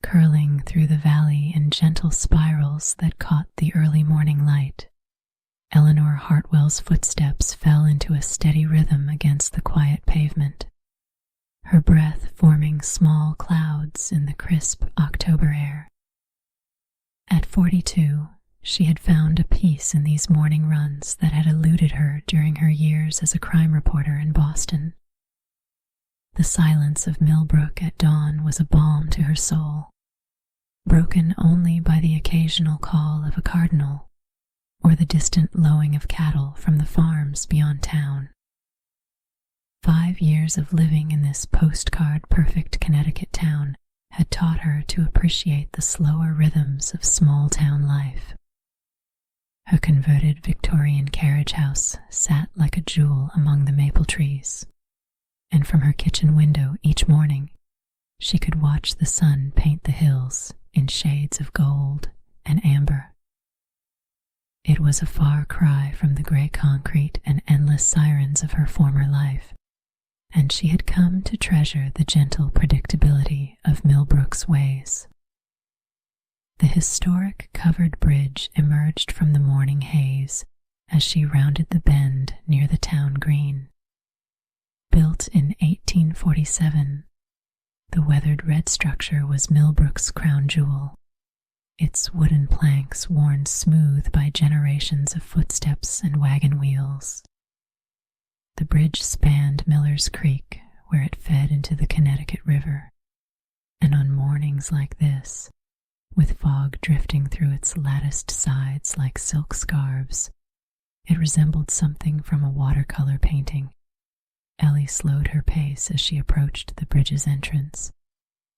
curling through the valley in gentle spirals that caught the early morning light, Eleanor Hartwell's footsteps fell into a steady rhythm against the quiet pavement, her breath forming small clouds in the crisp October air. At 42, she had found a peace in these morning runs that had eluded her during her years as a crime reporter in Boston. The silence of Millbrook at dawn was a balm to her soul, broken only by the occasional call of a cardinal or the distant lowing of cattle from the farms beyond town. 5 years of living in this postcard-perfect Connecticut town had taught her to appreciate the slower rhythms of small-town life. Her converted Victorian carriage house sat like a jewel among the maple trees, and from her kitchen window each morning she could watch the sun paint the hills in shades of gold and amber. It was a far cry from the gray concrete and endless sirens of her former life, and she had come to treasure the gentle predictability of Millbrook's ways. The historic covered bridge emerged from the morning haze as she rounded the bend near the town green. Built in 1847, the weathered red structure was Millbrook's crown jewel, its wooden planks worn smooth by generations of footsteps and wagon wheels. The bridge spanned Miller's Creek, where it fed into the Connecticut River, and on mornings like this, with fog drifting through its latticed sides like silk scarves, it resembled something from a watercolor painting. Ellie slowed her pace as she approached the bridge's entrance,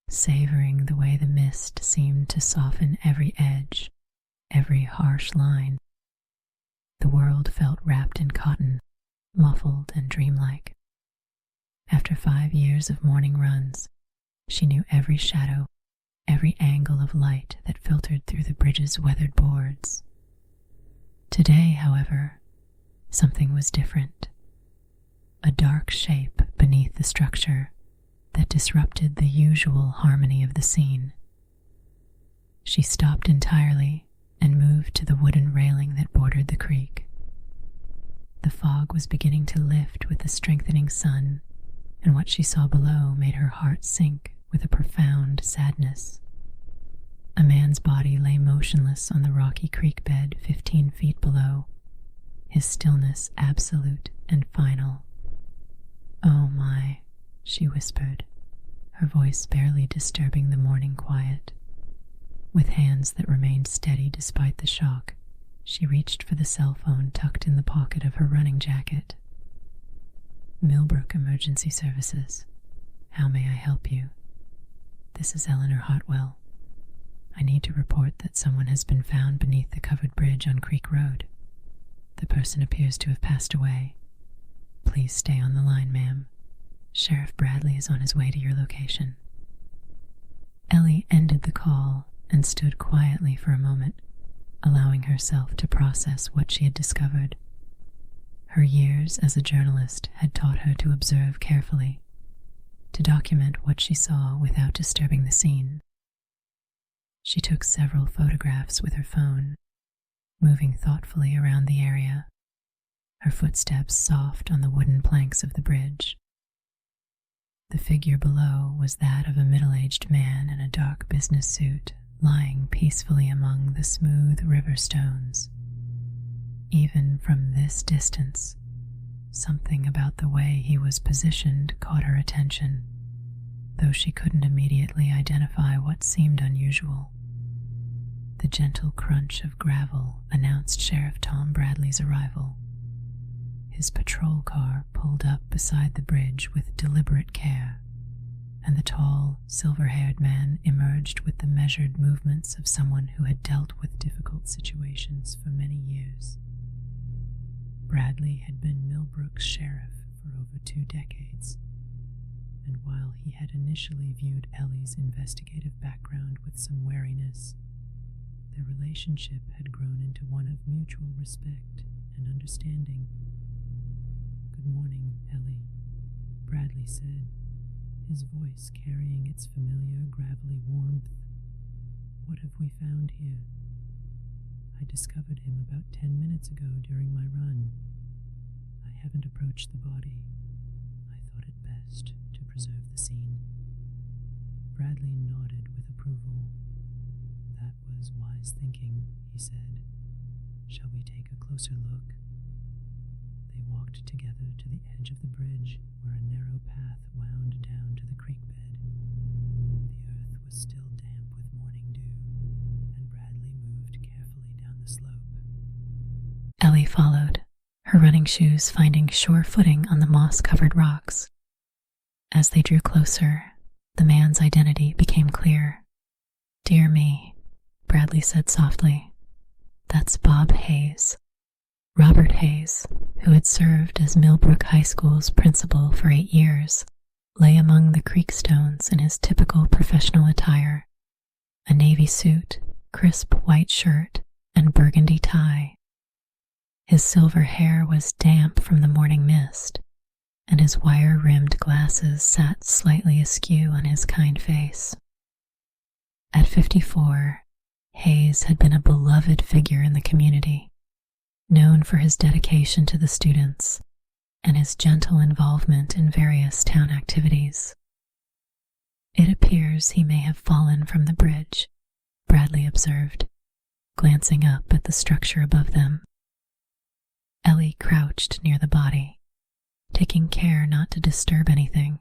savoring the way the mist seemed to soften every edge, every harsh line. The world felt wrapped in cotton, muffled and dreamlike. After 5 years of morning runs, she knew every shadow, every angle of light that filtered through the bridge's weathered boards. Today, however, something was different. A dark shape beneath the structure that disrupted the usual harmony of the scene. She stopped entirely and moved to the wooden railing that bordered the creek. The fog was beginning to lift with the strengthening sun, and what she saw below made her heart sink with a profound sadness. A man's body lay motionless on the rocky creek bed 15 feet below, his stillness absolute and final. "Oh my," she whispered, her voice barely disturbing the morning quiet. With hands that remained steady despite the shock, she reached for the cell phone tucked in the pocket of her running jacket. "Millbrook Emergency Services. How may I help you? This is Eleanor Hartwell. I need to report that someone has been found beneath the covered bridge on Creek Road. The person appears to have passed away. Please stay on the line, ma'am. Sheriff Bradley is on his way to your location." Ellie ended the call and stood quietly for a moment, allowing herself to process what she had discovered. Her years as a journalist had taught her to observe carefully, to document what she saw without disturbing the scene. She took several photographs with her phone, moving thoughtfully around the area, her footsteps soft on the wooden planks of the bridge. The figure below was that of a middle-aged man in a dark business suit, lying peacefully among the smooth river stones. Even from this distance, something about the way he was positioned caught her attention, though she couldn't immediately identify what seemed unusual. The gentle crunch of gravel announced Sheriff Tom Bradley's arrival. His patrol car pulled up beside the bridge with deliberate care, and the tall, silver-haired man emerged with the measured movements of someone who had dealt with difficult situations for many years. Bradley had been Millbrook's sheriff for over 2 decades, and while he had initially viewed Ellie's investigative background with some wariness, their relationship had grown into one of mutual respect and understanding. "Good morning, Ellie," Bradley said, his voice carrying its familiar gravelly warmth What have we found here? I discovered him about 10 minutes ago during my run. I haven't approached the body. I thought it best to preserve the scene. Bradley nodded with approval. That was wise thinking, he said. Shall we take a closer look? They walked together to the edge of the bridge, where a narrow path wound down to the creek bed. The earth was still damp with morning dew, and Bradley moved carefully down the slope. Ellie followed, her running shoes finding sure footing on the moss-covered rocks. As they drew closer, the man's identity became clear. "Dear me," Bradley said softly. "That's Bob Hayes." Robert Hayes, who had served as Millbrook High School's principal for 8 years, lay among the creek stones in his typical professional attire, a navy suit, crisp white shirt, and burgundy tie. His silver hair was damp from the morning mist, and his wire-rimmed glasses sat slightly askew on his kind face. At 54, Hayes had been a beloved figure in the community, known for his dedication to the students and his gentle involvement in various town activities. "It appears he may have fallen from the bridge," Bradley observed, glancing up at the structure above them. Ellie crouched near the body, taking care not to disturb anything.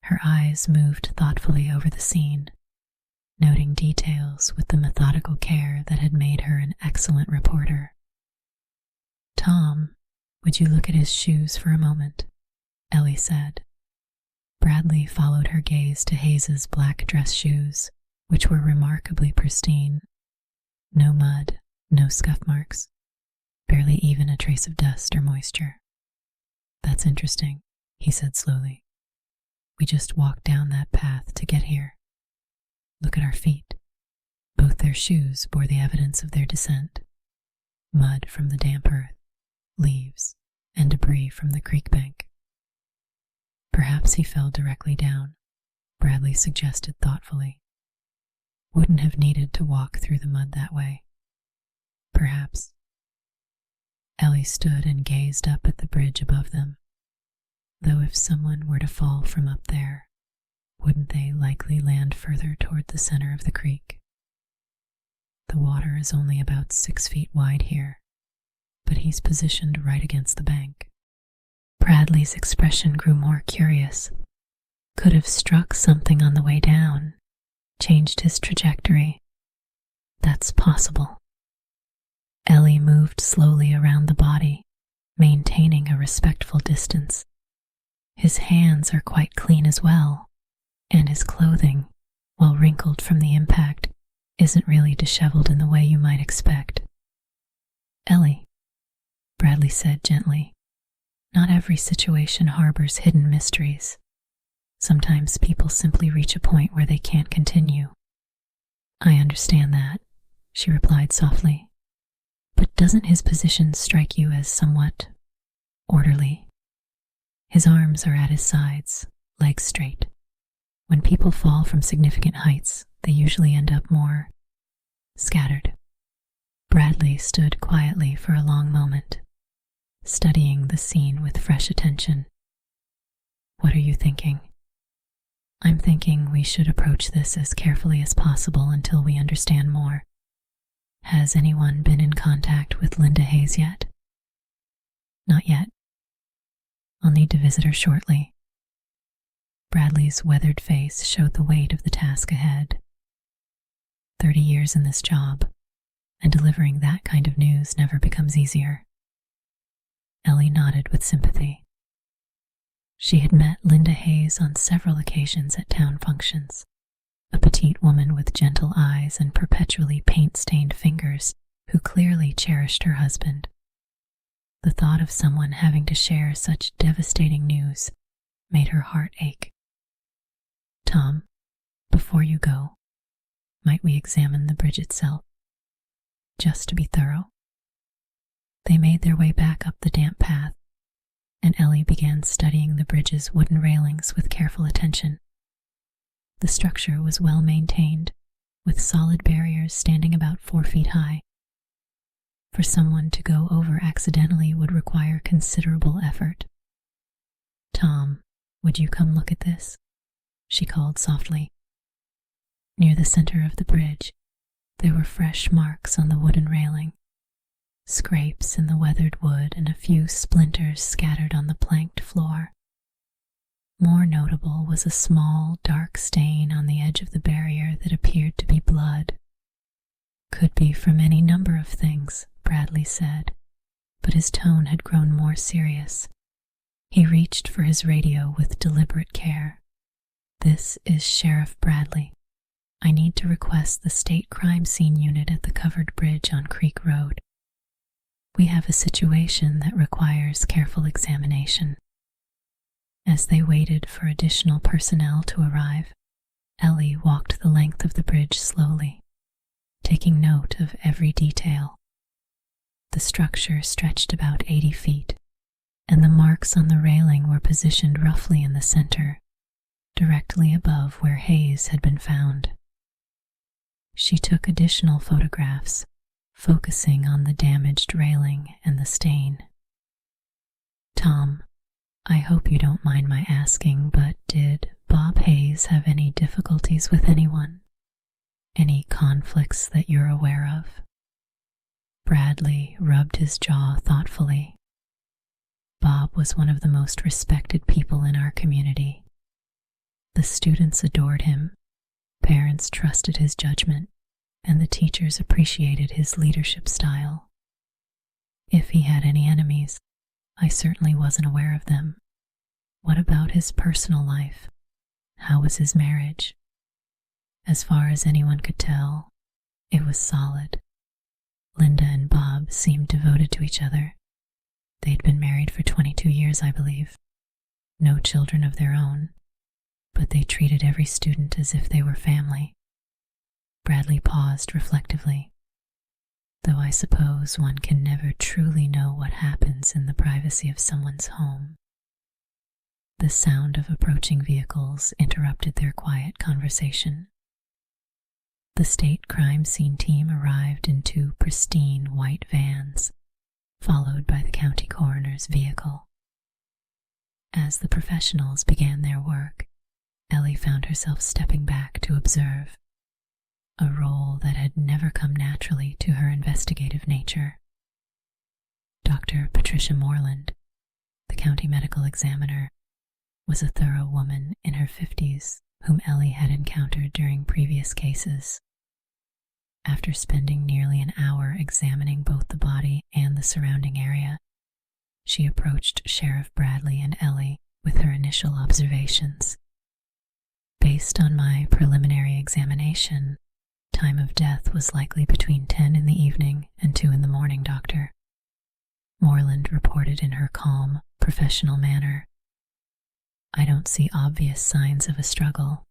Her eyes moved thoughtfully over the scene, noting details with the methodical care that had made her an excellent reporter. "Tom, would you look at his shoes for a moment?" Ellie said. Bradley followed her gaze to Hayes's black dress shoes, which were remarkably pristine. No mud, no scuff marks, barely even a trace of dust or moisture. "That's interesting," he said slowly. "We just walked down that path to get here. Look at our feet." Both their shoes bore the evidence of their descent. Mud from the damp earth, leaves, and debris from the creek bank. "Perhaps he fell directly down," Bradley suggested thoughtfully. "Wouldn't have needed to walk through the mud that way. Perhaps." Ellie stood and gazed up at the bridge above them. Though if someone were to fall from up there, wouldn't they likely land further toward the center of the creek? The water is only about 6 feet wide here, but he's positioned right against the bank. Bradley's expression grew more curious. Could have struck something on the way down, changed his trajectory. That's possible. Ellie moved slowly around the body, maintaining a respectful distance. His hands are quite clean as well, and his clothing, while wrinkled from the impact, isn't really disheveled in the way you might expect. "Ellie," Bradley said gently, "not every situation harbors hidden mysteries. Sometimes people simply reach a point where they can't continue." "I understand that," she replied softly. "But doesn't his position strike you as somewhat orderly? His arms are at his sides, legs straight. When people fall from significant heights, they usually end up more scattered." Bradley stood quietly for a long moment, studying the scene with fresh attention. "What are you thinking?" "I'm thinking we should approach this as carefully as possible until we understand more. Has anyone been in contact with Linda Hayes yet?" "Not yet. I'll need to visit her shortly." Bradley's weathered face showed the weight of the task ahead. 30 years in this job, and delivering that kind of news never becomes easier. Ellie nodded with sympathy. She had met Linda Hayes on several occasions at town functions, a petite woman with gentle eyes and perpetually paint-stained fingers who clearly cherished her husband. The thought of someone having to share such devastating news made her heart ache. "Tom, before you go, might we examine the bridge itself, just to be thorough?" They made their way back up the damp path, and Ellie began studying the bridge's wooden railings with careful attention. The structure was well maintained, with solid barriers standing about 4 feet high. For someone to go over accidentally would require considerable effort. "Tom, would you come look at this?" she called softly. Near the center of the bridge, there were fresh marks on the wooden railing, scrapes in the weathered wood, and a few splinters scattered on the planked floor. More notable was a small, dark stain on the edge of the barrier that appeared to be blood. "Could be from any number of things," Bradley said, but his tone had grown more serious. He reached for his radio with deliberate care. "This is Sheriff Bradley. I need to request the State Crime Scene Unit at the covered bridge on Creek Road. We have a situation that requires careful examination." As they waited for additional personnel to arrive, Ellie walked the length of the bridge slowly, taking note of every detail. The structure stretched about 80 feet, and the marks on the railing were positioned roughly in the center, directly above where Hayes had been found. She took additional photographs, focusing on the damaged railing and the stain. "Tom, I hope you don't mind my asking, but did Bob Hayes have any difficulties with anyone? Any conflicts that you're aware of?" Bradley rubbed his jaw thoughtfully. Bob was one of the most respected people in our community. The students adored him, parents trusted his judgment, and the teachers appreciated his leadership style. If he had any enemies, I certainly wasn't aware of them. What about his personal life? How was his marriage? As far as anyone could tell, it was solid. Linda and Bob seemed devoted to each other. They'd been married for 22 years, I believe. No children of their own, but they treated every student as if they were family. Bradley paused reflectively. Though I suppose one can never truly know what happens in the privacy of someone's home. The sound of approaching vehicles interrupted their quiet conversation. The state crime scene team arrived in 2 pristine white vans, followed by the county coroner's vehicle. As the professionals began their work, Ellie found herself stepping back to observe, a role that had never come naturally to her investigative nature. Dr. Patricia Moreland, the county medical examiner, was a thorough woman in her 50s whom Ellie had encountered during previous cases. After spending nearly an hour examining both the body and the surrounding area, she approached Sheriff Bradley and Ellie with her initial observations. "Based on my preliminary examination, time of death was likely between 10 in the evening and 2 in the morning, Doctor," Moreland reported in her calm, professional manner. "I don't see obvious signs of a struggle,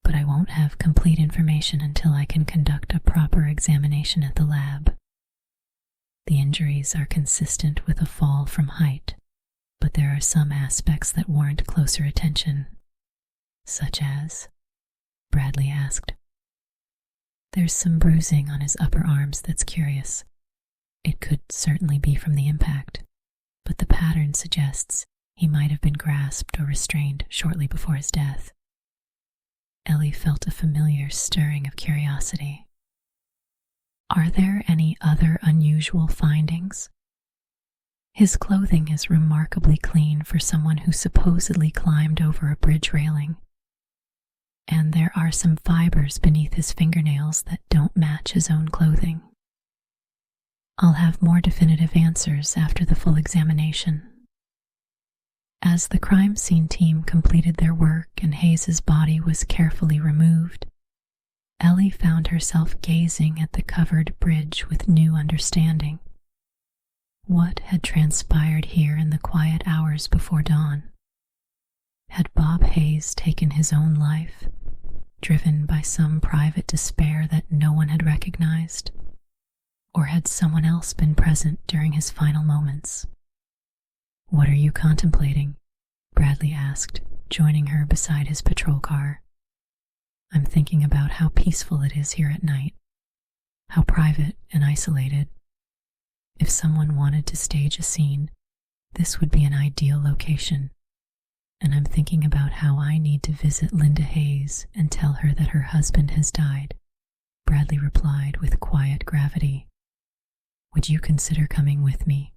but I won't have complete information until I can conduct a proper examination at the lab. The injuries are consistent with a fall from height, but there are some aspects that warrant closer attention." "Such as?" Bradley asked. "There's some bruising on his upper arms that's curious. It could certainly be from the impact, but the pattern suggests he might have been grasped or restrained shortly before his death." Ellie felt a familiar stirring of curiosity. "Are there any other unusual findings?" "His clothing is remarkably clean for someone who supposedly climbed over a bridge railing. And there are some fibers beneath his fingernails that don't match his own clothing. I'll have more definitive answers after the full examination." As the crime scene team completed their work and Hayes's body was carefully removed, Ellie found herself gazing at the covered bridge with new understanding. What had transpired here in the quiet hours before dawn? Had Bob Hayes taken his own life, driven by some private despair that no one had recognized? Or had someone else been present during his final moments? "What are you contemplating?" Bradley asked, joining her beside his patrol car. I'm thinking about how peaceful it is here at night, how private and isolated. If someone wanted to stage a scene, this would be an ideal location. And I'm thinking about how I need to visit Linda Hayes and tell her that her husband has died. Bradley replied with quiet gravity. Would you consider coming with me?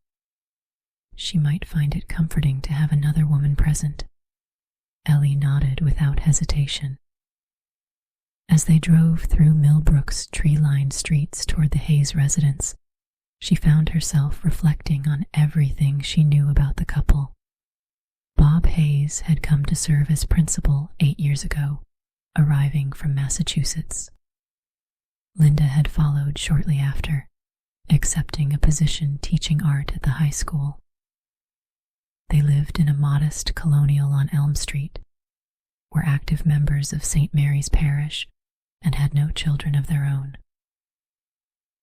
She might find it comforting to have another woman present. Ellie nodded without hesitation. As they drove through Millbrook's tree-lined streets toward the Hayes residence, she found herself reflecting on everything she knew about the couple. Bob Hayes had come to serve as principal 8 years ago, arriving from Massachusetts. Linda had followed shortly after, accepting a position teaching art at the high school. They lived in a modest colonial on Elm Street, were active members of St. Mary's Parish, and had no children of their own.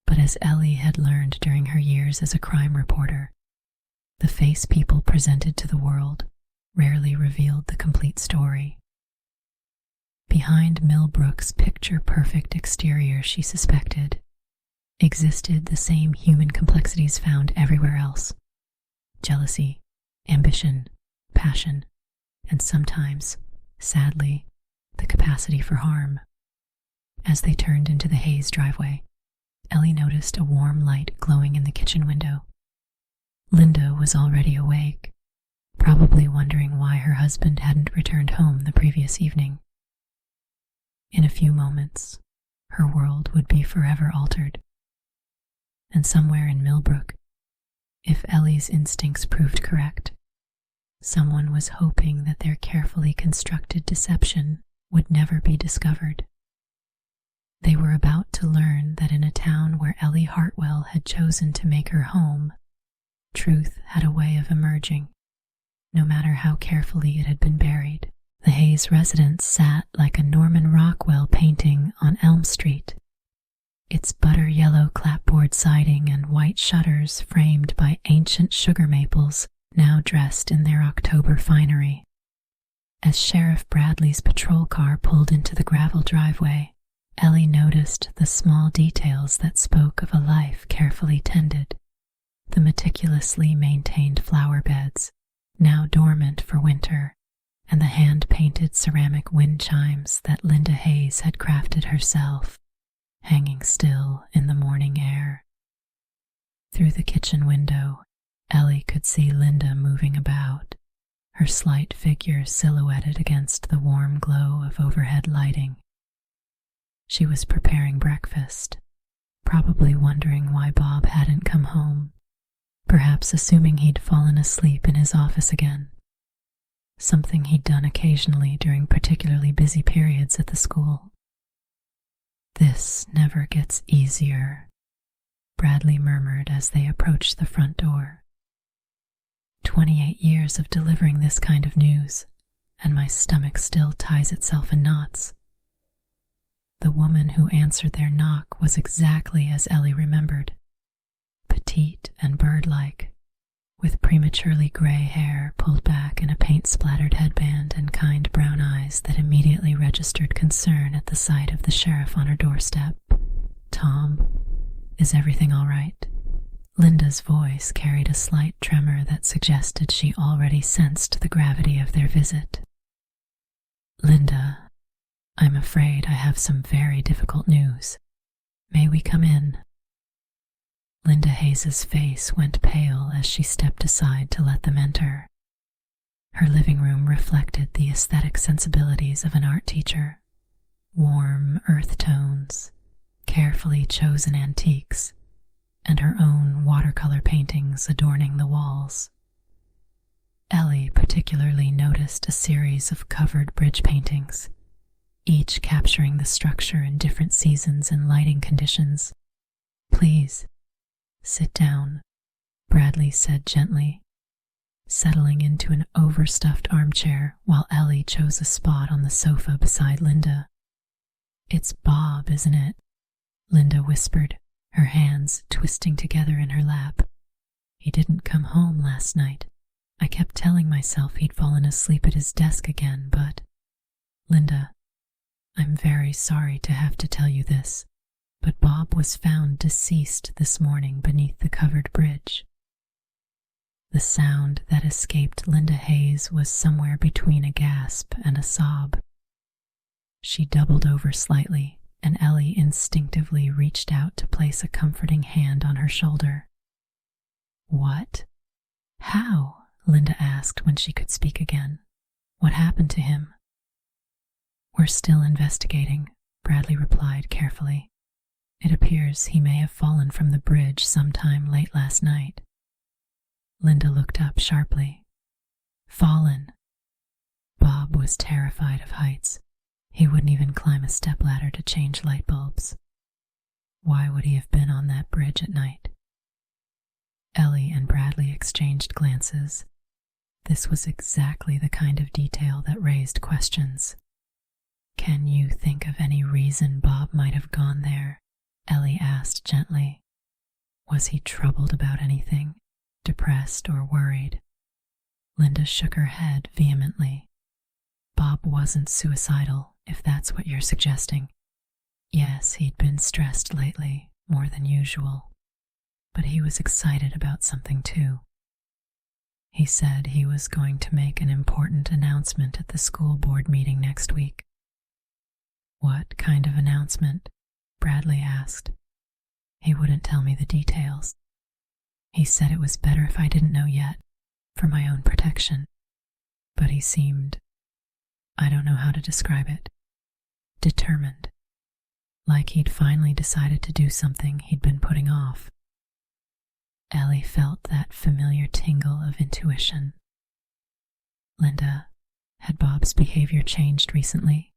But as Ellie had learned during her years as a crime reporter, the face people presented to the world rarely revealed the complete story. Behind Millbrook's picture-perfect exterior, she suspected, existed the same human complexities found everywhere else: jealousy, ambition, passion, and sometimes, sadly, the capacity for harm. As they turned into the Hayes driveway, Ellie noticed a warm light glowing in the kitchen window. Linda was already awake, probably wondering why her husband hadn't returned home the previous evening. In a few moments, her world would be forever altered. And somewhere in Millbrook, if Ellie's instincts proved correct, someone was hoping that their carefully constructed deception would never be discovered. They were about to learn that in a town where Ellie Hartwell had chosen to make her home, truth had a way of emerging, no matter how carefully it had been buried. The Hayes residence sat like a Norman Rockwell painting on Elm Street, its butter-yellow clapboard siding and white shutters framed by ancient sugar maples now dressed in their October finery. As Sheriff Bradley's patrol car pulled into the gravel driveway, Ellie noticed the small details that spoke of a life carefully tended: the meticulously maintained flower beds, now dormant for winter, and the hand-painted ceramic wind chimes that Linda Hayes had crafted herself, hanging still in the morning air. Through the kitchen window, Ellie could see Linda moving about, her slight figure silhouetted against the warm glow of overhead lighting. She was preparing breakfast, probably wondering why Bob hadn't come home, perhaps assuming he'd fallen asleep in his office again, something he'd done occasionally during particularly busy periods at the school. "This never gets easier," Bradley murmured as they approached the front door. 28 years of delivering this kind of news, and my stomach still ties itself in knots. The woman who answered their knock was exactly as Ellie remembered: petite and bird-like, with prematurely gray hair pulled back in a paint-splattered headband and kind brown eyes that immediately registered concern at the sight of the sheriff on her doorstep. "Tom, is everything all right?" Linda's voice carried a slight tremor that suggested she already sensed the gravity of their visit. "Linda, I'm afraid I have some very difficult news. May we come in?" Linda Hayes's face went pale as she stepped aside to let them enter. Her living room reflected the aesthetic sensibilities of an art teacher: warm earth tones, carefully chosen antiques, and her own watercolor paintings adorning the walls. Ellie particularly noticed a series of covered bridge paintings, each capturing the structure in different seasons and lighting conditions. "Please, sit down," Bradley said gently, settling into an overstuffed armchair while Ellie chose a spot on the sofa beside Linda. "It's Bob, isn't it?" Linda whispered, her hands twisting together in her lap. "He didn't come home last night. I kept telling myself he'd fallen asleep at his desk again, but—" "Linda, I'm very sorry to have to tell you this, but Bob was found deceased this morning beneath the covered bridge. The sound that escaped Linda Hayes was somewhere between a gasp and a sob. She doubled over slightly, and Ellie instinctively reached out to place a comforting hand on her shoulder. "What? How?" Linda asked when she could speak again. "What happened to him?" "We're still investigating," Bradley replied carefully. "It appears he may have fallen from the bridge sometime late last night." Linda looked up sharply. "Fallen?" Bob was terrified of heights. He wouldn't even climb a stepladder to change light bulbs. Why would he have been on that bridge at night? Ellie and Bradley exchanged glances. This was exactly the kind of detail that raised questions. "Can you think of any reason Bob might have gone there?" Ellie asked gently. "Was he troubled about anything, depressed or worried?" Linda shook her head vehemently. "Bob wasn't suicidal, if that's what you're suggesting. Yes, he'd been stressed lately, more than usual. But he was excited about something too. He said he was going to make an important announcement at the school board meeting next week." "What kind of announcement?" Bradley asked. "He wouldn't tell me the details. He said it was better if I didn't know yet, for my own protection. But he seemed, I don't know how to describe it, determined. Like he'd finally decided to do something he'd been putting off." Ellie felt that familiar tingle of intuition. "Linda, had Bob's behavior changed recently?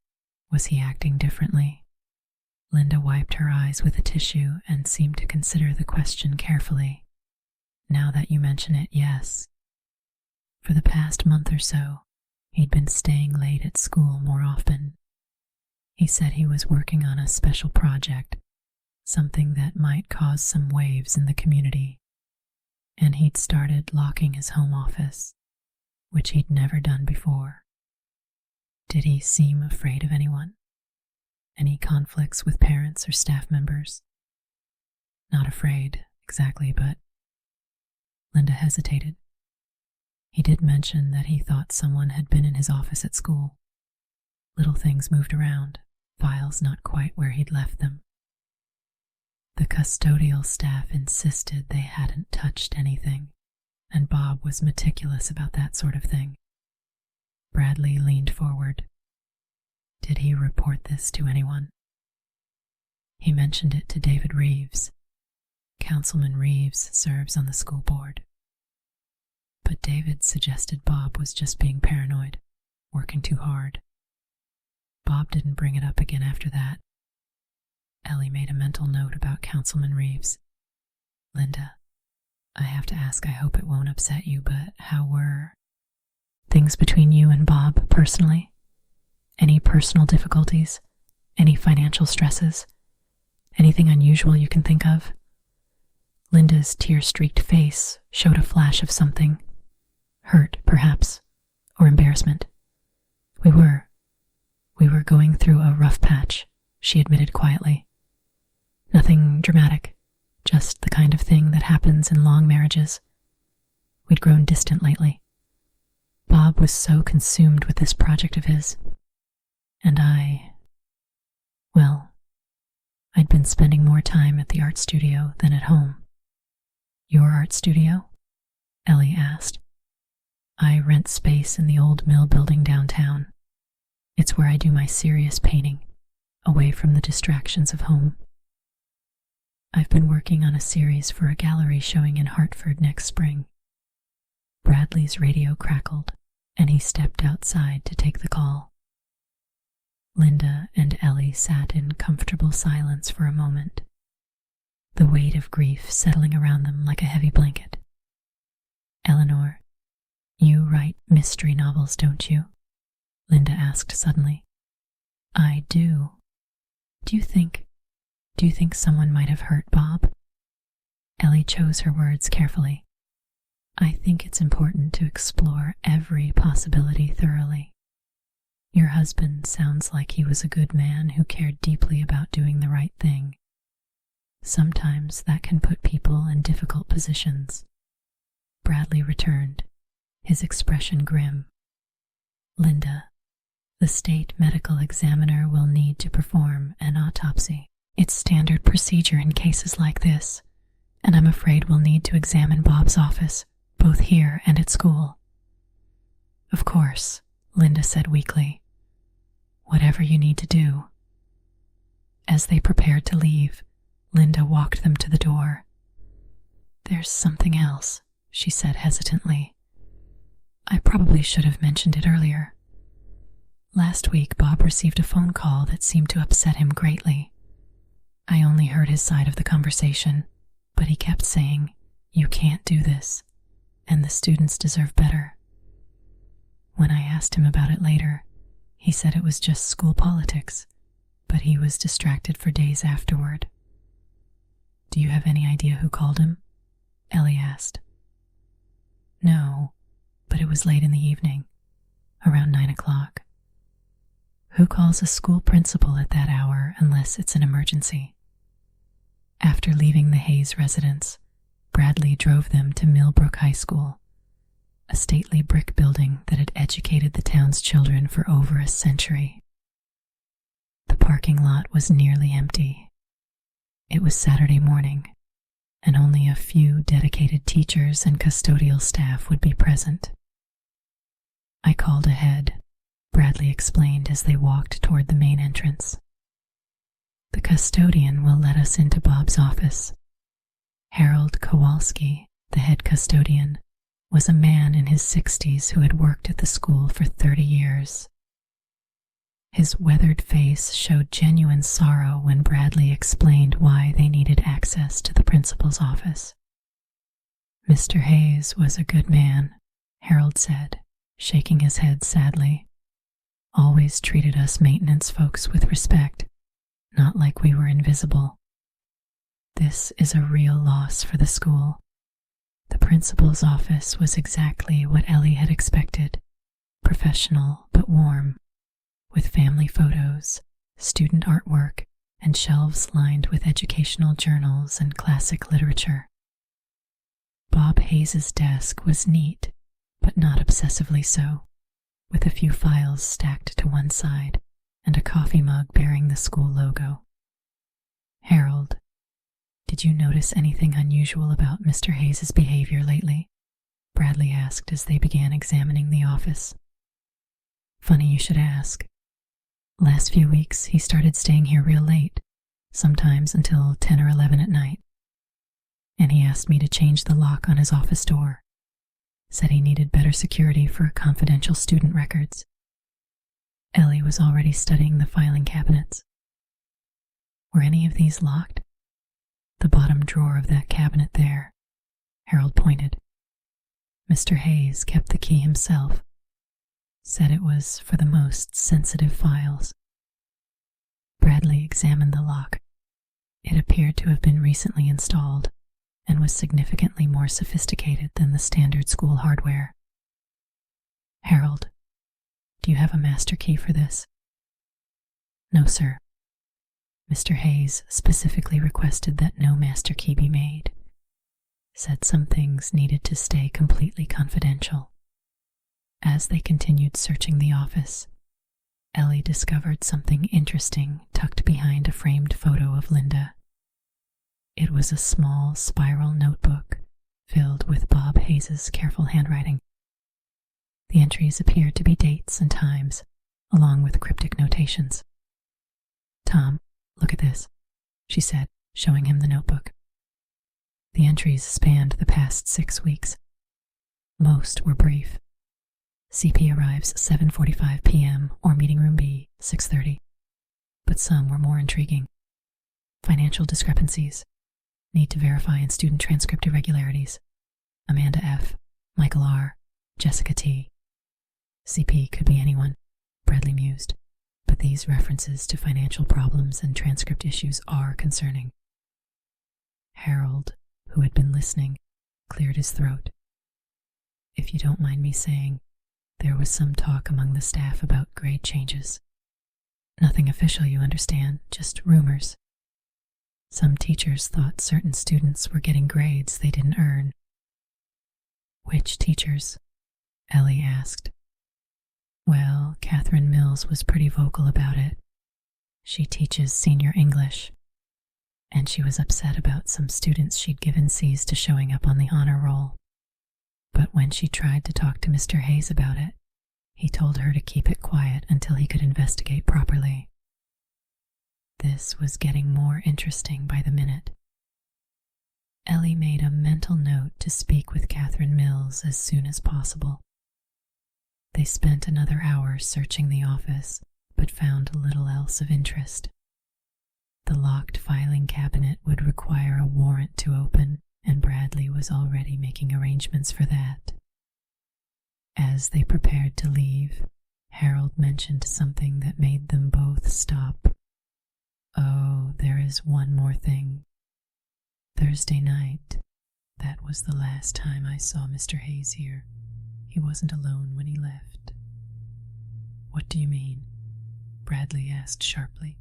Was he acting differently?" Linda wiped her eyes with a tissue and seemed to consider the question carefully. "Now that you mention it, yes. For the past month or so, he'd been staying late at school more often. He said he was working on a special project, something that might cause some waves in the community, and he'd started locking his home office, which he'd never done before." "Did he seem afraid of anyone? Any conflicts with parents or staff members?" "Not afraid, exactly, but..." Linda hesitated. "He did mention that he thought someone had been in his office at school. Little things moved around, files not quite where he'd left them. The custodial staff insisted they hadn't touched anything, and Bob was meticulous about that sort of thing." Bradley leaned forward. "Did he report this to anyone?" "He mentioned it to David Reeves. Councilman Reeves serves on the school board. But David suggested Bob was just being paranoid, working too hard. Bob didn't bring it up again after that." Ellie made a mental note about Councilman Reeves. "Linda, I have to ask, I hope it won't upset you, but how were things between you and Bob personally? Any personal difficulties? Any financial stresses? Anything unusual you can think of?" Linda's tear-streaked face showed a flash of something. Hurt, perhaps, or embarrassment. We were going through a rough patch," she admitted quietly. "Nothing dramatic, just the kind of thing that happens in long marriages. We'd grown distant lately. Bob was so consumed with this project of his. And I'd been spending more time at the art studio than at home." "Your art studio?" Ellie asked. "I rent space in the old mill building downtown. It's where I do my serious painting, away from the distractions of home. I've been working on a series for a gallery showing in Hartford next spring." Bradley's radio crackled, and he stepped outside to take the call. Linda and Ellie sat in comfortable silence for a moment, the weight of grief settling around them like a heavy blanket. "Eleanor, you write mystery novels, don't you?" Linda asked suddenly. "I do. Do you think someone might have hurt Bob?" Ellie chose her words carefully. "I think it's important to explore every possibility thoroughly. Your husband sounds like he was a good man who cared deeply about doing the right thing. Sometimes that can put people in difficult positions. Bradley returned, his expression grim. Linda, the state medical examiner will need to perform an autopsy. It's standard procedure in cases like this, and I'm afraid we'll need to examine Bob's office, both here and at school. Of course, Linda said weakly. Whatever you need to do. As they prepared to leave, Linda walked them to the door. There's something else, she said hesitantly. I probably should have mentioned it earlier. Last week, Bob received a phone call that seemed to upset him greatly. I only heard his side of the conversation, but he kept saying, "You can't do this, and the students deserve better." When I asked him about it later, he said it was just school politics, but he was distracted for days afterward. Do you have any idea who called him? Ellie asked. No, but it was late in the evening, around 9 o'clock. Who calls a school principal at that hour unless it's an emergency? After leaving the Hayes residence, Bradley drove them to Millbrook High School, a stately brick building that had educated the town's children for over a century. The parking lot was nearly empty. It was Saturday morning, and only a few dedicated teachers and custodial staff would be present. I called ahead, Bradley explained as they walked toward the main entrance. The custodian will let us into Bob's office. Harold Kowalski, the head custodian, was a man in his 60s who had worked at the school for 30 years. His weathered face showed genuine sorrow when Bradley explained why they needed access to the principal's office. Mr. Hayes was a good man, Harold said, shaking his head sadly. Always treated us maintenance folks with respect, not like we were invisible. This is a real loss for the school. The principal's office was exactly what Ellie had expected, professional but warm, with family photos, student artwork, and shelves lined with educational journals and classic literature. Bob Hayes's desk was neat, but not obsessively so, with a few files stacked to one side and a coffee mug bearing the school logo. Harold, did you notice anything unusual about Mr. Hayes's behavior lately? Bradley asked as they began examining the office. Funny you should ask. Last few weeks, he started staying here real late, sometimes until 10 or 11 at night. And he asked me to change the lock on his office door. Said he needed better security for confidential student records. Ellie was already studying the filing cabinets. Were any of these locked? The bottom drawer of that cabinet there, Harold pointed. Mr. Hayes kept the key himself. Said it was for the most sensitive files. Bradley examined the lock. It appeared to have been recently installed and was significantly more sophisticated than the standard school hardware. Harold, do you have a master key for this? No, sir. Mr. Hayes specifically requested that no master key be made. Said some things needed to stay completely confidential. As they continued searching the office, Ellie discovered something interesting tucked behind a framed photo of Linda. It was a small spiral notebook filled with Bob Hayes's careful handwriting. The entries appeared to be dates and times, along with cryptic notations. Tom, look at this, she said, showing him the notebook. The entries spanned the past 6 weeks. Most were brief. CP arrives 7:45 p.m. or meeting room B, 6:30. But some were more intriguing. Financial discrepancies. Need to verify in student transcript irregularities. Amanda F., Michael R., Jessica T. CP could be anyone, Bradley mused, but these references to financial problems and transcript issues are concerning. Harold, who had been listening, cleared his throat. If you don't mind me saying, There was some talk among the staff about grade changes. Nothing official, you understand, just rumors. Some teachers thought certain students were getting grades they didn't earn. Which teachers? Ellie asked. Well, Catherine Mills was pretty vocal about it. She teaches senior English, and she was upset about some students she'd given C's to showing up on the honor roll. But when she tried to talk to Mr. Hayes about it, he told her to keep it quiet until he could investigate properly. This was getting more interesting by the minute. Ellie made a mental note to speak with Catherine Mills as soon as possible. They spent another hour searching the office, but found little else of interest. The locked filing cabinet would require a warrant to open, and Bradley was already making arrangements for that. As they prepared to leave, Harold mentioned something that made them both stop. Oh, there is one more thing. Thursday night, that was the last time I saw Mr. Hayes here. He wasn't alone when he left. What do you mean? Bradley asked sharply.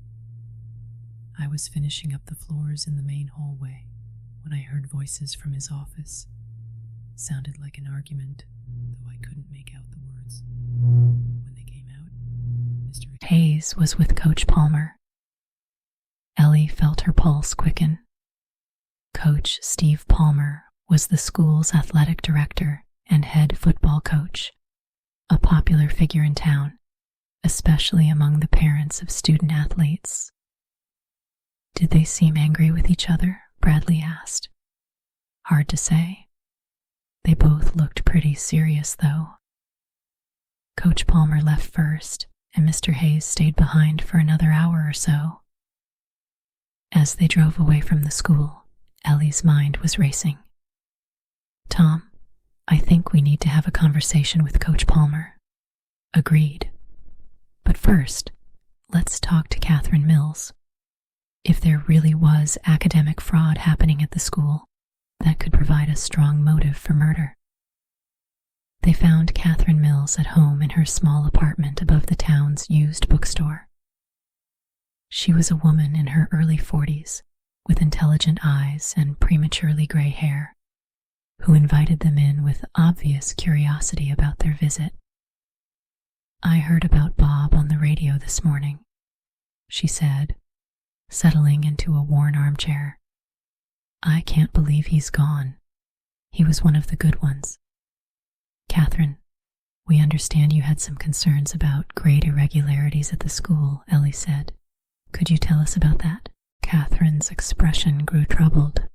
I was finishing up the floors in the main hallway when I heard voices from his office. Sounded like an argument, though I couldn't make out the words. When they came out, Mr. Hayes was with Coach Palmer. Ellie felt her pulse quicken. Coach Steve Palmer was the school's athletic director and head football coach, a popular figure in town, especially among the parents of student athletes. Did they seem angry with each other? Bradley asked. Hard to say. They both looked pretty serious, though. Coach Palmer left first, and Mr. Hayes stayed behind for another hour or so. As they drove away from the school, Ellie's mind was racing. Tom, I think we need to have a conversation with Coach Palmer. Agreed. But first, let's talk to Catherine Mills. If there really was academic fraud happening at the school, that could provide a strong motive for murder. They found Catherine Mills at home in her small apartment above the town's used bookstore. She was a woman in her early 40s, with intelligent eyes and prematurely gray hair, who invited them in with obvious curiosity about their visit. I heard about Bob on the radio this morning, she said, settling into a worn armchair. I can't believe he's gone. He was one of the good ones. Catherine, we understand you had some concerns about grade irregularities at the school, Ellie said. Could you tell us about that? Catherine's expression grew troubled.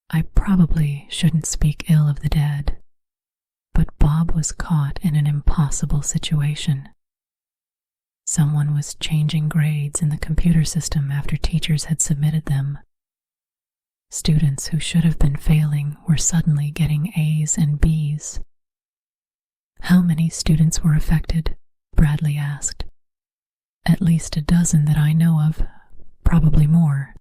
I probably shouldn't speak ill of the dead, but Bob was caught in an impossible situation. Someone was changing grades in the computer system after teachers had submitted them. Students who should have been failing were suddenly getting A's and B's. How many students were affected? Bradley asked. At least a dozen that I know of, probably more.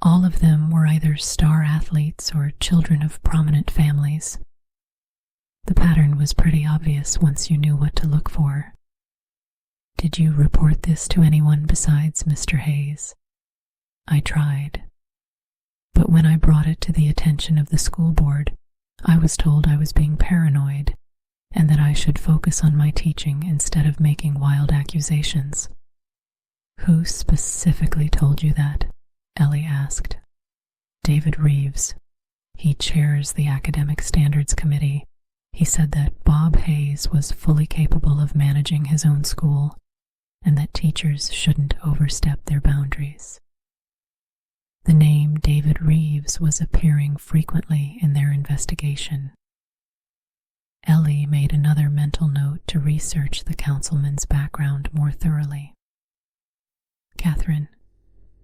All of them were either star athletes or children of prominent families. The pattern was pretty obvious once you knew what to look for. Did you report this to anyone besides Mr. Hayes? I tried. But when I brought it to the attention of the school board, I was told I was being paranoid and that I should focus on my teaching instead of making wild accusations. Who specifically told you that? Ellie asked. David Reeves. He chairs the Academic Standards Committee. He said that Bob Hayes was fully capable of managing his own school and that teachers shouldn't overstep their boundaries. The name David Reeves was appearing frequently in their investigation. Ellie made another mental note to research the councilman's background more thoroughly. Catherine,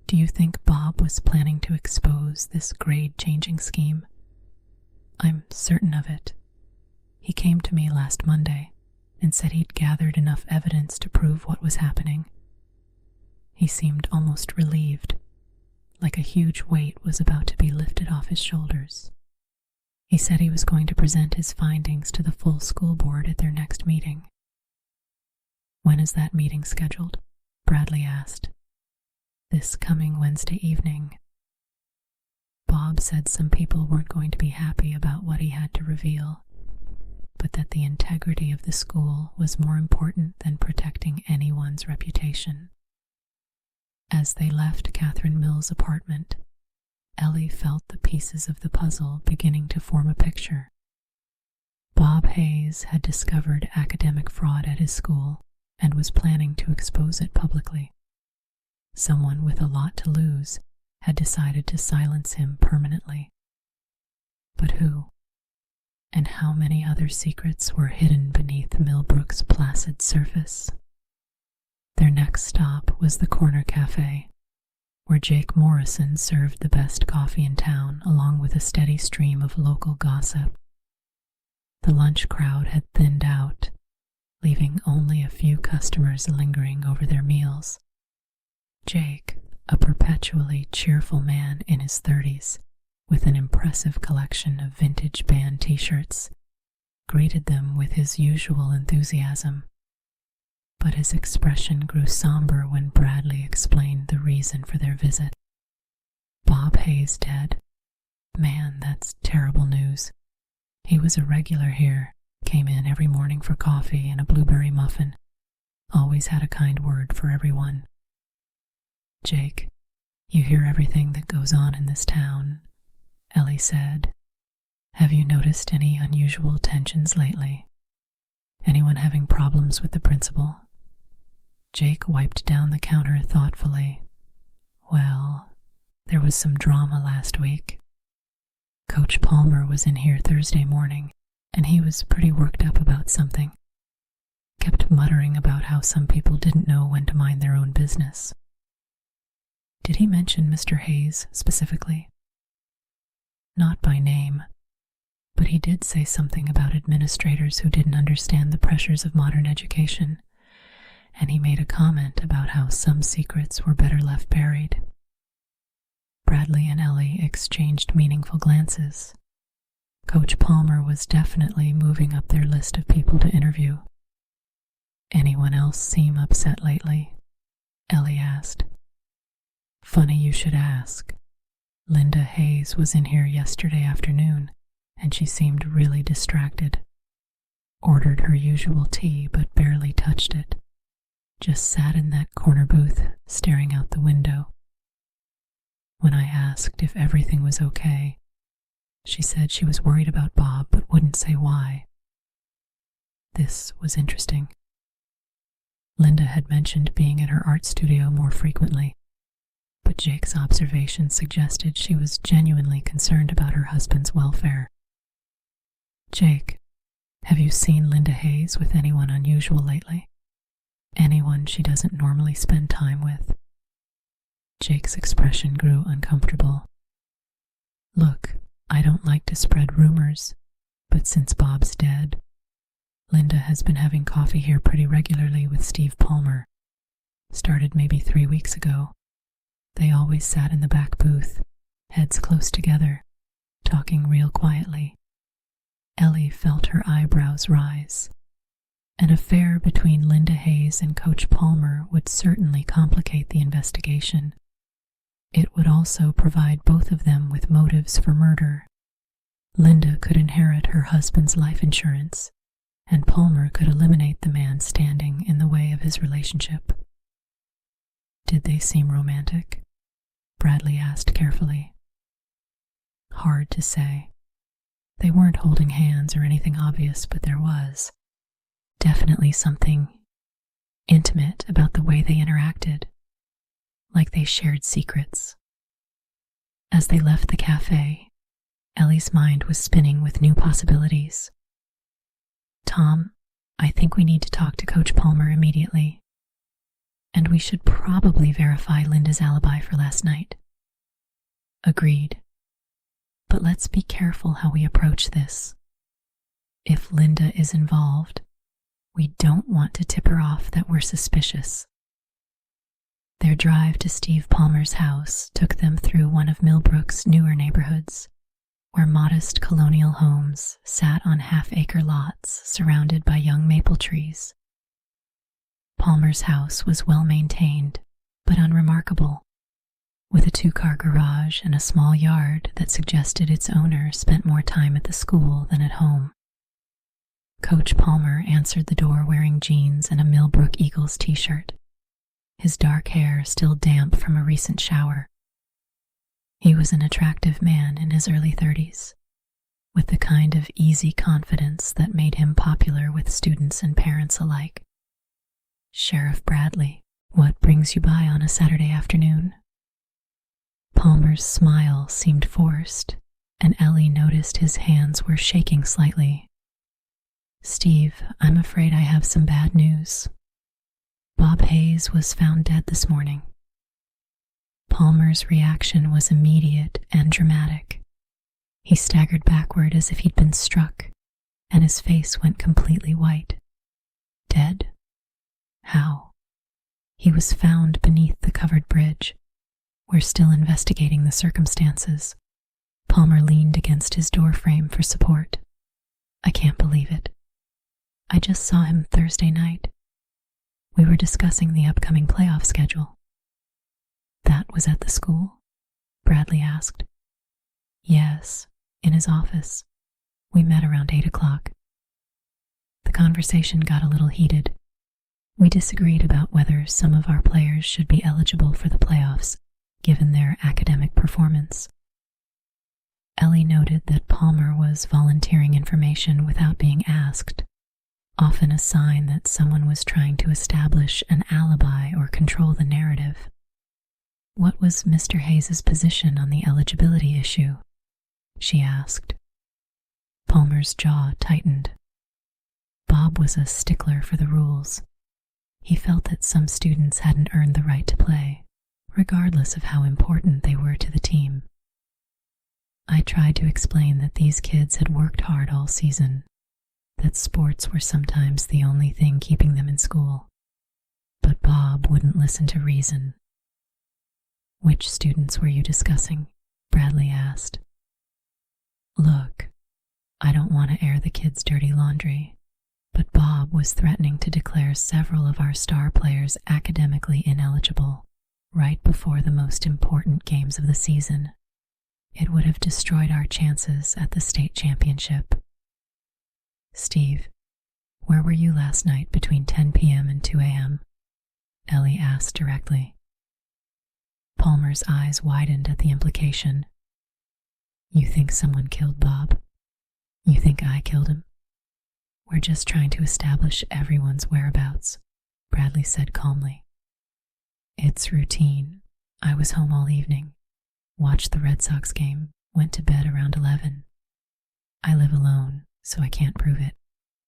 do you think Bob was planning to expose this grade-changing scheme? I'm certain of it. He came to me last Monday and said he'd gathered enough evidence to prove what was happening. He seemed almost relieved, like a huge weight was about to be lifted off his shoulders. He said he was going to present his findings to the full school board at their next meeting. When is that meeting scheduled? Bradley asked. This coming Wednesday evening. Bob said some people weren't going to be happy about what he had to reveal, but that the integrity of the school was more important than protecting anyone's reputation. As they left Catherine Mill's apartment, Ellie felt the pieces of the puzzle beginning to form a picture. Bob Hayes had discovered academic fraud at his school and was planning to expose it publicly. Someone with a lot to lose had decided to silence him permanently. But who? And how many other secrets were hidden beneath Millbrook's placid surface? Their next stop was the corner cafe, where Jake Morrison served the best coffee in town along with a steady stream of local gossip. The lunch crowd had thinned out, leaving only a few customers lingering over their meals. Jake, a perpetually cheerful man in his 30s, with an impressive collection of vintage band t-shirts, greeted them with his usual enthusiasm. But his expression grew somber when Bradley explained the reason for their visit. Bob Hayes dead. Man, that's terrible news. He was a regular here, came in every morning for coffee and a blueberry muffin, always had a kind word for everyone. Jake, you hear everything that goes on in this town, Ellie said. Have you noticed any unusual tensions lately? Anyone having problems with the principal? Jake wiped down the counter thoughtfully. Well, there was some drama last week. Coach Palmer was in here Thursday morning, and he was pretty worked up about something. Kept muttering about how some people didn't know when to mind their own business. Did he mention Mr. Hayes specifically? Not by name, but he did say something about administrators who didn't understand the pressures of modern education, and he made a comment about how some secrets were better left buried. Bradley and Ellie exchanged meaningful glances. Coach Palmer was definitely moving up their list of people to interview. Anyone else seem upset lately? Ellie asked. Funny you should ask. Linda Hayes was in here yesterday afternoon, and she seemed really distracted. Ordered her usual tea, but barely touched it. Just sat in that corner booth, staring out the window. When I asked if everything was okay, she said she was worried about Bob, but wouldn't say why. This was interesting. Linda had mentioned being in her art studio more frequently, but Jake's observation suggested she was genuinely concerned about her husband's welfare. Jake, have you seen Linda Hayes with anyone unusual lately? Anyone she doesn't normally spend time with? Jake's expression grew uncomfortable. Look, I don't like to spread rumors, but since Bob's dead, Linda has been having coffee here pretty regularly with Steve Palmer. Started maybe 3 weeks ago. They always sat in the back booth, heads close together, talking real quietly. Ellie felt her eyebrows rise. An affair between Linda Hayes and Coach Palmer would certainly complicate the investigation. It would also provide both of them with motives for murder. Linda could inherit her husband's life insurance, and Palmer could eliminate the man standing in the way of his relationship. Did they seem romantic? Bradley asked carefully. Hard to say. They weren't holding hands or anything obvious, but there was definitely something intimate about the way they interacted, like they shared secrets. As they left the cafe, Ellie's mind was spinning with new possibilities. Tom, I think we need to talk to Coach Palmer immediately. And we should probably verify Linda's alibi for last night. Agreed. But let's be careful how we approach this. If Linda is involved, we don't want to tip her off that we're suspicious. Their drive to Steve Palmer's house took them through one of Millbrook's newer neighborhoods, where modest colonial homes sat on half-acre lots surrounded by young maple trees. Palmer's house was well-maintained, but unremarkable, with a two-car garage and a small yard that suggested its owner spent more time at the school than at home. Coach Palmer answered the door wearing jeans and a Millbrook Eagles t-shirt, his dark hair still damp from a recent shower. He was an attractive man in his early 30s, with the kind of easy confidence that made him popular with students and parents alike. "Sheriff Bradley, what brings you by on a Saturday afternoon?" Palmer's smile seemed forced, and Ellie noticed his hands were shaking slightly. "Steve, I'm afraid I have some bad news. Bob Hayes was found dead this morning." Palmer's reaction was immediate and dramatic. He staggered backward as if he'd been struck, and his face went completely white. "Dead? How?" "He was found beneath the covered bridge. We're still investigating the circumstances." Palmer leaned against his doorframe for support. "I can't believe it. I just saw him Thursday night. We were discussing the upcoming playoff schedule." "That was at the school?" Bradley asked. "Yes, in his office. We met around 8 o'clock. The conversation got a little heated. We disagreed about whether some of our players should be eligible for the playoffs, given their academic performance." Ellie noted that Palmer was volunteering information without being asked, often a sign that someone was trying to establish an alibi or control the narrative. "What was Mr. Hayes's position on the eligibility issue?" she asked. Palmer's jaw tightened. Bob was a stickler for the rules. He felt that some students hadn't earned the right to play, regardless of how important they were to the team. "I tried to explain that these kids had worked hard all season, that sports were sometimes the only thing keeping them in school. But Bob wouldn't listen to reason." "Which students were you discussing?" Bradley asked. "Look, I don't want to air the kids' dirty laundry, but Bob was threatening to declare several of our star players academically ineligible right before the most important games of the season. It would have destroyed our chances at the state championship." "Steve, where were you last night between 10 p.m. and 2 a.m.? Ellie asked directly. Palmer's eyes widened at the implication. "You think someone killed Bob? You think I killed him?" "We're just trying to establish everyone's whereabouts," Bradley said calmly. "It's routine. I was home all evening, watched the Red Sox game, went to bed around 11. I live alone, so I can't prove it,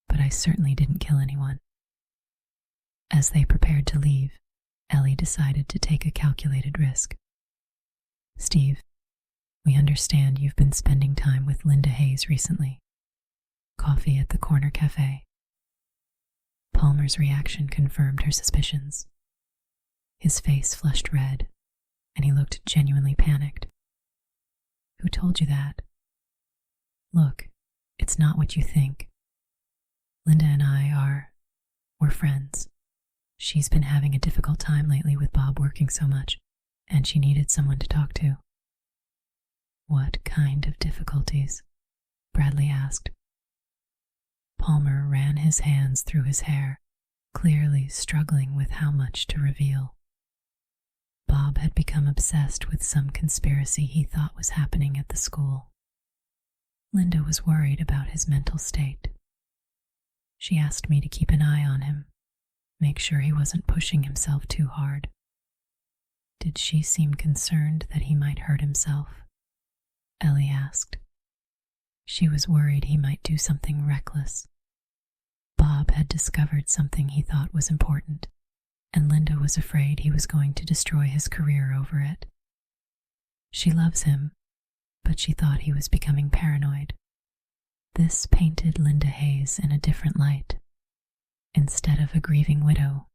but I certainly didn't kill anyone." As they prepared to leave, Ellie decided to take a calculated risk. "Steve, we understand you've been spending time with Linda Hayes recently. Coffee at the corner cafe." Palmer's reaction confirmed her suspicions. His face flushed red, and he looked genuinely panicked. "Who told you that?" "Look, it's not what you think. Linda and we're friends. She's been having a difficult time lately with Bob working so much, and she needed someone to talk to." "What kind of difficulties?" Bradley asked. Palmer ran his hands through his hair, clearly struggling with how much to reveal. Bob had become obsessed with some conspiracy he thought was happening at the school. Linda was worried about his mental state. She asked me to keep an eye on him, make sure he wasn't pushing himself too hard. "Did she seem concerned that he might hurt himself?" Ellie asked. She was worried he might do something reckless. Bob had discovered something he thought was important, and Linda was afraid he was going to destroy his career over it. She loves him, but she thought he was becoming paranoid. This painted Linda Hayes in a different light. Instead of a grieving widow,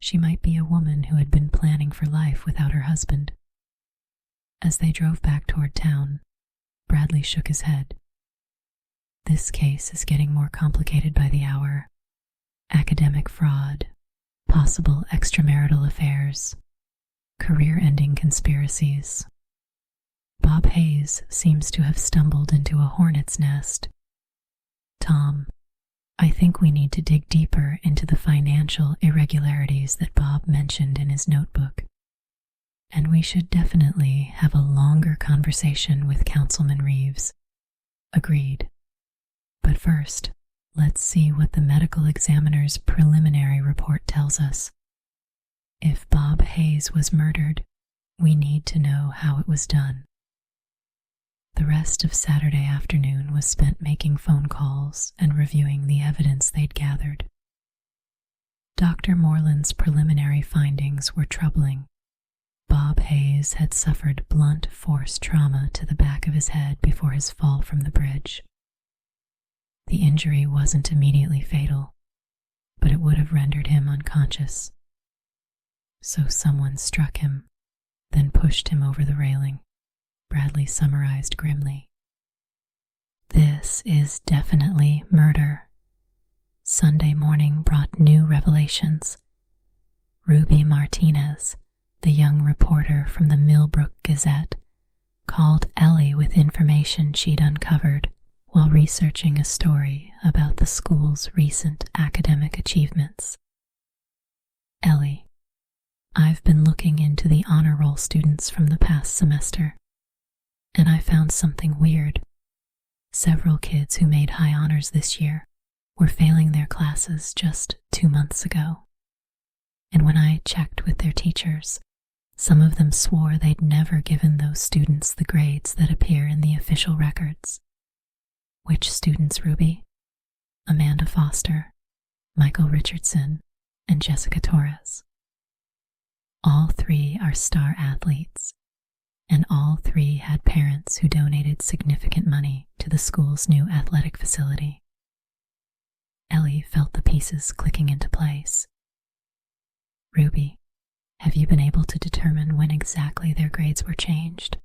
she might be a woman who had been planning for life without her husband. As they drove back toward town, Bradley shook his head. This case is getting more complicated by the hour. Academic fraud, possible extramarital affairs, career-ending conspiracies. Bob Hayes seems to have stumbled into a hornet's nest. Tom, I think we need to dig deeper into the financial irregularities that Bob mentioned in his notebook. And we should definitely have a longer conversation with Councilman Reeves. Agreed. But first, let's see what the medical examiner's preliminary report tells us. If Bob Hayes was murdered, we need to know how it was done. The rest of Saturday afternoon was spent making phone calls and reviewing the evidence they'd gathered. Dr. Moreland's preliminary findings were troubling. Bob Hayes had suffered blunt force trauma to the back of his head before his fall from the bridge. The injury wasn't immediately fatal, but it would have rendered him unconscious. So someone struck him, then pushed him over the railing, Bradley summarized grimly. This is definitely murder. Sunday morning brought new revelations. Ruby Martinez, the young reporter from the Millbrook Gazette, called Ellie with information she'd uncovered while researching a story about the school's recent academic achievements. Ellie, I've been looking into the honor roll students from the past semester, and I found something weird. Several kids who made high honors this year were failing their classes just 2 months ago. And when I checked with their teachers, some of them swore they'd never given those students the grades that appear in the official records. Which students, Ruby? Amanda Foster, Michael Richardson, and Jessica Torres. All 3 are star athletes, and all 3 had parents who donated significant money to the school's new athletic facility. Ellie felt the pieces clicking into place. Ruby, have you been able to determine when exactly their grades were changed?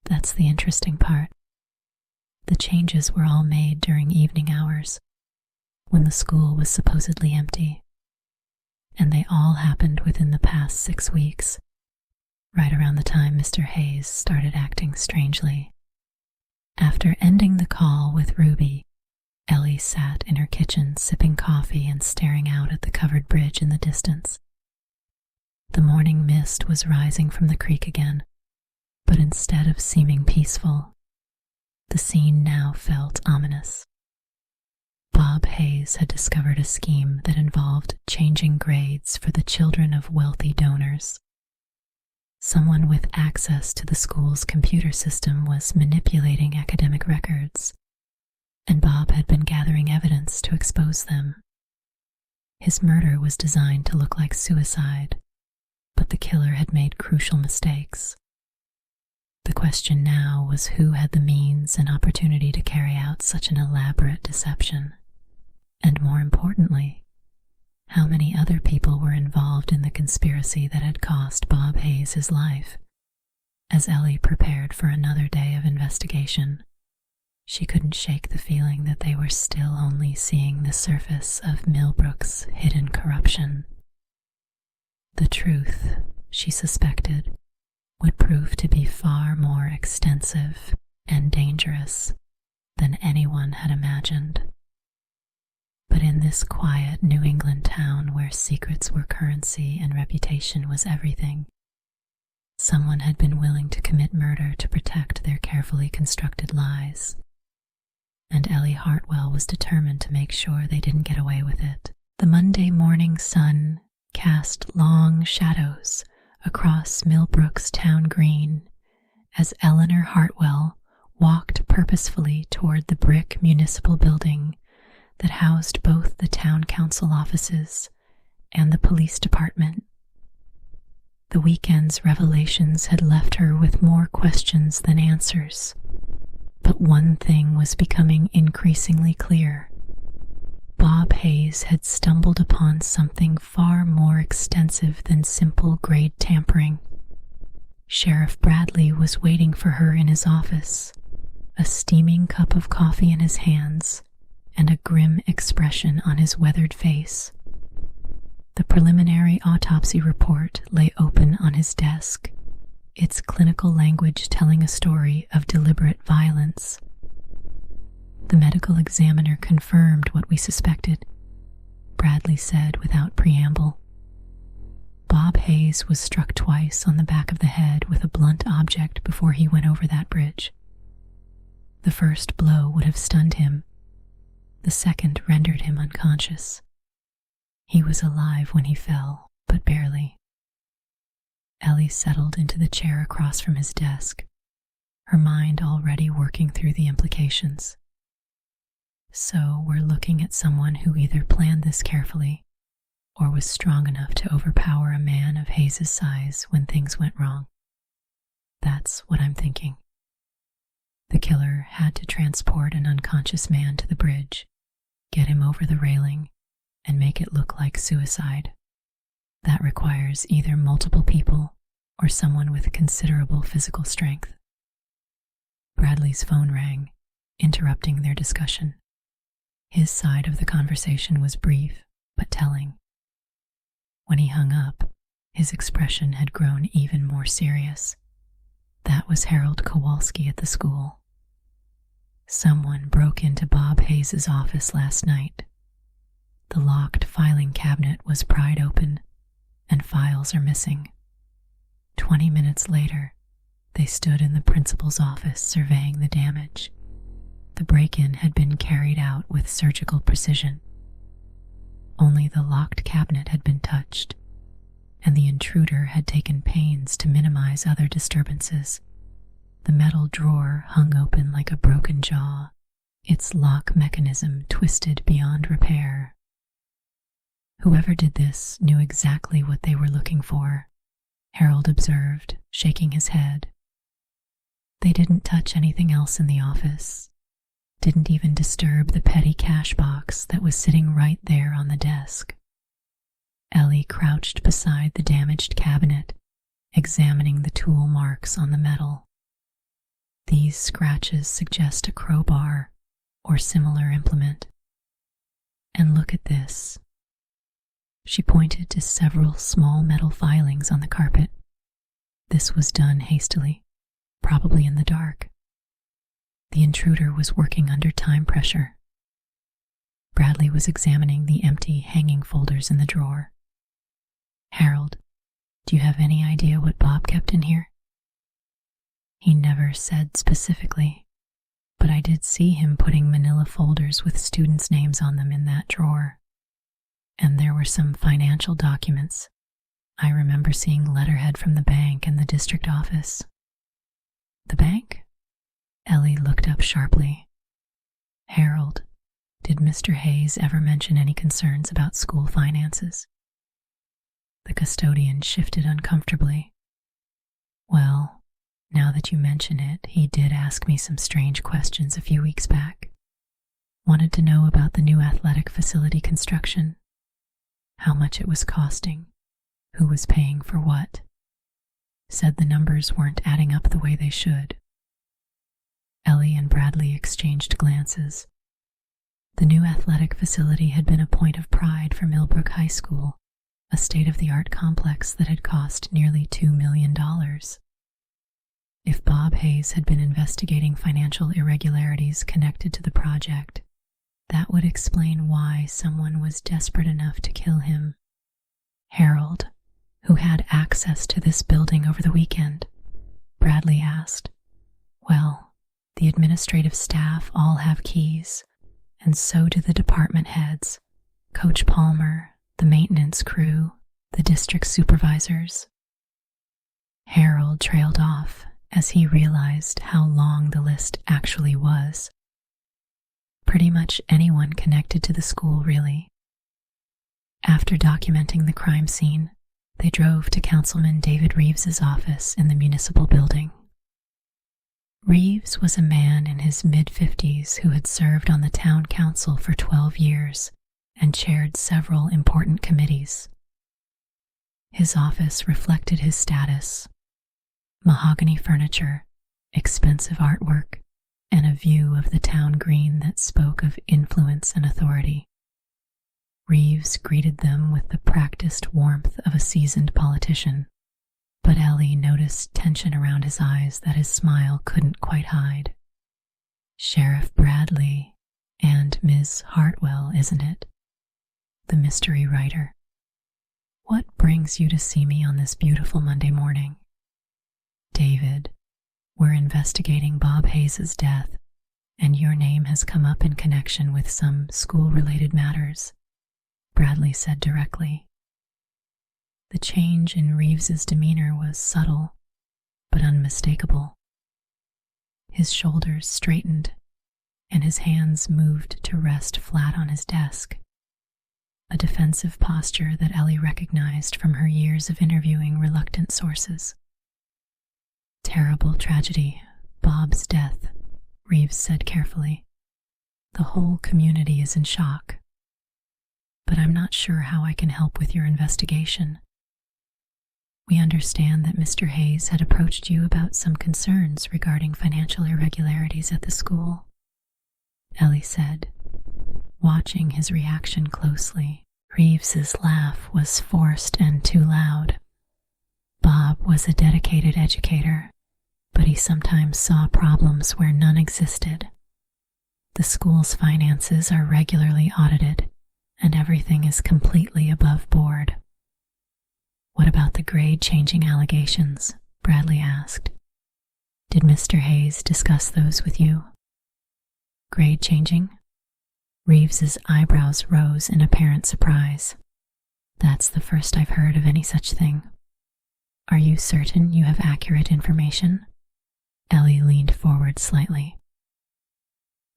That's the interesting part. The changes were all made during evening hours, when the school was supposedly empty, and they all happened within the past 6 weeks, right around the time Mr. Hayes started acting strangely. After ending the call with Ruby, Ellie sat in her kitchen sipping coffee and staring out at the covered bridge in the distance. The morning mist was rising from the creek again, but instead of seeming peaceful, the scene now felt ominous. Bob Hayes had discovered a scheme that involved changing grades for the children of wealthy donors. Someone with access to the school's computer system was manipulating academic records, and Bob had been gathering evidence to expose them. His murder was designed to look like suicide, but the killer had made crucial mistakes. The question now was who had the means and opportunity to carry out such an elaborate deception, and more importantly, how many other people were involved in the conspiracy that had cost Bob Hayes his life. As Ellie prepared for another day of investigation, she couldn't shake the feeling that they were still only seeing the surface of Millbrook's hidden corruption. The truth, she suspected, would prove to be far more extensive and dangerous than anyone had imagined. But in this quiet New England town where secrets were currency and reputation was everything, someone had been willing to commit murder to protect their carefully constructed lies. And Ellie Hartwell was determined to make sure they didn't get away with it. The Monday morning sun cast long shadows across Millbrook's town green as Eleanor Hartwell walked purposefully toward the brick municipal building that housed both the town council offices and the police department. The weekend's revelations had left her with more questions than answers, but one thing was becoming increasingly clear. Bob Hayes had stumbled upon something far more extensive than simple grade tampering. Sheriff Bradley was waiting for her in his office, a steaming cup of coffee in his hands and a grim expression on his weathered face. The preliminary autopsy report lay open on his desk, its clinical language telling a story of deliberate violence. The medical examiner confirmed what we suspected, Bradley said without preamble. Bob Hayes was struck twice on the back of the head with a blunt object before he went over that bridge. The first blow would have stunned him. The second rendered him unconscious. He was alive when he fell, but barely. Ellie settled into the chair across from his desk, her mind already working through the implications. So we're looking at someone who either planned this carefully or was strong enough to overpower a man of Hayes' size when things went wrong. That's what I'm thinking. The killer had to transport an unconscious man to the bridge, get him over the railing, and make it look like suicide. That requires either multiple people or someone with considerable physical strength. Bradley's phone rang, interrupting their discussion. His side of the conversation was brief, but telling. When he hung up, his expression had grown even more serious. That was Harold Kowalski at the school. Someone broke into Bob Hayes' office last night. The locked filing cabinet was pried open, and files are missing. 20 minutes later, they stood in the principal's office surveying the damage. The break-in had been carried out with surgical precision. Only the locked cabinet had been touched, and the intruder had taken pains to minimize other disturbances. The metal drawer hung open like a broken jaw, its lock mechanism twisted beyond repair. Whoever did this knew exactly what they were looking for, Harold observed, shaking his head. They didn't touch anything else in the office, didn't even disturb the petty cash box that was sitting right there on the desk. Ellie crouched beside the damaged cabinet, examining the tool marks on the metal. These scratches suggest a crowbar or similar implement. And look at this. She pointed to several small metal filings on the carpet. This was done hastily, probably in the dark. The intruder was working under time pressure. Bradley was examining the empty hanging folders in the drawer. Harold, do you have any idea what Bob kept in here? He never said specifically, but I did see him putting manila folders with students' names on them in that drawer. And there were some financial documents. I remember seeing letterhead from the bank and the district office. The bank? Ellie looked up sharply. Harold, did Mr. Hayes ever mention any concerns about school finances? The custodian shifted uncomfortably. Well, now that you mention it, he did ask me some strange questions a few weeks back. Wanted to know about the new athletic facility construction, how much it was costing, who was paying for what. Said the numbers weren't adding up the way they should. Ellie and Bradley exchanged glances. The new athletic facility had been a point of pride for Millbrook High School, a state-of-the-art complex that had cost nearly $2 million. If Bob Hayes had been investigating financial irregularities connected to the project, that would explain why someone was desperate enough to kill him. Harold, who had access to this building over the weekend, Bradley asked. Well, the administrative staff all have keys, and so do the department heads, Coach Palmer, the maintenance crew, the district supervisors. Harold trailed off as he realized how long the list actually was. Pretty much anyone connected to the school, really. After documenting the crime scene, they drove to Councilman David Reeves's office in the municipal building. Reeves was a man in his mid-50s who had served on the town council for 12 years and chaired several important committees. His office reflected his status: mahogany furniture, expensive artwork, and a view of the town green that spoke of influence and authority. Reeves greeted them with the practiced warmth of a seasoned politician, but Ellie noticed tension around his eyes that his smile couldn't quite hide. "Sheriff Bradley and Ms. Hartwell, isn't it? The mystery writer. What brings you to see me on this beautiful Monday morning?" "David, we're investigating Bob Hayes' death, and your name has come up in connection with some school-related matters," Bradley said directly. The change in Reeves's demeanor was subtle, but unmistakable. His shoulders straightened, and his hands moved to rest flat on his desk, a defensive posture that Ellie recognized from her years of interviewing reluctant sources. "Terrible tragedy, Bob's death," Reeves said carefully. "The whole community is in shock. But I'm not sure how I can help with your investigation. We understand that Mr. Hayes had approached you about some concerns regarding financial irregularities at the school," Ellie said, watching his reaction closely. Reeves's laugh was forced and too loud. Bob was a dedicated educator, but he sometimes saw problems where none existed. The school's finances are regularly audited, and everything is completely above board. "What about the grade-changing allegations?" Bradley asked. "Did Mr. Hayes discuss those with you?" "Grade-changing?" Reeves's eyebrows rose in apparent surprise. "That's the first I've heard of any such thing. Are you certain you have accurate information?" Ellie leaned forward slightly.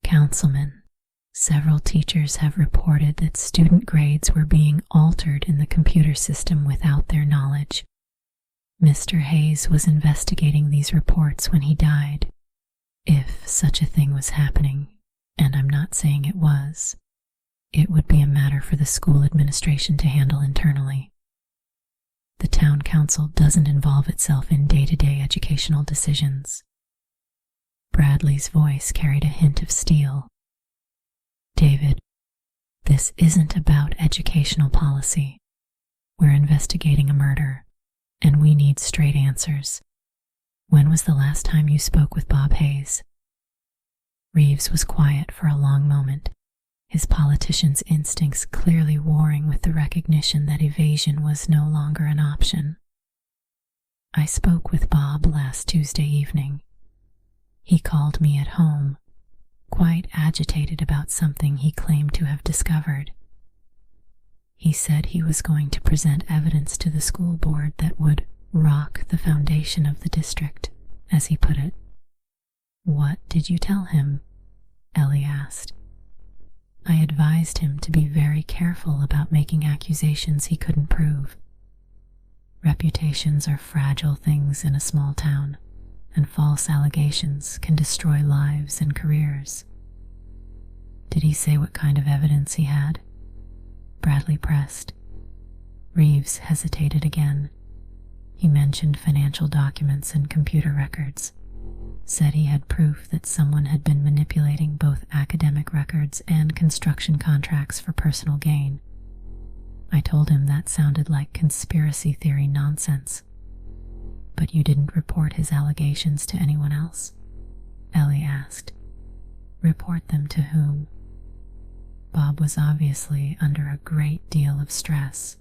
"Councilman, several teachers have reported that student grades were being altered in the computer system without their knowledge. Mr. Hayes was investigating these reports when he died. If such a thing was happening, and I'm not saying it was, it would be a matter for the school administration to handle internally. The town council doesn't involve itself in day-to-day educational decisions." Bradley's voice carried a hint of steel. "David, this isn't about educational policy. We're investigating a murder, and we need straight answers. When was the last time you spoke with Bob Hayes?" Reeves was quiet for a long moment, his politician's instincts clearly warring with the recognition that evasion was no longer an option. "I spoke with Bob last Tuesday evening. He called me at home, quite agitated about something he claimed to have discovered. He said he was going to present evidence to the school board that would rock the foundation of the district, as he put it." "What did you tell him?" Ellie asked. "I advised him to be very careful about making accusations he couldn't prove. Reputations are fragile things in a small town, and false allegations can destroy lives and careers." "Did he say what kind of evidence he had?" Bradley pressed. Reeves hesitated again. He mentioned financial documents and computer records, said he had proof that someone had been manipulating both academic records and construction contracts for personal gain. I told him that sounded like conspiracy theory nonsense. "But you didn't report his allegations to anyone else?" Ellie asked. "Report them to whom?" Bob was obviously under a great deal of stress.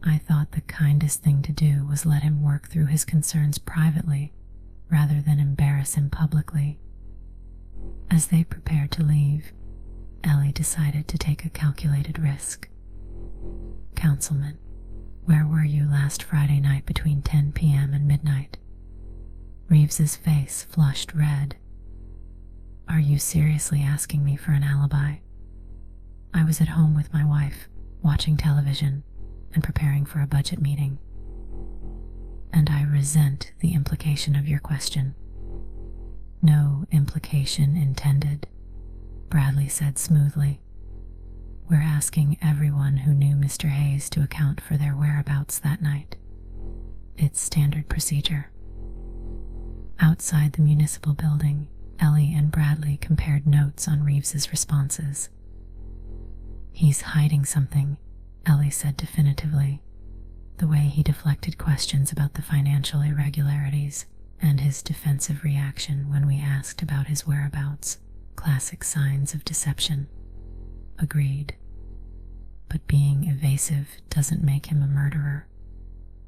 I thought the kindest thing to do was let him work through his concerns privately, rather than embarrass him publicly. As they prepared to leave, Ellie decided to take a calculated risk. "Councilman, where were you last Friday night between 10 p.m. and midnight?" Reeves's face flushed red. "Are you seriously asking me for an alibi?" "I was at home with my wife, watching television and preparing for a budget meeting." "And I resent the implication of your question." "No implication intended," Bradley said smoothly. "We're asking everyone who knew Mr. Hayes to account for their whereabouts that night. It's standard procedure." Outside the municipal building, Ellie and Bradley compared notes on Reeves's responses. "He's hiding something," Ellie said definitively. The way he deflected questions about the financial irregularities and his defensive reaction when we asked about his whereabouts, classic signs of deception. Agreed. But being evasive doesn't make him a murderer.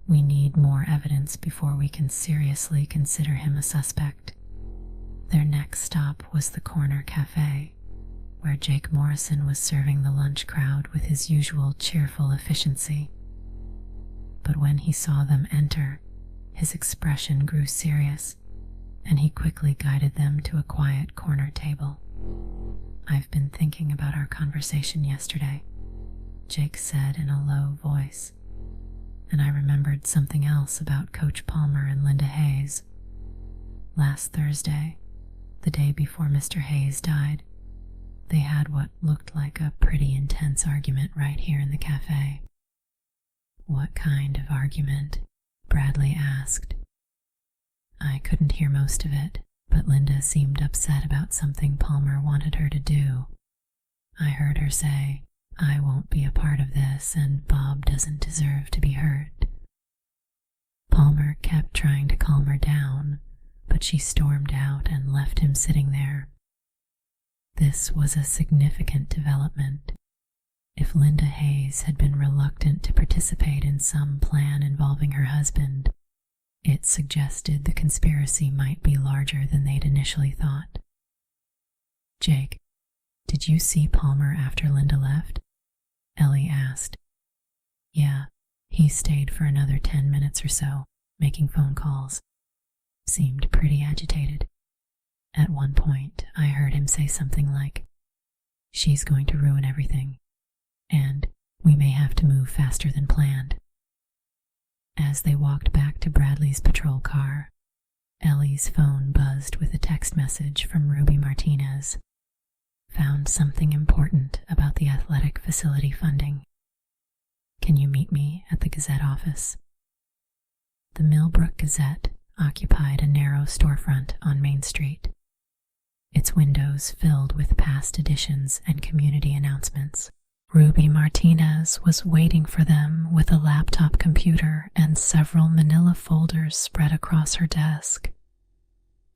We need more evidence before we can seriously consider him a suspect. Their next stop was the corner cafe, where Jake Morrison was serving the lunch crowd with his usual cheerful efficiency. But when he saw them enter, his expression grew serious, and he quickly guided them to a quiet corner table. "I've been thinking about our conversation yesterday," Jake said in a low voice, "and I remembered something else about Coach Palmer and Linda Hayes. Last Thursday, the day before Mr. Hayes died, they had what looked like a pretty intense argument right here in the cafe." "What kind of argument?" Bradley asked. "I couldn't hear most of it, but Linda seemed upset about something Palmer wanted her to do. I heard her say, 'I won't be a part of this, and Bob doesn't deserve to be hurt.' Palmer kept trying to calm her down, but she stormed out and left him sitting there. This was a significant development. If Linda Hayes had been reluctant to participate in some plan involving her husband, it suggested the conspiracy might be larger than they'd initially thought. "Jake, did you see Palmer after Linda left?" Ellie asked. "Yeah, he stayed for another 10 minutes or so, making phone calls. Seemed pretty agitated. At one point, I heard him say something like, 'She's going to ruin everything, and we may have to move faster than planned.'" As they walked back to Bradley's patrol car, Ellie's phone buzzed with a text message from Ruby Martinez. "Found something important about the athletic facility funding. Can you meet me at the Gazette office?" The Millbrook Gazette occupied a narrow storefront on Main Street, its windows filled with past editions and community announcements. Ruby Martinez was waiting for them with a laptop computer and several manila folders spread across her desk.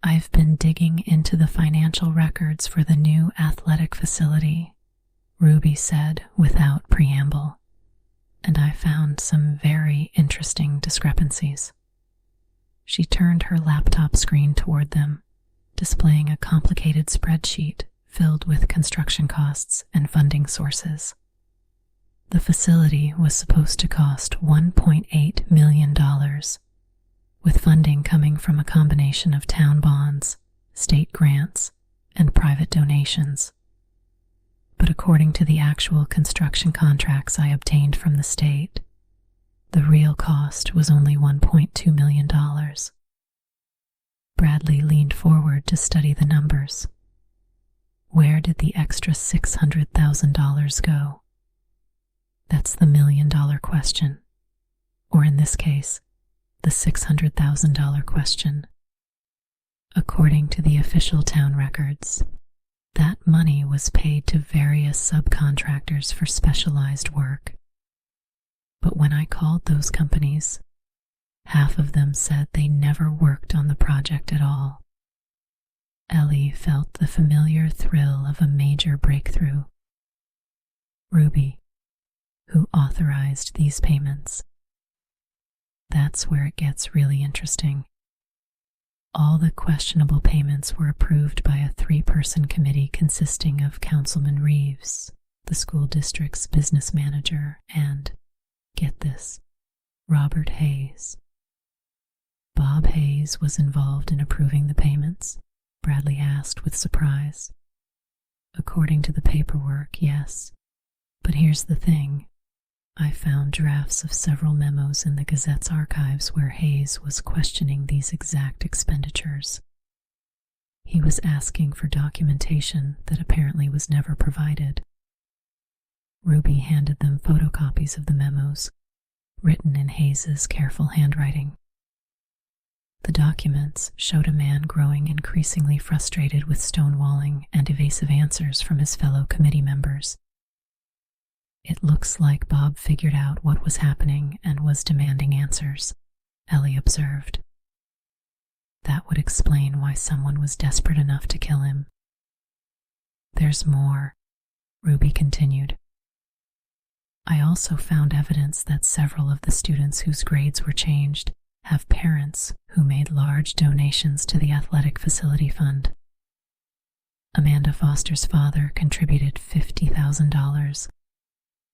"I've been digging into the financial records for the new athletic facility," Ruby said without preamble, "and I found some very interesting discrepancies." She turned her laptop screen toward them, displaying a complicated spreadsheet filled with construction costs and funding sources. The facility was supposed to cost $1.8 million, with funding coming from a combination of town bonds, state grants, and private donations. But according to the actual construction contracts I obtained from the state, the real cost was only $1.2 million. Bradley leaned forward to study the numbers. Where did the extra $600,000 go? That's the million-dollar question, or in this case, the $600,000 question. According to the official town records, that money was paid to various subcontractors for specialized work. But when I called those companies, half of them said they never worked on the project at all. Ellie felt the familiar thrill of a major breakthrough. "Ruby, who authorized these payments?" That's where it gets really interesting. All the questionable payments were approved by a 3-person committee consisting of Councilman Reeves, the school district's business manager, and, get this, Robert Hayes. Bob Hayes was involved in approving the payments? Bradley asked with surprise. According to the paperwork, yes. But here's the thing. I found drafts of several memos in the Gazette's archives where Hayes was questioning these exact expenditures. He was asking for documentation that apparently was never provided. Ruby handed them photocopies of the memos, written in Hayes's careful handwriting. The documents showed a man growing increasingly frustrated with stonewalling and evasive answers from his fellow committee members. "It looks like Bob figured out what was happening and was demanding answers," Ellie observed. "That would explain why someone was desperate enough to kill him." "There's more," Ruby continued. "I also found evidence that several of the students whose grades were changed have parents who made large donations to the athletic facility fund. Amanda Foster's father contributed $50,000.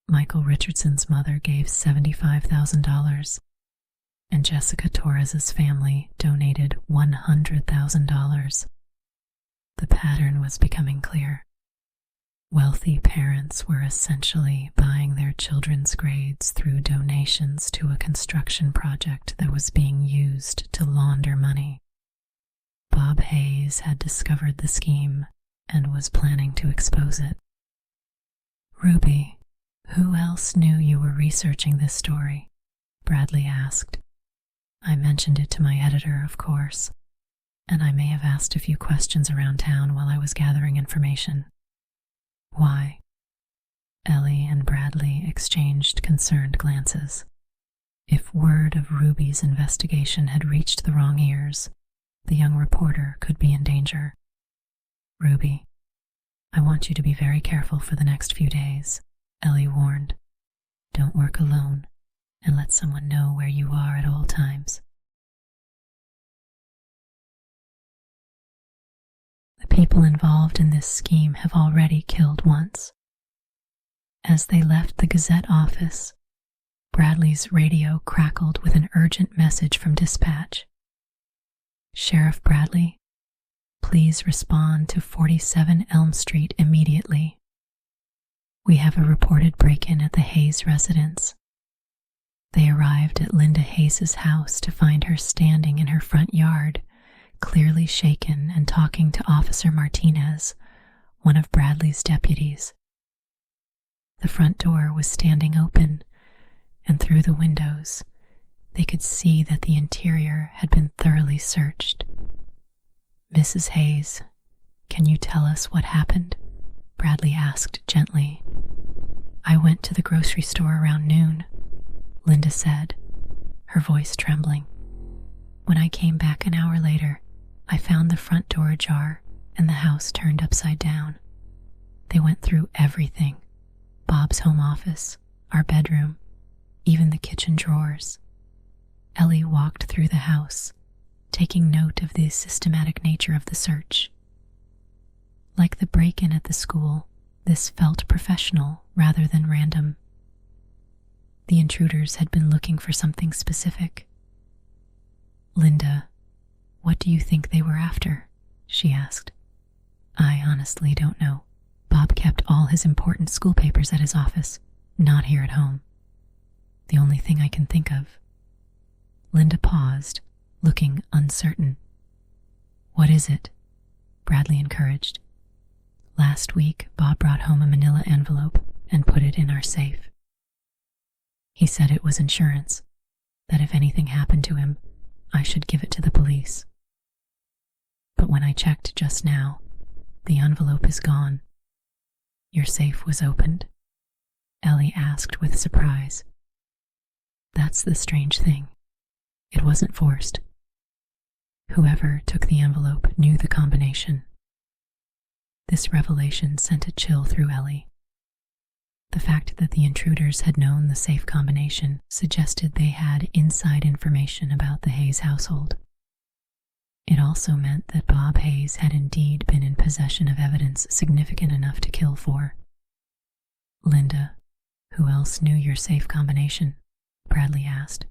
Michael Richardson's mother gave $75,000. And Jessica Torres's family donated $100,000. The pattern was becoming clear. Wealthy parents were essentially buying their children's grades through donations to a construction project that was being used to launder money. Bob Hayes had discovered the scheme and was planning to expose it. "Ruby, who else knew you were researching this story?" Bradley asked. "I mentioned it to my editor, of course, and I may have asked a few questions around town while I was gathering information." "Why?" Ellie and Bradley exchanged concerned glances. If word of Ruby's investigation had reached the wrong ears, the young reporter could be in danger. "Ruby, I want you to be very careful for the next few days," Ellie warned. "Don't work alone, and let someone know where you are at all times." The people involved in this scheme have already killed once. As they left the Gazette office, Bradley's radio crackled with an urgent message from dispatch. "Sheriff Bradley, please respond to 47 Elm Street immediately. We have a reported break-in at the Hayes residence. They arrived at Linda Hayes' house to find her standing in her front yard, clearly shaken and talking to Officer Martinez, one of Bradley's deputies. The front door was standing open, and through the windows, they could see that the interior had been thoroughly searched. "Mrs. Hayes, can you tell us what happened?" Bradley asked gently. "I went to the grocery store around noon," Linda said, her voice trembling. "When I came back an hour later, I found the front door ajar and the house turned upside down. They went through everything: Bob's home office, our bedroom, even the kitchen drawers." Ellie walked through the house, taking note of the systematic nature of the search. Like the break-in at the school, this felt professional rather than random. The intruders had been looking for something specific. "Linda, what do you think they were after?" she asked. "I honestly don't know. Bob kept all his important school papers at his office, not here at home. The only thing I can think of." Linda paused, looking uncertain. "What is it?" Bradley encouraged. "Last week, Bob brought home a manila envelope and put it in our safe. He said it was insurance, that if anything happened to him, I should give it to the police. But when I checked just now, the envelope is gone." "Your safe was opened?" Ellie asked with surprise. "That's the strange thing. It wasn't forced. Whoever took the envelope knew the combination." This revelation sent a chill through Ellie. The fact that the intruders had known the safe combination suggested they had inside information about the Hayes household. It also meant that Bob Hayes had indeed been in possession of evidence significant enough to kill for. "Linda, who else knew your safe combination?" Bradley asked.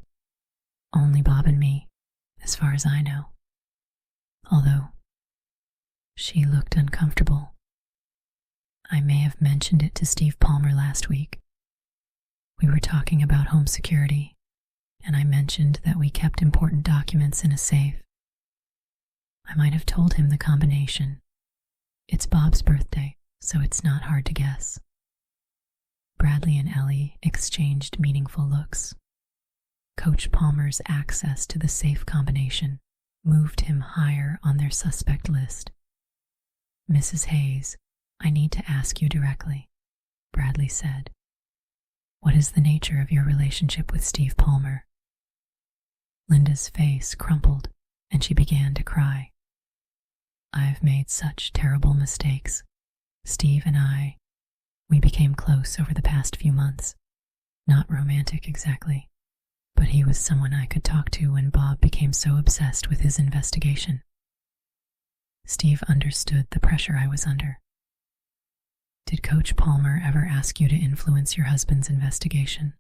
"Only Bob and me, as far as I know. Although," she looked uncomfortable, "I may have mentioned it to Steve Palmer last week. We were talking about home security, and I mentioned that we kept important documents in a safe. I might have told him the combination. It's Bob's birthday, so it's not hard to guess." Bradley and Ellie exchanged meaningful looks. Coach Palmer's access to the safe combination moved him higher on their suspect list. "Mrs. Hayes, I need to ask you directly," Bradley said. "What is the nature of your relationship with Steve Palmer?" Linda's face crumpled, and she began to cry. "I've made such terrible mistakes. Steve and we became close over the past few months. Not romantic exactly, but he was someone I could talk to when Bob became so obsessed with his investigation. Steve understood the pressure I was under." "Did Coach Palmer ever ask you to influence your husband's investigation?"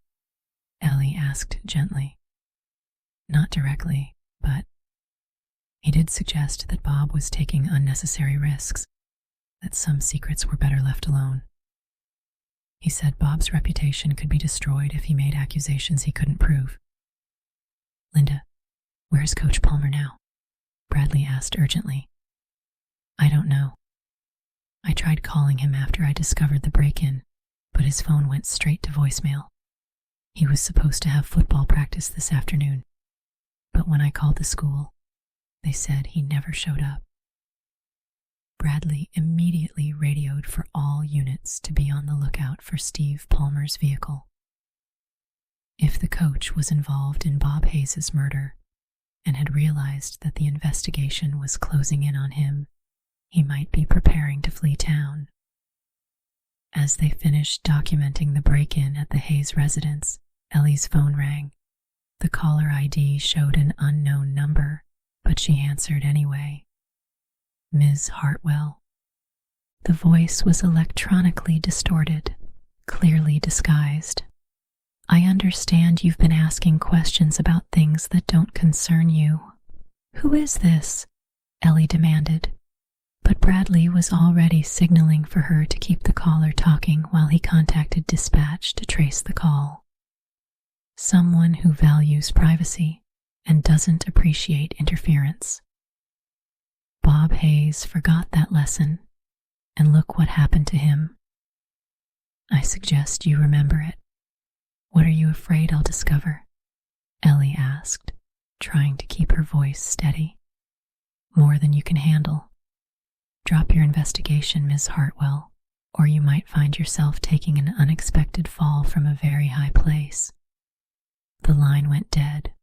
Ellie asked gently. "Not directly, but he did suggest that Bob was taking unnecessary risks, that some secrets were better left alone. He said Bob's reputation could be destroyed if he made accusations he couldn't prove." "Linda, where's Coach Palmer now?" Bradley asked urgently. "I don't know. I tried calling him after I discovered the break-in, but his phone went straight to voicemail. He was supposed to have football practice this afternoon, but when I called the school, they said he never showed up." Bradley immediately radioed for all units to be on the lookout for Steve Palmer's vehicle. If the coach was involved in Bob Hayes' murder and had realized that the investigation was closing in on him, he might be preparing to flee town. As they finished documenting the break-in at the Hayes residence, Ellie's phone rang. The caller ID showed an unknown number, but she answered anyway. "Ms. Hartwell." The voice was electronically distorted, clearly disguised. "I understand you've been asking questions about things that don't concern you." "Who is this?" Ellie demanded. But Bradley was already signaling for her to keep the caller talking while he contacted dispatch to trace the call. "Someone who values privacy and doesn't appreciate interference. Bob Hayes forgot that lesson, and look what happened to him. I suggest you remember it. What are you afraid I'll discover?" Ellie asked, trying to keep her voice steady. "More than you can handle. Drop your investigation, Ms. Hartwell, or you might find yourself taking an unexpected fall from a very high place." The line went dead,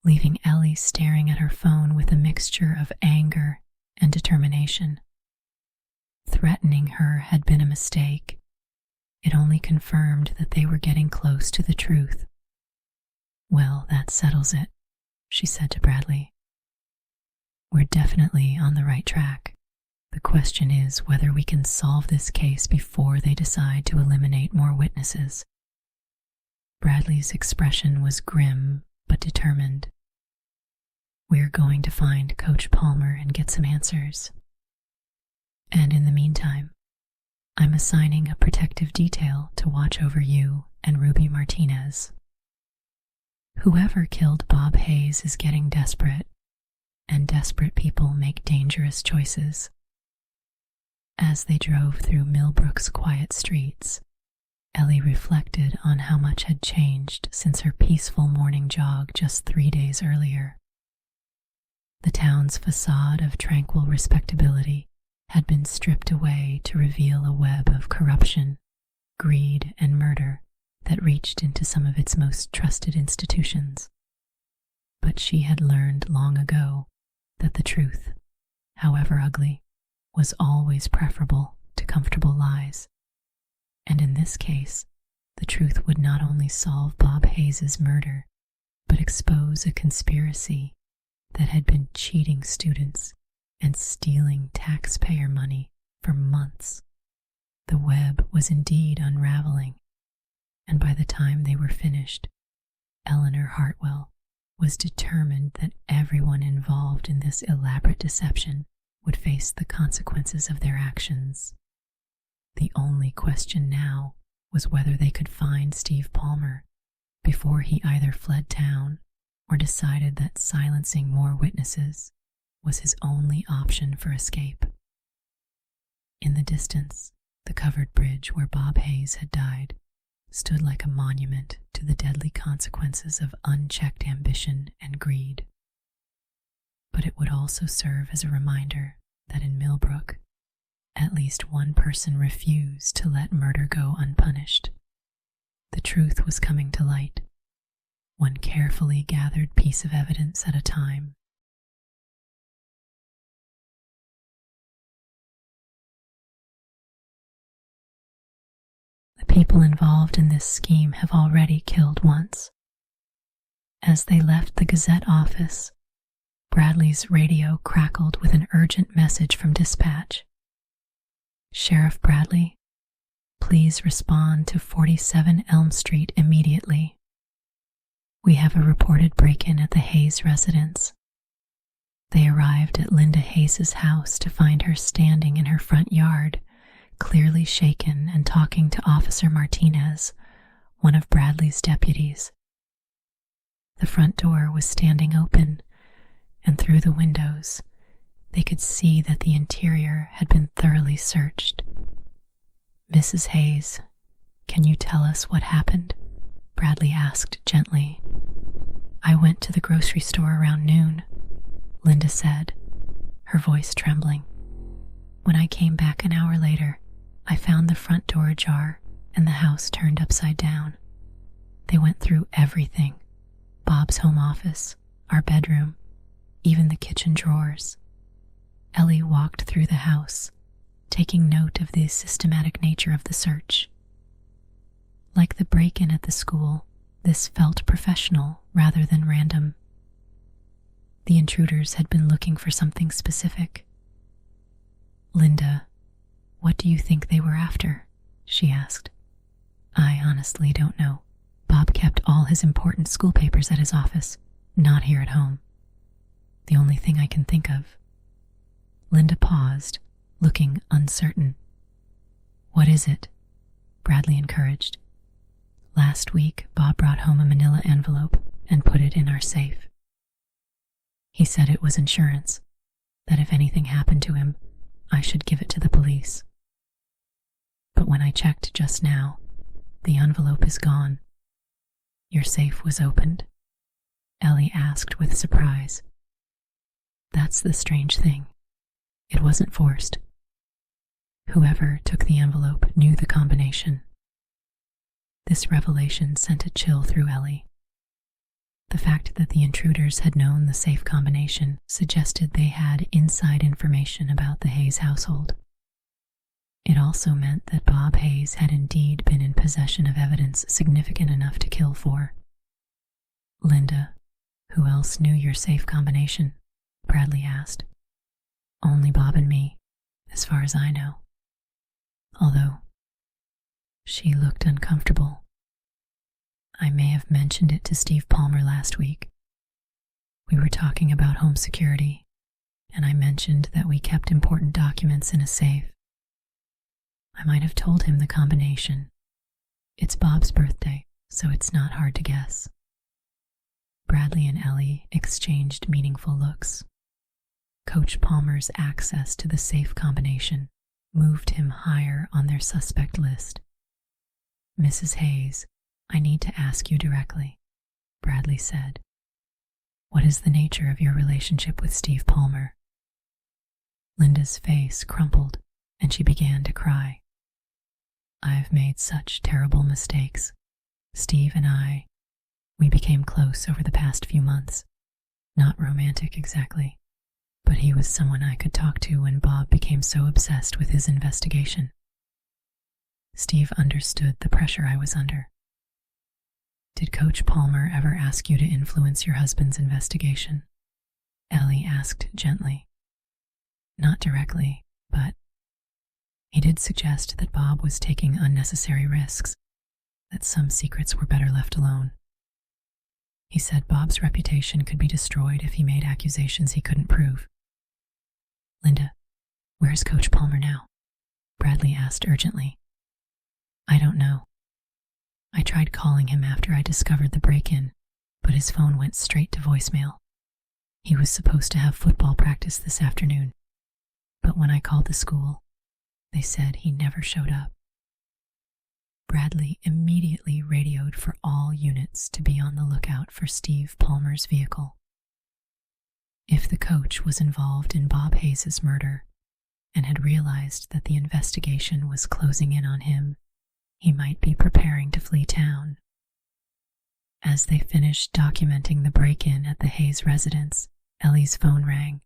leaving Ellie staring at her phone with a mixture of anger and determination. Threatening her had been a mistake. It only confirmed that they were getting close to the truth. "Well, that settles it," she said to Bradley. "We're definitely on the right track. The question is whether we can solve this case before they decide to eliminate more witnesses." Bradley's expression was grim but determined. "We're going to find Coach Palmer and get some answers. And in the meantime, I'm assigning a protective detail to watch over you and Ruby Martinez. Whoever killed Bob Hayes is getting desperate, and desperate people make dangerous choices." As they drove through Millbrook's quiet streets, Ellie reflected on how much had changed since her peaceful morning jog just 3 days earlier. The town's facade of tranquil respectability had been stripped away to reveal a web of corruption, greed, and murder that reached into some of its most trusted institutions. But she had learned long ago that the truth, however ugly, was always preferable to comfortable lies. And in this case, the truth would not only solve Bob Hayes' murder, but expose a conspiracy that had been cheating students and stealing taxpayer money for months. The web was indeed unraveling, and by the time they were finished, Eleanor Hartwell was determined that everyone involved in this elaborate deception would face the consequences of their actions. The only question now was whether they could find Steve Palmer before he either fled town or decided that silencing more witnesses was his only option for escape. In the distance, the covered bridge where Bob Hayes had died stood like a monument to the deadly consequences of unchecked ambition and greed. but it would also serve as a reminder that in Millbrook, at least one person refused to let murder go unpunished. The truth was coming to light, one carefully gathered piece of evidence at a time. The people involved in this scheme have already killed once. As they left the Gazette office, Bradley's radio crackled with an urgent message from dispatch. Sheriff Bradley, please respond to 47 Elm Street immediately. We have a reported break-in at the Hayes residence. They arrived at Linda Hayes' house to find her standing in her front yard, clearly shaken and talking to Officer Martinez, one of Bradley's deputies. The front door was standing open, and through the windows, they could see that the interior had been thoroughly searched. Mrs. Hayes, can you tell us what happened? Bradley asked gently. I went to the grocery store around noon, Linda said, her voice trembling. When I came back an hour later, I found the front door ajar and the house turned upside down. They went through everything, Bob's home office, our bedroom, even the kitchen drawers. Ellie walked through the house, taking note of the systematic nature of the search. Like the break-in at the school, this felt professional rather than random. The intruders had been looking for something specific. Linda, what do you think they were after? She asked. I honestly don't know. Bob kept all his important school papers at his office, not here at home. The only thing I can think of. Linda paused, looking uncertain. What is it? Bradley encouraged. Last week, Bob brought home a manila envelope and put it in our safe. He said it was insurance, that if anything happened to him, I should give it to the police. But when I checked just now, the envelope is gone. Your safe was opened? Ellie asked with surprise. That's the strange thing. It wasn't forced. Whoever took the envelope knew the combination. This revelation sent a chill through Ellie. The fact that the intruders had known the safe combination suggested they had inside information about the Hayes household. It also meant that Bob Hayes had indeed been in possession of evidence significant enough to kill for. Linda, who else knew your safe combination? Bradley asked. Only Bob and me, as far as I know. Although, she looked uncomfortable. I may have mentioned it to Steve Palmer last week. We were talking about home security, and I mentioned that we kept important documents in a safe. I might have told him the combination. It's Bob's birthday, so it's not hard to guess. Bradley and Ellie exchanged meaningful looks. Coach Palmer's access to the safe combination moved him higher on their suspect list. Mrs. Hayes, I need to ask you directly, Bradley said. What is the nature of your relationship with Steve Palmer? Linda's face crumpled, and she began to cry. I've made such terrible mistakes. Steve and we became close over the past few months. Not romantic exactly, but he was someone I could talk to when Bob became so obsessed with his investigation. Steve understood the pressure I was under. Did Coach Palmer ever ask you to influence your husband's investigation? Ellie asked gently. Not directly, but he did suggest that Bob was taking unnecessary risks, that some secrets were better left alone. He said Bob's reputation could be destroyed if he made accusations he couldn't prove. Linda, where's Coach Palmer now? Bradley asked urgently. I don't know. I tried calling him after I discovered the break-in, but his phone went straight to voicemail. He was supposed to have football practice this afternoon, but when I called the school, they said he never showed up. Bradley immediately radioed for all units to be on the lookout for Steve Palmer's vehicle. If the coach was involved in Bob Hayes' murder and had realized that the investigation was closing in on him, he might be preparing to flee town. As they finished documenting the break-in at the Hayes residence, Ellie's phone rang.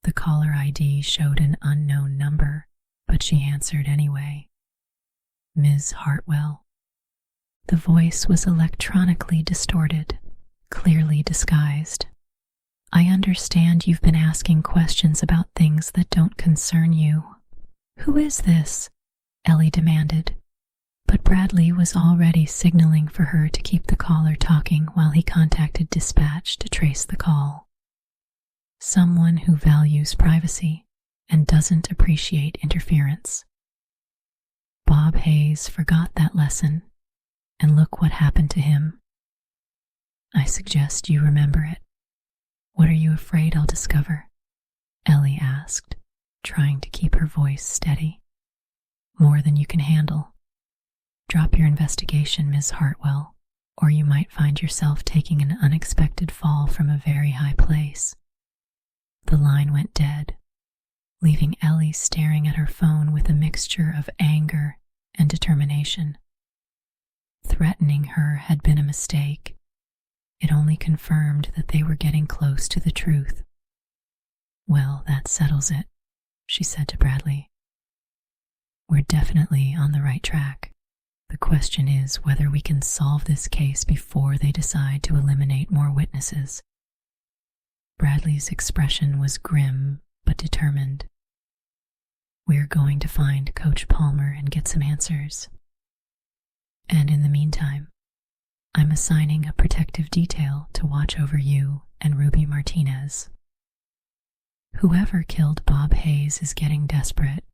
The caller ID showed an unknown number, but she answered anyway. Ms. Hartwell. The voice was electronically distorted, clearly disguised. I understand you've been asking questions about things that don't concern you. Who is this? Ellie demanded. But Bradley was already signaling for her to keep the caller talking while he contacted dispatch to trace the call. Someone who values privacy and doesn't appreciate interference. Bob Hayes forgot that lesson, and look what happened to him. I suggest you remember it. What are you afraid I'll discover? Ellie asked, trying to keep her voice steady. More than you can handle. Drop your investigation, Ms. Hartwell, or you might find yourself taking an unexpected fall from a very high place. The line went dead, leaving Ellie staring at her phone with a mixture of anger and determination. Threatening her had been a mistake. It only confirmed that they were getting close to the truth. Well, that settles it, she said to Bradley. We're definitely on the right track. The question is whether we can solve this case before they decide to eliminate more witnesses. Bradley's expression was grim but determined. We're going to find Coach Palmer and get some answers. And in the meantime, I'm assigning a protective detail to watch over you and Ruby Martinez. Whoever killed Bob Hayes is getting desperate,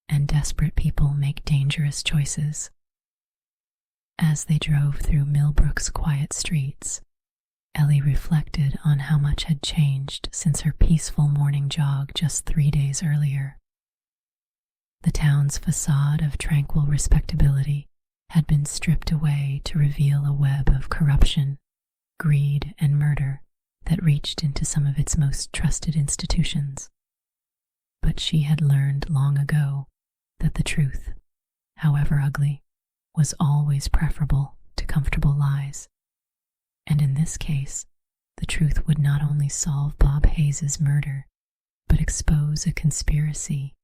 and desperate people make dangerous choices. As they drove through Millbrook's quiet streets, Ellie reflected on how much had changed since her peaceful morning jog just 3 days earlier. The town's facade of tranquil respectability had been stripped away to reveal a web of corruption, greed, and murder that reached into some of its most trusted institutions. But she had learned long ago that the truth, however ugly, was always preferable to comfortable lies. And in this case, the truth would not only solve Bob Hayes' murder, but expose a conspiracy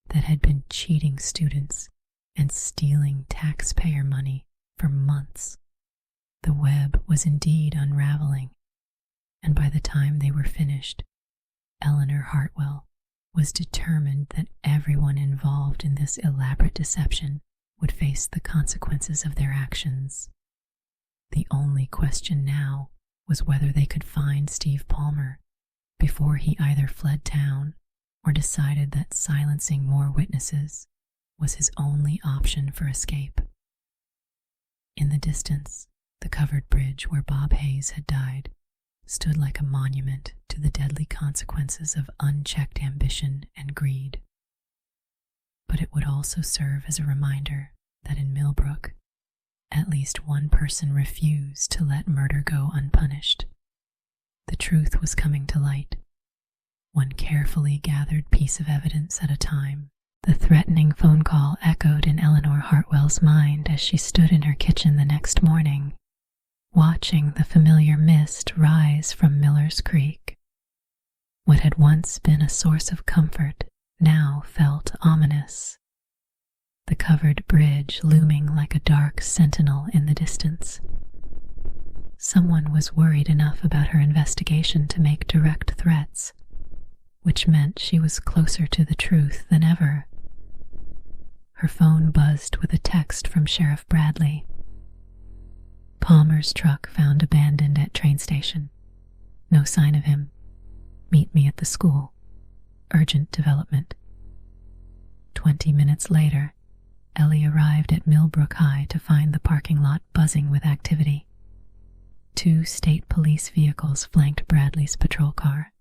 that had been cheating students and stealing taxpayer money for months. The web was indeed unraveling, and by the time they were finished, Eleanor Hartwell was determined that everyone involved in this elaborate deception would face the consequences of their actions. The only question now was whether they could find Steve Palmer before he either fled town or decided that silencing more witnesses was his only option for escape. In the distance, the covered bridge where Bob Hayes had died stood like a monument to the deadly consequences of unchecked ambition and greed. But it would also serve as a reminder that in Millbrook, at least one person refused to let murder go unpunished. The truth was coming to light, one carefully gathered piece of evidence at a time. The threatening phone call echoed in Eleanor Hartwell's mind as she stood in her kitchen the next morning, watching the familiar mist rise from Miller's Creek. What had once been a source of comfort now felt ominous. The covered bridge looming like a dark sentinel in the distance. Someone was worried enough about her investigation to make direct threats, which meant she was closer to the truth than ever. Her phone buzzed with a text from Sheriff Bradley. Palmer's truck found abandoned at train station. No sign of him. Meet me at the school. Urgent development. 20 minutes later, Ellie arrived at Millbrook High to find the parking lot buzzing with activity. 2 state police vehicles flanked Bradley's patrol car,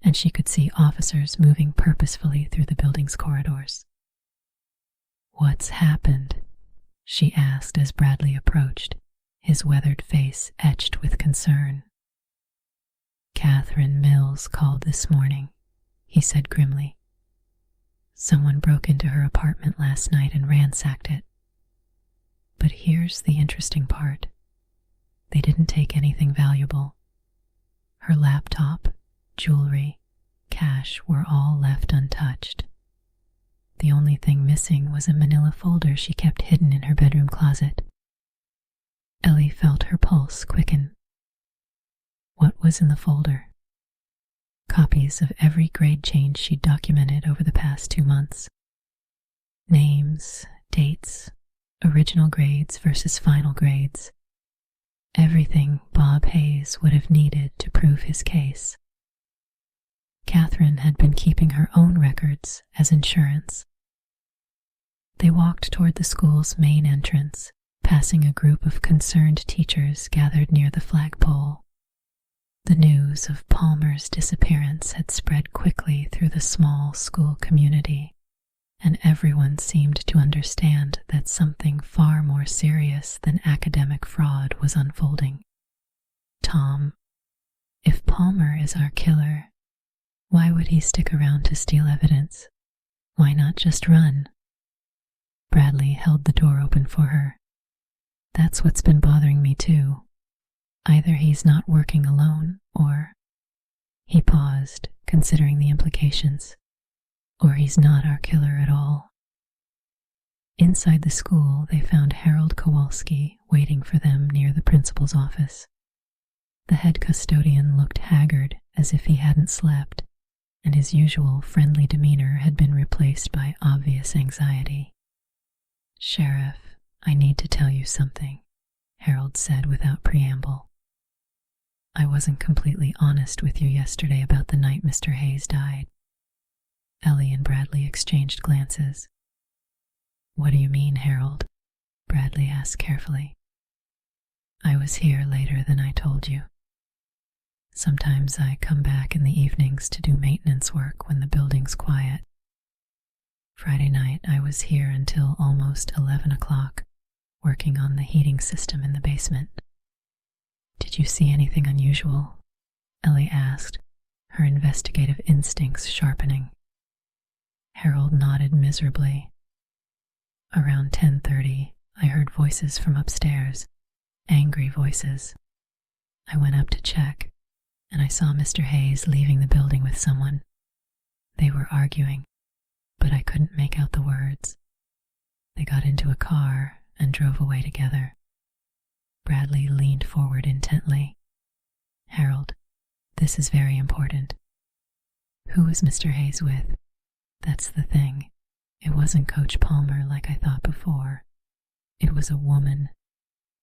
and she could see officers moving purposefully through the building's corridors. "What's happened?" she asked as Bradley approached, his weathered face etched with concern. Kath Catherine Mills called this morning, he said grimly. Someone broke into her apartment last night and ransacked it. But here's the interesting part. They didn't take anything valuable. Her laptop, jewelry, cash were all left untouched. The only thing missing was a manila folder she kept hidden in her bedroom closet. Ellie felt her pulse quicken. What was in the folder? Copies of every grade change she'd documented over the past 2 months. Names, dates, original grades versus final grades. Everything Bob Hayes would have needed to prove his case. Catherine had been keeping her own records as insurance. They walked toward the school's main entrance, passing a group of concerned teachers gathered near the flagpole. The news of Palmer's disappearance had spread quickly through the small school community, and everyone seemed to understand that something far more serious than academic fraud was unfolding. Tom, if Palmer is our killer, why would he stick around to steal evidence? Why not just run? Bradley held the door open for her. That's what's been bothering me too. Either he's not working alone, or... He paused, considering the implications. Or he's not our killer at all. Inside the school, they found Harold Kowalski waiting for them near the principal's office. The head custodian looked haggard, as if he hadn't slept, and his usual friendly demeanor had been replaced by obvious anxiety. "Sheriff, I need to tell you something," Harold said without preamble. "I wasn't completely honest with you yesterday about the night Mr. Hayes died." Ellie and Bradley exchanged glances. "What do you mean, Harold?" Bradley asked carefully. "I was here later than I told you. Sometimes I come back in the evenings to do maintenance work when the building's quiet. Friday night I was here until almost 11 o'clock, working on the heating system in the basement." "Did you see anything unusual?" Ellie asked, her investigative instincts sharpening. Harold nodded miserably. "Around 10:30, I heard voices from upstairs, angry voices. I went up to check, and I saw Mr. Hayes leaving the building with someone. They were arguing, but I couldn't make out the words. They got into a car and drove away together." Bradley leaned forward intently. "Harold, this is very important. Who was Mr. Hayes with? That's the thing. It wasn't Coach Palmer like I thought before. It was a woman.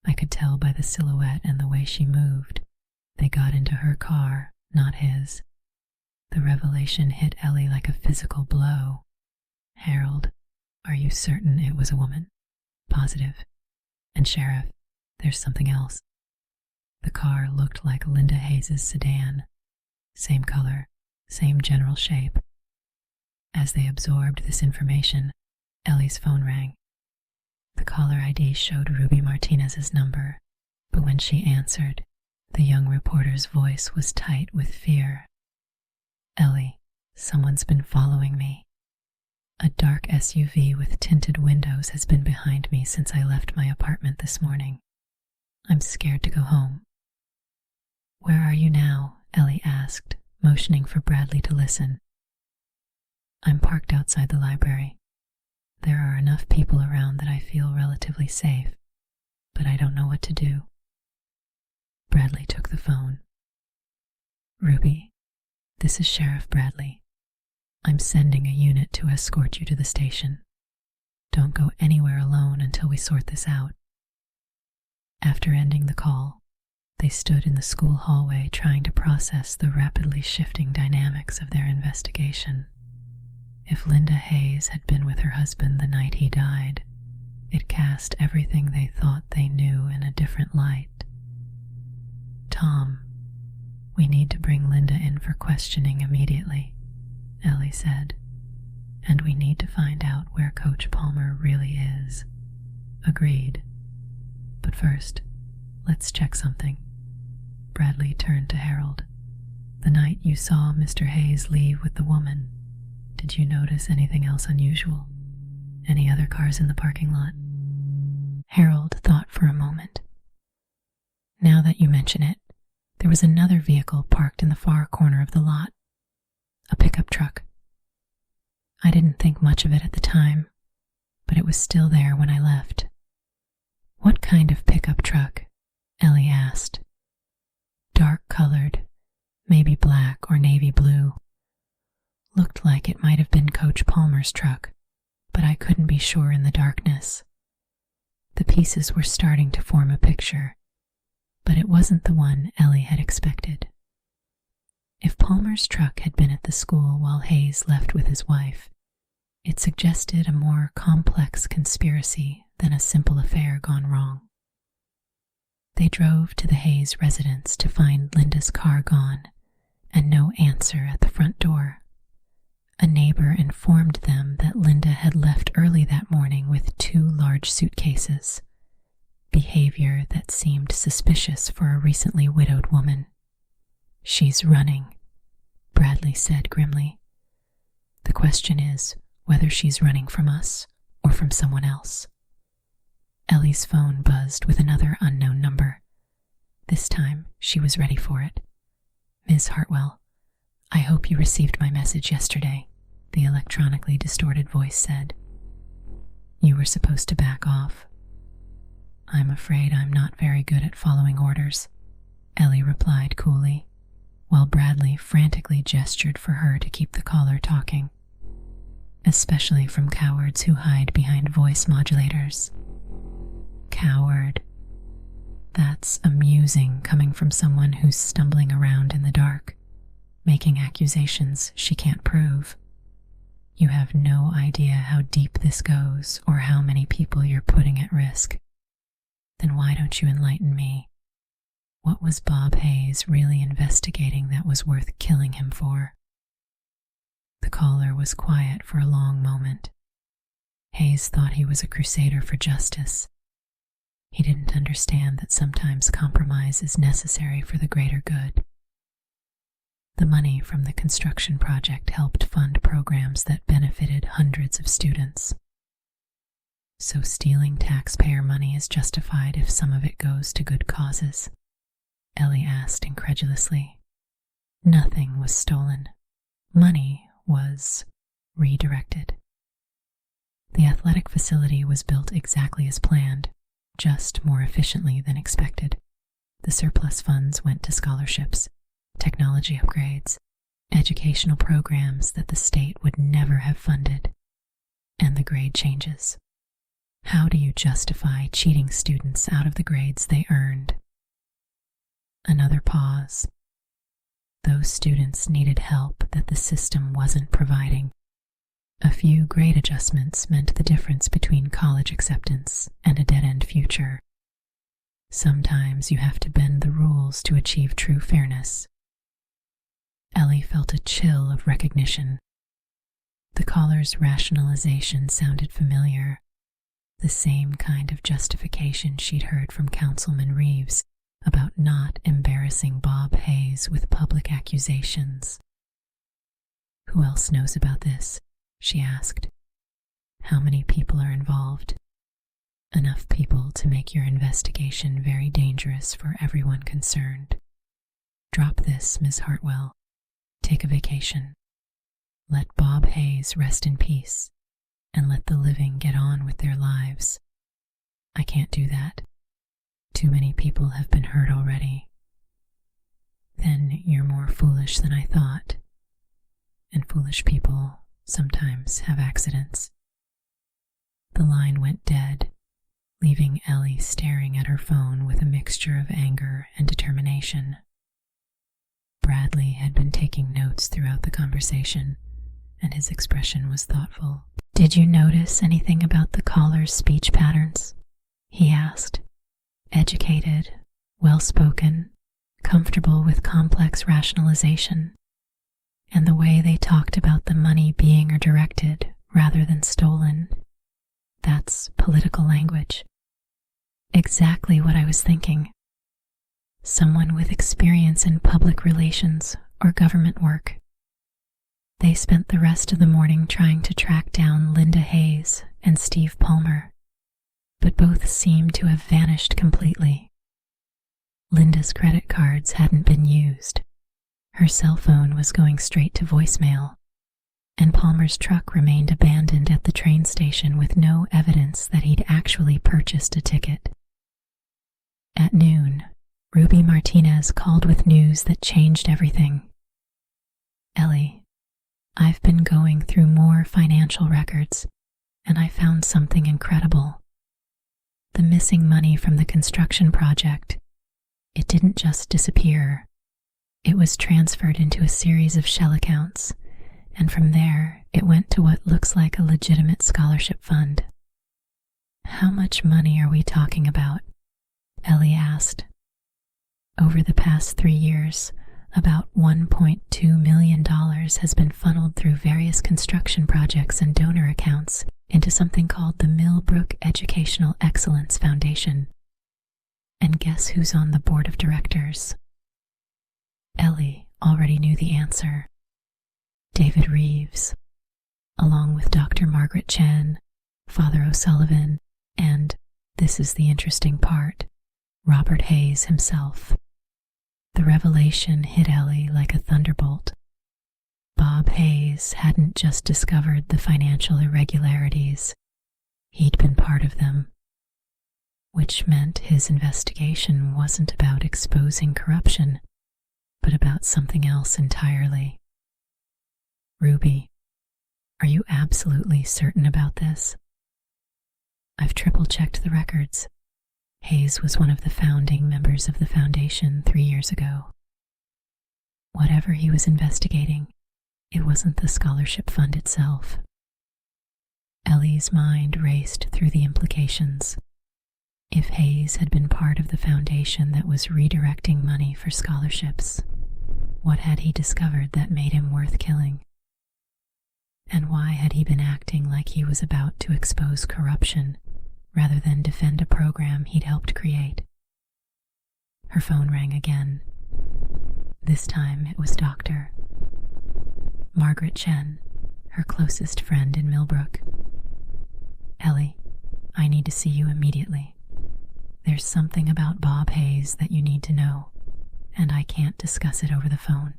I could tell by the silhouette and the way she moved. They got into her car, not his." The revelation hit Ellie like a physical blow. "Harold, are you certain it was a woman?" "Positive. And Sheriff, there's something else. The car looked like Linda Hayes' sedan. Same color, same general shape." As they absorbed this information, Ellie's phone rang. The caller ID showed Ruby Martinez's number, but when she answered, the young reporter's voice was tight with fear. "Ellie, someone's been following me. A dark SUV with tinted windows has been behind me since I left my apartment this morning. I'm scared to go home." "Where are you now?" Ellie asked, motioning for Bradley to listen. "I'm parked outside the library. There are enough people around that I feel relatively safe, but I don't know what to do." Bradley took the phone. "Ruby, this is Sheriff Bradley. I'm sending a unit to escort you to the station. Don't go anywhere alone until we sort this out." After ending the call, they stood in the school hallway trying to process the rapidly shifting dynamics of their investigation. If Linda Hayes had been with her husband the night he died, it cast everything they thought they knew in a different light. "Tom, we need to bring Linda in for questioning immediately," Ellie said. "And we need to find out where Coach Palmer really is." "Agreed. But first, let's check something." Bradley turned to Harold. The night you saw Mr. Hayes leave with the woman, did you notice anything else unusual? Any other cars in the parking lot? Harold thought for a moment. Now that you mention it, there was another vehicle parked in the far corner of the lot. A pickup truck. I didn't think much of it at the time, but it was still there when I left. What kind of pickup truck? Ellie asked. Dark-colored, maybe black or navy blue. Looked like it might have been Coach Palmer's truck, but I couldn't be sure in the darkness. The pieces were starting to form a picture, but it wasn't the one Ellie had expected. If Palmer's truck had been at the school while Hayes left with his wife, it suggested a more complex conspiracy than a simple affair gone wrong. They drove to the Hayes residence to find Linda's car gone and no answer at the front door. A neighbor informed them that Linda had left early that morning with 2 large suitcases, behavior that seemed suspicious for a recently widowed woman. She's running, Bradley said grimly. The question is whether she's running from us or from someone else. Ellie's phone buzzed with another unknown number. This time, she was ready for it. Ms. Hartwell, I hope you received my message yesterday, the electronically distorted voice said. You were supposed to back off. I'm afraid I'm not very good at following orders, Ellie replied coolly, while Bradley frantically gestured for her to keep the caller talking, especially from cowards who hide behind voice modulators. Coward. That's amusing coming from someone who's stumbling around in the dark, making accusations she can't prove. You have no idea how deep this goes or how many people you're putting at risk. Then why don't you enlighten me? What was Bob Hayes really investigating that was worth killing him for? The caller was quiet for a long moment. Hayes thought he was a crusader for justice. He didn't understand that sometimes compromise is necessary for the greater good. The money from the construction project helped fund programs that benefited hundreds of students. So stealing taxpayer money is justified if some of it goes to good causes? Ellie asked incredulously. Nothing was stolen. Money was redirected. The athletic facility was built exactly as planned, just more efficiently than expected. The surplus funds went to scholarships, technology upgrades, educational programs that the state would never have funded, and the grade changes. How do you justify cheating students out of the grades they earned? Another pause. Those students needed help that the system wasn't providing. A few grade adjustments meant the difference between college acceptance and a dead-end future. Sometimes you have to bend the rules to achieve true fairness. Ellie felt a chill of recognition. The caller's rationalization sounded familiar, the same kind of justification she'd heard from Councilman Reeves about not embarrassing Bob Hayes with public accusations. Who else knows about this? She asked. How many people are involved? Enough people to make your investigation very dangerous for everyone concerned. Drop this, Ms. Hartwell. Take a vacation. Let Bob Hayes rest in peace, and let the living get on with their lives. I can't do that. Too many people have been hurt already. Then you're more foolish than I thought. And foolish people sometimes have accidents. The line went dead, leaving Ellie staring at her phone with a mixture of anger and determination. Bradley had been taking notes throughout the conversation, and his expression was thoughtful. Did you notice anything about the caller's speech patterns? He asked. Educated, well-spoken, comfortable with complex rationalization, and the way they talked about the money being directed rather than stolen. That's political language. Exactly what I was thinking. Someone with experience in public relations or government work. They spent the rest of the morning trying to track down Linda Hayes and Steve Palmer, but both seemed to have vanished completely. Linda's credit cards hadn't been used. Her cell phone was going straight to voicemail, and Palmer's truck remained abandoned at the train station with no evidence that he'd actually purchased a ticket. At noon, Ruby Martinez called with news that changed everything. "Ellie, I've been going through more financial records, and I found something incredible. The missing money from the construction project, it didn't just disappear. It was transferred into a series of shell accounts, and from there it went to what looks like a legitimate scholarship fund." "How much money are we talking about?" Ellie asked. "Over the past 3 years, about $1.2 million has been funneled through various construction projects and donor accounts into something called the Millbrook Educational Excellence Foundation. And guess who's on the board of directors?" Ellie already knew the answer. David Reeves, along with Dr. Margaret Chen, Father O'Sullivan, and, this is the interesting part, Robert Hayes himself. The revelation hit Ellie like a thunderbolt. Bob Hayes hadn't just discovered the financial irregularities, he'd been part of them, which meant his investigation wasn't about exposing corruption, but about something else entirely. "Ruby, are you absolutely certain about this?" "I've triple-checked the records. Hayes was one of the founding members of the foundation 3 years ago. Whatever he was investigating, it wasn't the scholarship fund itself." Ellie's mind raced through the implications. If Hayes had been part of the foundation that was redirecting money for scholarships, what had he discovered that made him worth killing? And why had he been acting like he was about to expose corruption rather than defend a program he'd helped create? Her phone rang again. This time it was Dr. Margaret Chen, her closest friend in Millbrook. "Ellie, I need to see you immediately. There's something about Bob Hayes that you need to know, and I can't discuss it over the phone."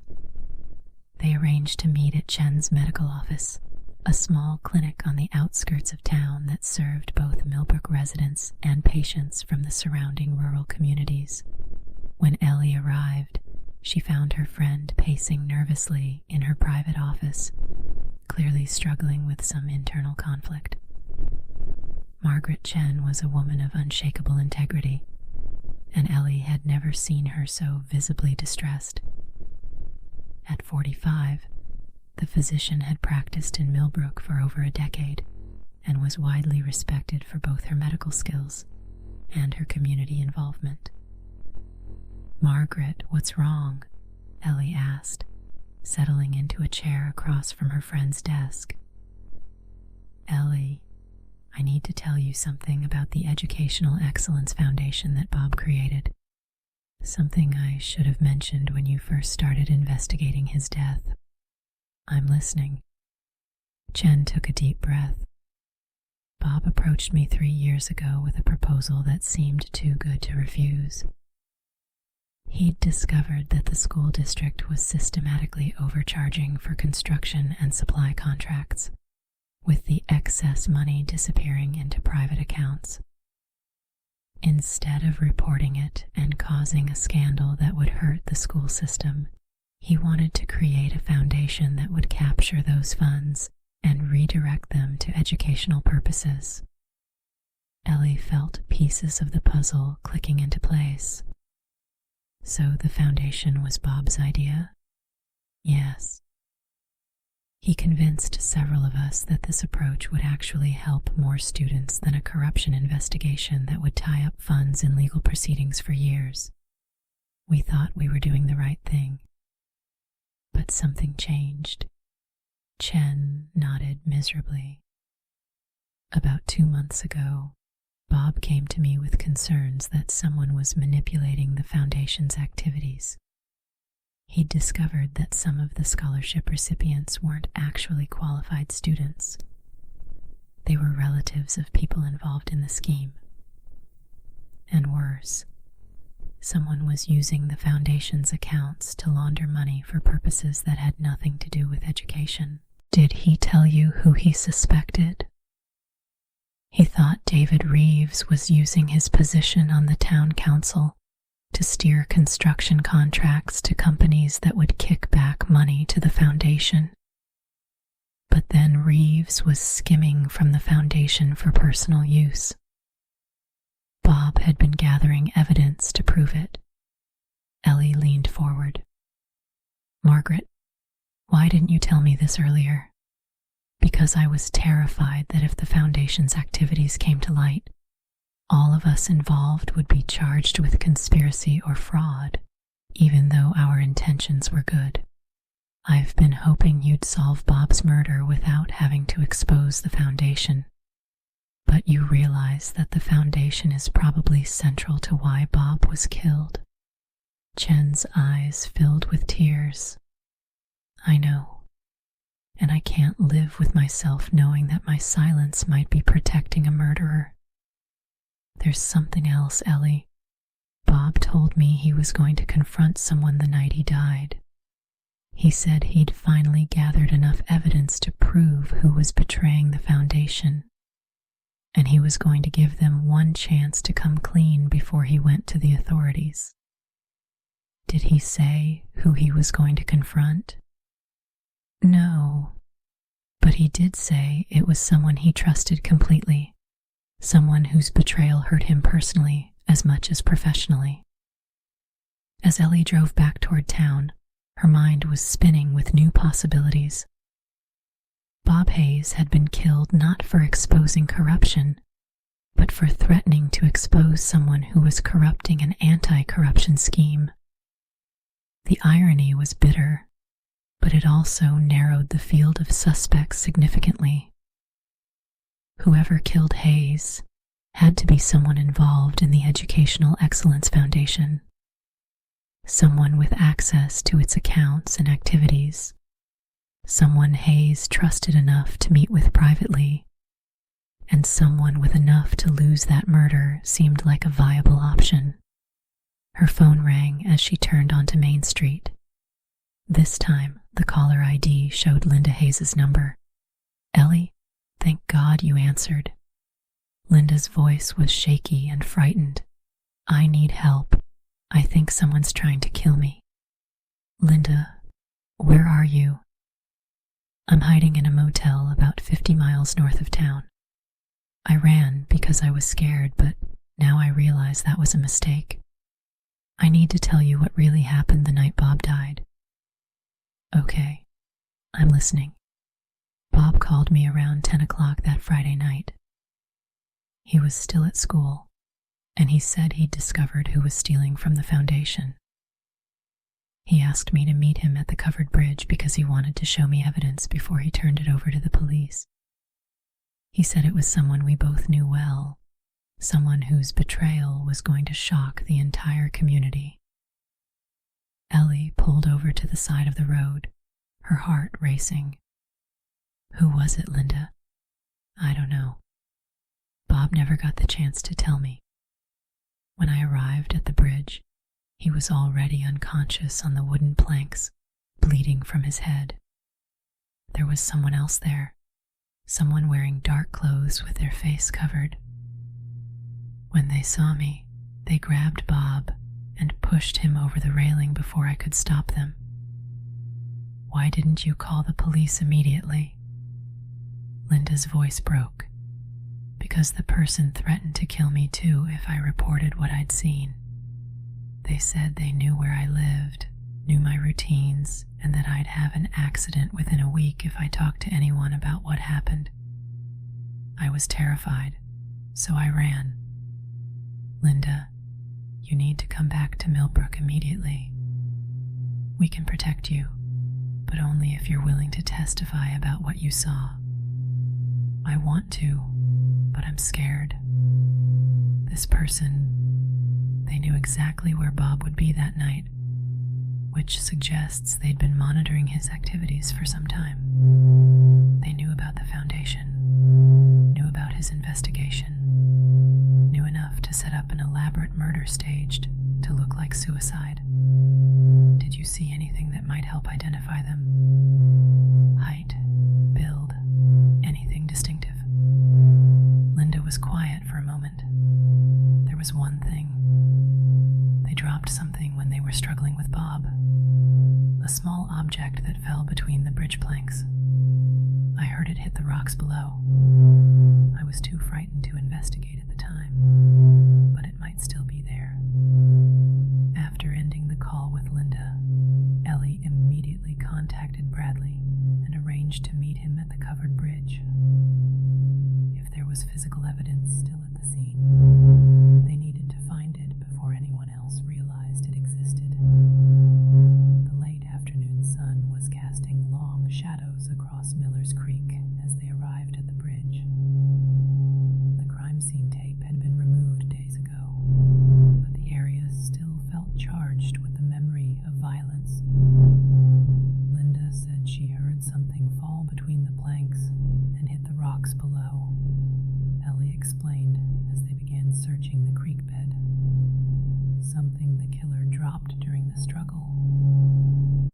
They arranged to meet at Chen's medical office, a small clinic on the outskirts of town that served both Millbrook residents and patients from the surrounding rural communities. When Ellie arrived, she found her friend pacing nervously in her private office, clearly struggling with some internal conflict. Margaret Chen was a woman of unshakable integrity, and Ellie had never seen her so visibly distressed. At 45, the physician had practiced in Millbrook for over a decade and was widely respected for both her medical skills and her community involvement. "Margaret, what's wrong?" Ellie asked, settling into a chair across from her friend's desk. "Ellie, I need to tell you something about the Educational Excellence Foundation that Bob created. Something I should have mentioned when you first started investigating his death." "I'm listening." Chen took a deep breath. "Bob approached me 3 years ago with a proposal that seemed too good to refuse. He'd discovered that the school district was systematically overcharging for construction and supply contracts, with the excess money disappearing into private accounts. Instead of reporting it and causing a scandal that would hurt the school system, he wanted to create a foundation that would capture those funds and redirect them to educational purposes." Ellie felt pieces of the puzzle clicking into place. "So the foundation was Bob's idea?" "Yes. He convinced several of us that this approach would actually help more students than a corruption investigation that would tie up funds in legal proceedings for years. We thought we were doing the right thing. But something changed." Chen nodded miserably. "About 2 months ago, Bob came to me with concerns that someone was manipulating the foundation's activities. He'd discovered that some of the scholarship recipients weren't actually qualified students. They were relatives of people involved in the scheme. And worse, someone was using the foundation's accounts to launder money for purposes that had nothing to do with education. Did he tell you who he suspected? He thought David Reeves was using his position on the town council to steer construction contracts to companies that would kick back money to the foundation. But then Reeves was skimming from the foundation for personal use. Bob had been gathering evidence to prove it. Ellie leaned forward. Margaret, why didn't you tell me this earlier? Because I was terrified that if the foundation's activities came to light, all of us involved would be charged with conspiracy or fraud, even though our intentions were good. I've been hoping you'd solve Bob's murder without having to expose the foundation. But you realize that the foundation is probably central to why Bob was killed. Chen's eyes filled with tears. I know, and I can't live with myself knowing that my silence might be protecting a murderer. There's something else, Ellie. Bob told me he was going to confront someone the night he died. He said he'd finally gathered enough evidence to prove who was betraying the foundation, and he was going to give them one chance to come clean before he went to the authorities. Did he say who he was going to confront? No, but he did say it was someone he trusted completely. Someone whose betrayal hurt him personally as much as professionally. As Ellie drove back toward town, her mind was spinning with new possibilities. Bob Hayes had been killed not for exposing corruption, but for threatening to expose someone who was corrupting an anti-corruption scheme. The irony was bitter, but it also narrowed the field of suspects significantly. Whoever killed Hayes had to be someone involved in the Educational Excellence Foundation, someone with access to its accounts and activities, someone Hayes trusted enough to meet with privately, and someone with enough to lose that murder seemed like a viable option. Her phone rang as she turned onto Main Street. This time, the caller ID showed Linda Hayes' number. Ellie? Thank God you answered. Linda's voice was shaky and frightened. I need help. I think someone's trying to kill me. Linda, where are you? I'm hiding in a motel about 50 miles north of town. I ran because I was scared, but now I realize that was a mistake. I need to tell you what really happened the night Bob died. Okay, I'm listening. Bob called me around 10 o'clock that Friday night. He was still at school, and he said he'd discovered who was stealing from the foundation. He asked me to meet him at the covered bridge because he wanted to show me evidence before he turned it over to the police. He said it was someone we both knew well, someone whose betrayal was going to shock the entire community. Ellie pulled over to the side of the road, her heart racing. Who was it, Linda? I don't know. Bob never got the chance to tell me. When I arrived at the bridge, he was already unconscious on the wooden planks, bleeding from his head. There was someone else there, someone wearing dark clothes with their face covered. When they saw me, they grabbed Bob and pushed him over the railing before I could stop them. Why didn't you call the police immediately? Linda's voice broke. Because the person threatened to kill me too if I reported what I'd seen. They said they knew where I lived, knew my routines, and that I'd have an accident within a week if I talked to anyone about what happened. I was terrified, so I ran. Linda, you need to come back to Millbrook immediately. We can protect you, but only if you're willing to testify about what you saw. I want to, but I'm scared. This person, they knew exactly where Bob would be that night. which suggests they'd been monitoring his activities for some time. They knew about the Foundation, knew about his investigation, knew enough to set up an elaborate murder staged to look like suicide. Did you see anything that might help identify them? Height, build, anything distinctive? Linda was quiet for a moment. There was one thing. They dropped something when they were struggling with Bob. A small object that fell between the bridge planks. I heard it hit the rocks below. I was too frightened to investigate at the time, but it might still be there. After ending the call with Linda, Ellie immediately contacted Bradley and arranged to meet him at the covered bridge. If there was physical evidence still at the scene, they needed to find it before anyone else realized it existed. The late afternoon sun was casting long shadows across Miller's Creek as they arrived at the bridge. The crime scene tape had been removed days ago, but the area still felt charged with the memory of violence. Linda said she heard something fall between the planks and hit the rocks below. Ellie explained as they began searching the creek bed. Something the killer dropped during the struggle.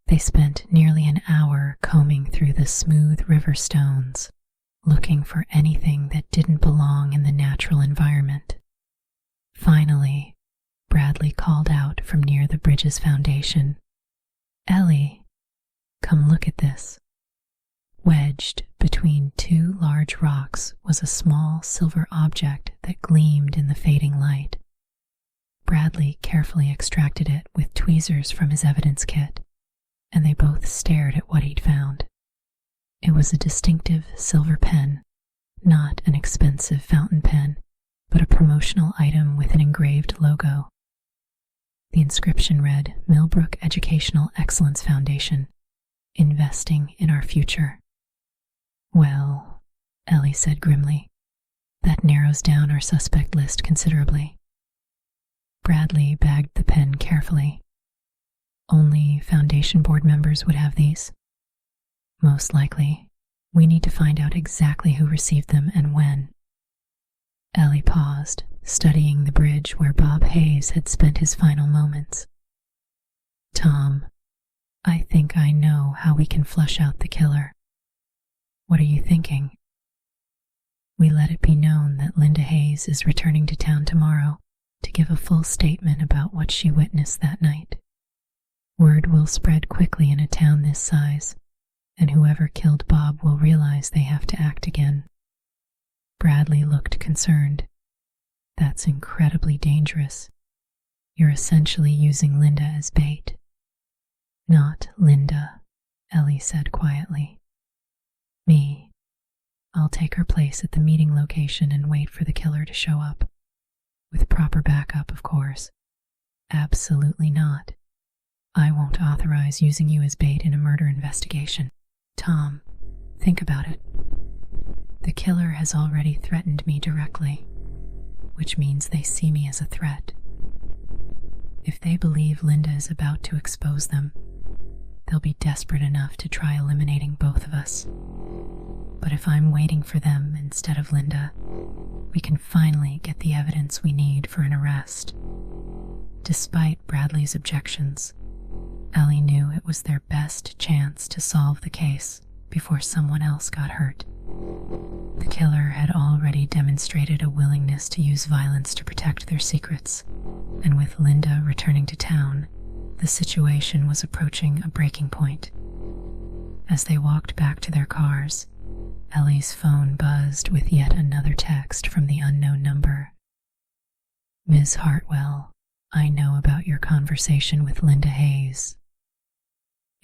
They spent nearly an hour combing through the smooth river stones, looking for anything that didn't belong in the natural environment. Finally, Bradley called out from near the bridge's foundation, "Ellie, come look at this." Wedged between two large rocks was a small silver object that gleamed in the fading light. Bradley carefully extracted it with tweezers from his evidence kit, and they both stared at what he'd found. It was a distinctive silver pen, not an expensive fountain pen, but a promotional item with an engraved logo. The inscription read, "Millbrook Educational Excellence Foundation, investing in our future." "Well," Ellie said grimly, "that narrows down our suspect list considerably." Bradley bagged the pen carefully. "Only Foundation board members would have these?" "Most likely. We need to find out exactly who received them and when." Ellie paused, studying the bridge where Bob Hayes had spent his final moments. "Tom, I think I know how we can flush out the killer." "What are you thinking?" "We let it be known that Linda Hayes is returning to town tomorrow to give a full statement about what she witnessed that night. Word will spread quickly in a town this size, and whoever killed Bob will realize they have to act again." Bradley looked concerned. "That's incredibly dangerous. You're essentially using Linda as bait." "Not Linda," Ellie said quietly. "Me. I'll take her place at the meeting location and wait for the killer to show up. With proper backup, of course." "Absolutely not. I won't authorize using you as bait in a murder investigation." "Tom, think about it. The killer has already threatened me directly, which means they see me as a threat. If they believe Linda is about to expose them, they'll be desperate enough to try eliminating both of us. But if I'm waiting for them instead of Linda, we can finally get the evidence we need for an arrest." Despite Bradley's objections, Ellie knew it was their best chance to solve the case before someone else got hurt. The killer had already demonstrated a willingness to use violence to protect their secrets, and with Linda returning to town, the situation was approaching a breaking point. As they walked back to their cars, Ellie's phone buzzed with yet another text from the unknown number. "Ms. Hartwell, I know about your conversation with Linda Hayes.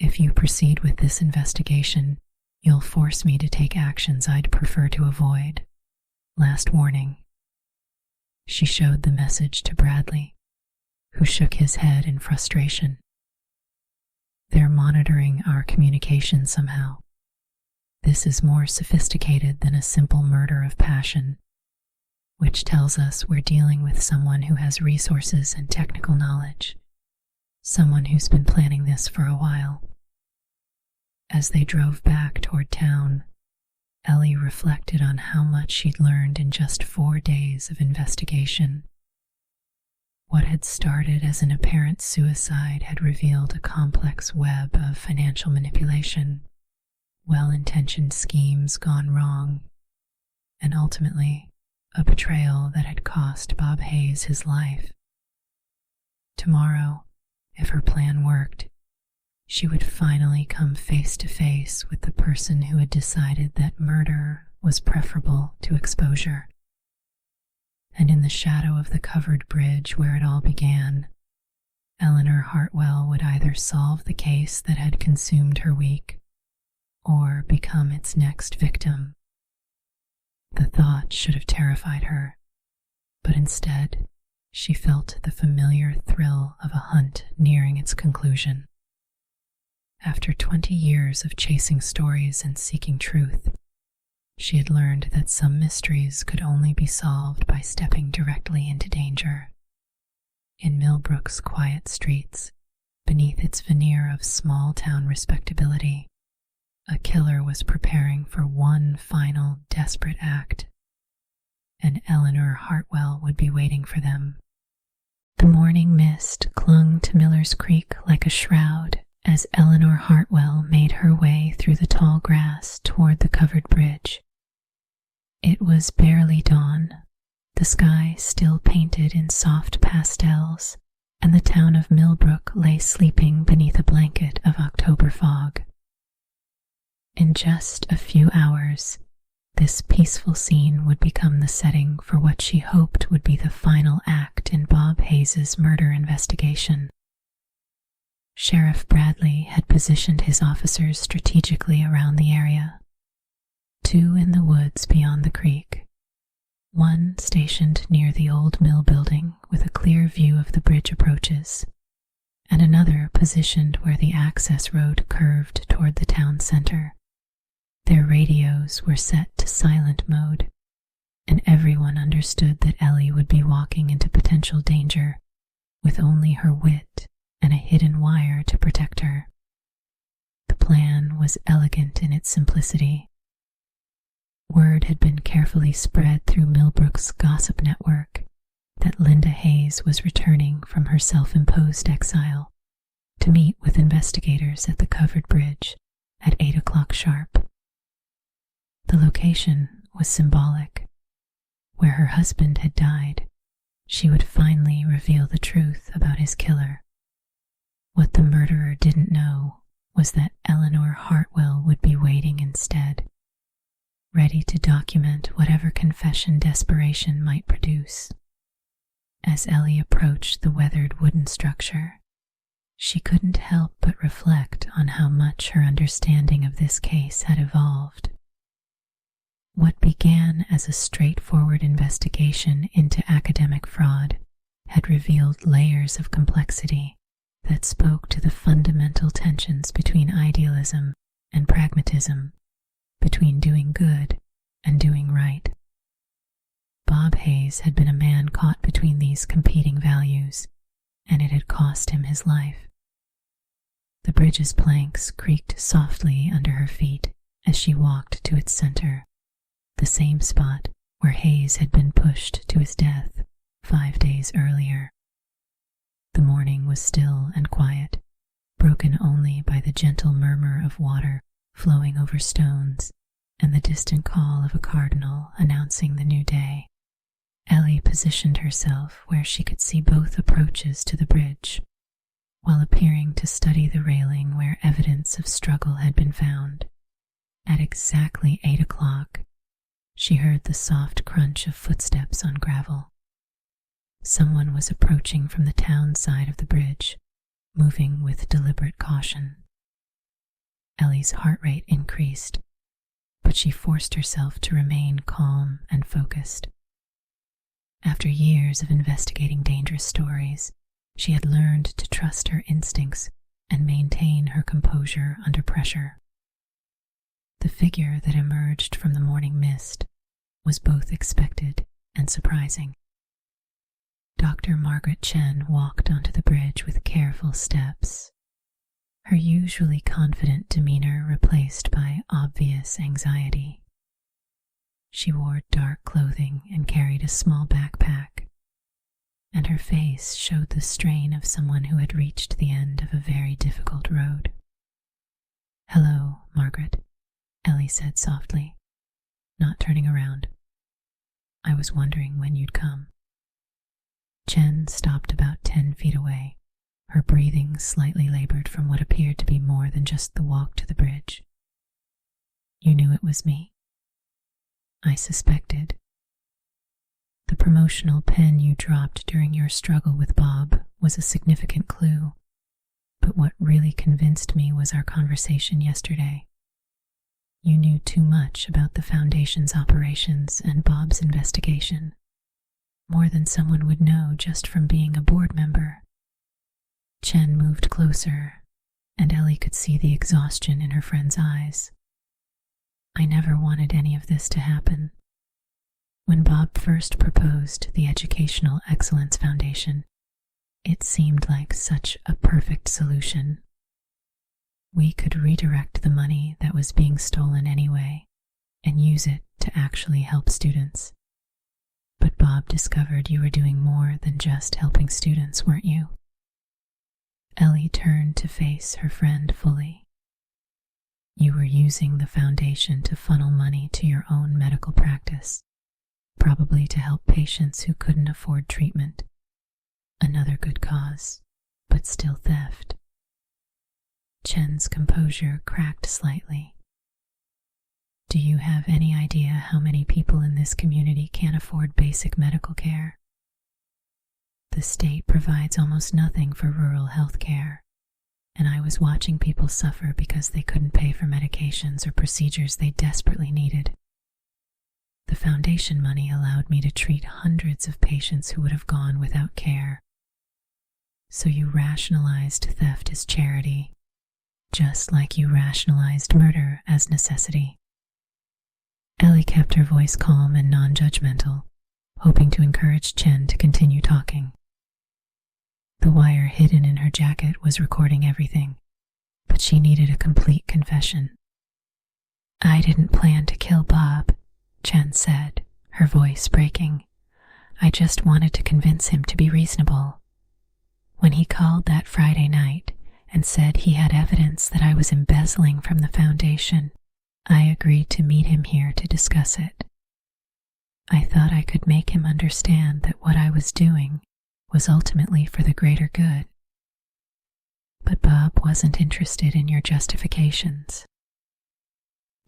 If you proceed with this investigation, you'll force me to take actions I'd prefer to avoid. Last warning." She showed the message to Bradley, who shook his head in frustration. "They're monitoring our communication somehow. This is more sophisticated than a simple murder of passion, which tells us we're dealing with someone who has resources and technical knowledge. someone who's been planning this for a while. As they drove back toward town, Ellie reflected on how much she'd learned in just 4 days of investigation. What had started as an apparent suicide had revealed a complex web of financial manipulation, well-intentioned schemes gone wrong, and ultimately a betrayal that had cost Bob Hayes his life. Tomorrow, if her plan worked, she would finally come face to face with the person who had decided that murder was preferable to exposure. And in the shadow of the covered bridge where it all began, Eleanor Hartwell would either solve the case that had consumed her week or become its next victim. The thought should have terrified her, but instead she felt the familiar thrill of a hunt nearing its conclusion. After 20 years of chasing stories and seeking truth, she had learned that some mysteries could only be solved by stepping directly into danger. In Millbrook's quiet streets, beneath its veneer of small-town respectability, a killer was preparing for one final desperate act, and Eleanor Hartwell would be waiting for them. The morning mist clung to Miller's Creek like a shroud as Eleanor Hartwell made her way through the tall grass toward the covered bridge. It was barely dawn, the sky still painted in soft pastels, and the town of Millbrook lay sleeping beneath a blanket of October fog. In just a few hours, this peaceful scene would become the setting for what she hoped would be the final act in Bob Hayes' murder investigation. Sheriff Bradley had positioned his officers strategically around the area. 2 in the woods beyond the creek, 1 stationed near the old mill building with a clear view of the bridge approaches, and another positioned where the access road curved toward the town center. Their radios were set to silent mode, and everyone understood that Ellie would be walking into potential danger with only her wit and a hidden wire to protect her. The plan was elegant in its simplicity. Word had been carefully spread through Millbrook's gossip network that Linda Hayes was returning from her self-imposed exile to meet with investigators at the covered bridge at 8 o'clock sharp. The location was symbolic. Where her husband had died, she would finally reveal the truth about his killer. What the murderer didn't know was that Eleanor Hartwell would be waiting instead, ready to document whatever confession desperation might produce. As Ellie approached the weathered wooden structure, she couldn't help but reflect on how much her understanding of this case had evolved. What began as a straightforward investigation into academic fraud had revealed layers of complexity that spoke to the fundamental tensions between idealism and pragmatism, between doing good and doing right. Bob Hayes had been a man caught between these competing values, and it had cost him his life. The bridge's planks creaked softly under her feet as she walked to its center, the same spot where Hayes had been pushed to his death 5 days earlier. The morning was still and quiet, broken only by the gentle murmur of water flowing over stones and the distant call of a cardinal announcing the new day. Ellie positioned herself where she could see both approaches to the bridge, while appearing to study the railing where evidence of struggle had been found. At exactly 8 o'clock, she heard the soft crunch of footsteps on gravel. Someone was approaching from the town side of the bridge, moving with deliberate caution. Ellie's heart rate increased, but she forced herself to remain calm and focused. After years of investigating dangerous stories, she had learned to trust her instincts and maintain her composure under pressure. The figure that emerged from the morning mist was both expected and surprising. Dr. Margaret Chen walked onto the bridge with careful steps, her usually confident demeanor replaced by obvious anxiety. She wore dark clothing and carried a small backpack, and her face showed the strain of someone who had reached the end of a very difficult road. "Hello, Margaret," Ellie said softly, not turning around. "I was wondering when you'd come." Chen stopped about 10 feet away, her breathing slightly labored from what appeared to be more than just the walk to the bridge. "You knew it was me?" "I suspected. The promotional pen you dropped during your struggle with Bob was a significant clue, but what really convinced me was our conversation yesterday. You knew too much about the Foundation's operations and Bob's investigation, more than someone would know just from being a board member." Chen moved closer, and Ellie could see the exhaustion in her friend's eyes. "I never wanted any of this to happen. When Bob first proposed the Educational Excellence Foundation, it seemed like such a perfect solution. We could redirect the money that was being stolen anyway and use it to actually help students. But Bob discovered you were doing more than just helping students, weren't you?" Ellie turned to face her friend fully. "You were using the foundation to funnel money to your own medical practice, probably to help patients who couldn't afford treatment. Another good cause, but still theft." Chen's composure cracked slightly. "Do you have any idea how many people in this community can't afford basic medical care? The state provides almost nothing for rural health care, and I was watching people suffer because they couldn't pay for medications or procedures they desperately needed. The foundation money allowed me to treat hundreds of patients who would have gone without care. So you rationalized theft as charity, just like you rationalized murder as necessity." Ellie kept her voice calm and non-judgmental, hoping to encourage Chen to continue talking. The wire hidden in her jacket was recording everything, but she needed a complete confession. "I didn't plan to kill Bob," Chen said, her voice breaking. "I just wanted to convince him to be reasonable. When he called that Friday night and said he had evidence that I was embezzling from the foundation, I agreed to meet him here to discuss it. I thought I could make him understand that what I was doing was ultimately for the greater good. But Bob wasn't interested in your justifications."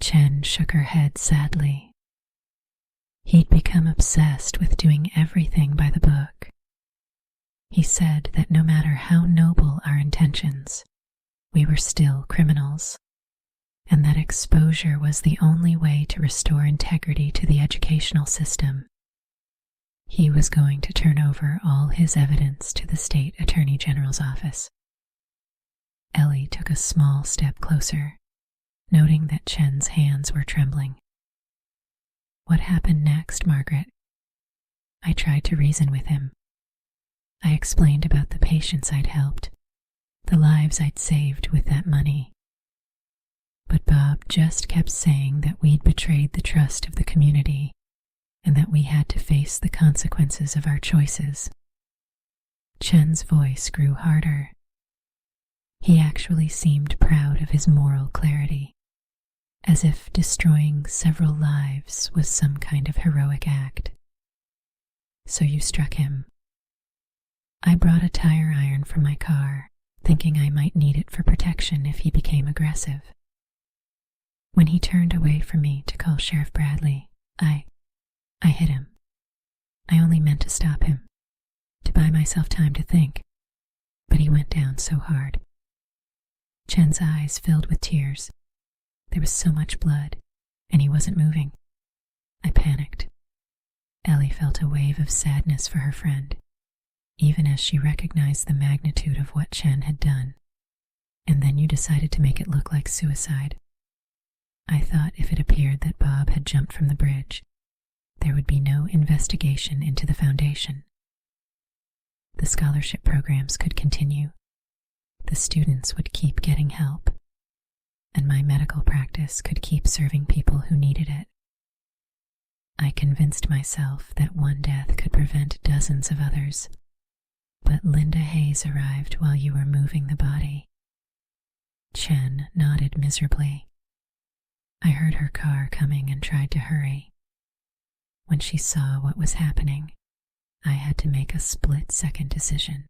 Chen shook her head sadly. He'd become obsessed with doing everything by the book. He said that no matter how noble our intentions, we were still criminals, and that exposure was the only way to restore integrity to the educational system. He was going to turn over all his evidence to the state attorney general's office. Ellie took a small step closer, noting that Chen's hands were trembling. "What happened next, Margaret?" "I tried to reason with him. I explained about the patients I'd helped, the lives I'd saved with that money. But Bob just kept saying that we'd betrayed the trust of the community and that we had to face the consequences of our choices." Chen's voice grew harder. He actually seemed proud of his moral clarity, as if destroying several lives was some kind of heroic act. "So you struck him." "I brought a tire iron from my car, thinking I might need it for protection if he became aggressive. When he turned away from me to call Sheriff Bradley, I hit him. I only meant to stop him, to buy myself time to think, but he went down so hard." Chen's eyes filled with tears. There was so much blood, and he wasn't moving. I panicked. Ellie felt a wave of sadness for her friend, even as she recognized the magnitude of what Chen had done. "And then you decided to make it look like suicide. I thought if it appeared that Bob had jumped from the bridge, there would be no investigation into the foundation. The scholarship programs could continue, the students would keep getting help, and my medical practice could keep serving people who needed it. I convinced myself that one death could prevent dozens of others, but Linda Hayes arrived while you were moving the body. Chen nodded miserably. I heard her car coming and tried to hurry. When she saw what was happening, I had to make a split-second decision.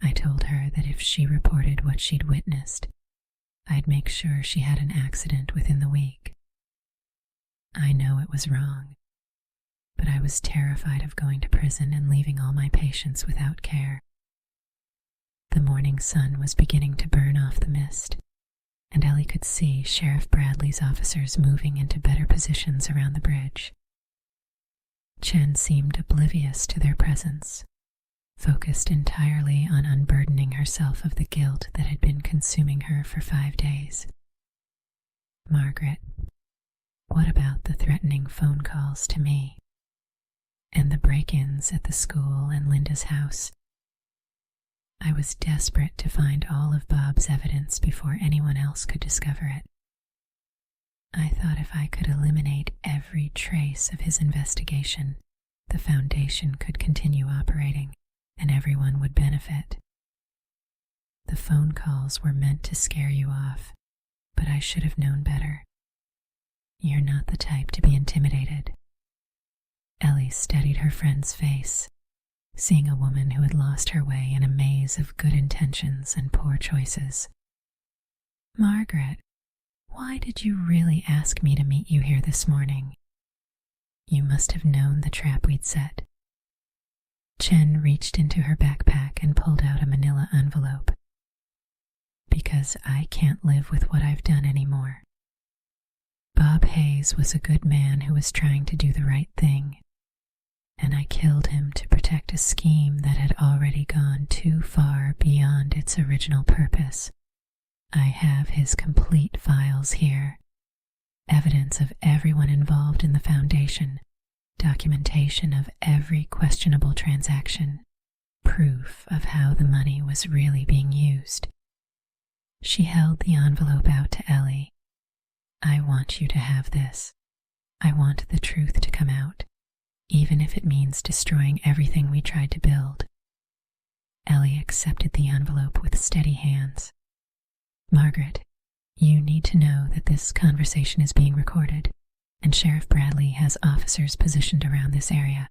I told her that if she reported what she'd witnessed, I'd make sure she had an accident within the week. I know it was wrong, but I was terrified of going to prison and leaving all my patients without care. The morning sun was beginning to burn off the mist, and Ellie could see Sheriff Bradley's officers moving into better positions around the bridge. Chen seemed oblivious to their presence, focused entirely on unburdening herself of the guilt that had been consuming her for 5 days. Margaret, what about the threatening phone calls to me? And the break-ins at the school and Linda's house? I was desperate to find all of Bob's evidence before anyone else could discover it. I thought if I could eliminate every trace of his investigation, the Foundation could continue operating and everyone would benefit. The phone calls were meant to scare you off, but I should have known better. You're not the type to be intimidated. Ellie studied her friend's face, seeing a woman who had lost her way in a maze of good intentions and poor choices. Margaret, why did you really ask me to meet you here this morning? You must have known the trap we'd set. Chen reached into her backpack and pulled out a manila envelope. Because I can't live with what I've done anymore. Bob Hayes was a good man who was trying to do the right thing, and I killed him to protect a scheme that had already gone too far beyond its original purpose. I have his complete files here, evidence of everyone involved in the Foundation, documentation of every questionable transaction, proof of how the money was really being used. She held the envelope out to Ellie. I want you to have this. I want the truth to come out, even if it means destroying everything we tried to build. Ellie accepted the envelope with steady hands. Margaret, you need to know that this conversation is being recorded, and Sheriff Bradley has officers positioned around this area.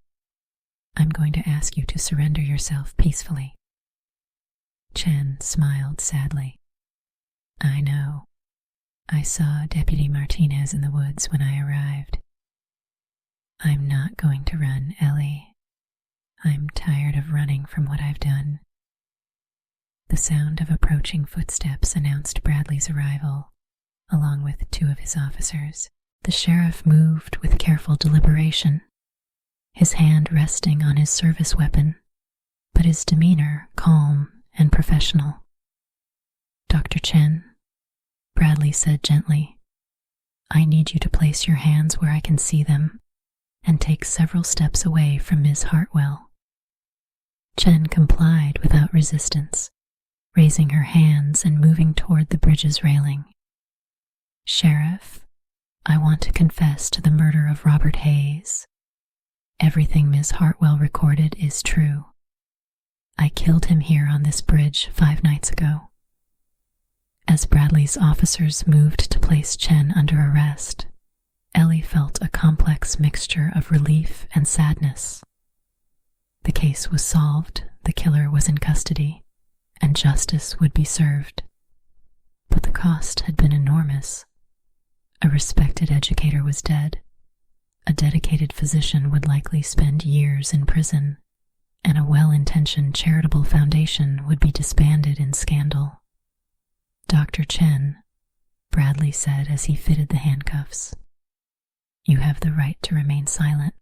I'm going to ask you to surrender yourself peacefully. Chen smiled sadly. I know. I saw Deputy Martinez in the woods when I arrived. I'm not going to run, Ellie. I'm tired of running from what I've done. The sound of approaching footsteps announced Bradley's arrival, along with 2 of his officers. The sheriff moved with careful deliberation, his hand resting on his service weapon, but his demeanor calm and professional. Dr. Chen, Bradley said gently, I need you to place your hands where I can see them and take several steps away from Ms. Hartwell. Chen complied without resistance, raising her hands and moving toward the bridge's railing. Sheriff, I want to confess to the murder of Robert Hayes. Everything Ms. Hartwell recorded is true. I killed him here on this bridge 5 nights ago. As Bradley's officers moved to place Chen under arrest, Ellie felt a complex mixture of relief and sadness. The case was solved, the killer was in custody, and justice would be served. But the cost had been enormous. A respected educator was dead. A dedicated physician would likely spend years in prison, and a well-intentioned charitable foundation would be disbanded in scandal. Dr. Chen, Bradley said as he fitted the handcuffs, you have the right to remain silent.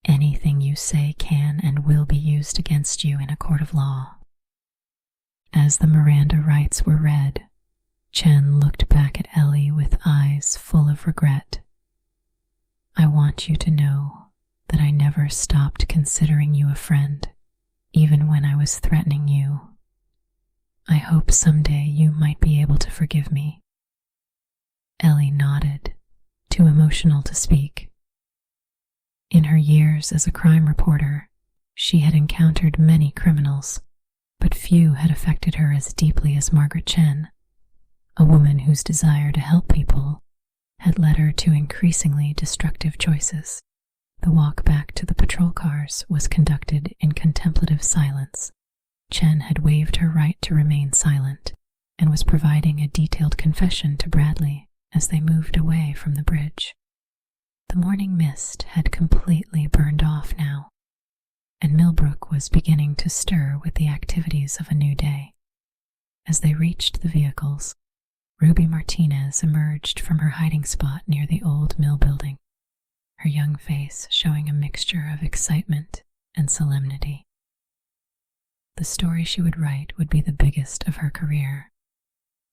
Anything you say can and will be used against you in a court of law. As the Miranda rights were read, Chen looked back at Ellie with eyes full of regret. I want you to know that I never stopped considering you a friend, even when I was threatening you. I hope someday you might be able to forgive me." Ellie nodded, too emotional to speak. In her years as a crime reporter, she had encountered many criminals, but few had affected her as deeply as Margaret Chen, a woman whose desire to help people had led her to increasingly destructive choices. The walk back to the patrol cars was conducted in contemplative silence. Chen had waived her right to remain silent and was providing a detailed confession to Bradley as they moved away from the bridge. The morning mist had completely burned off now, and Millbrook was beginning to stir with the activities of a new day. As they reached the vehicles, Ruby Martinez emerged from her hiding spot near the old mill building, her young face showing a mixture of excitement and solemnity. The story she would write would be the biggest of her career,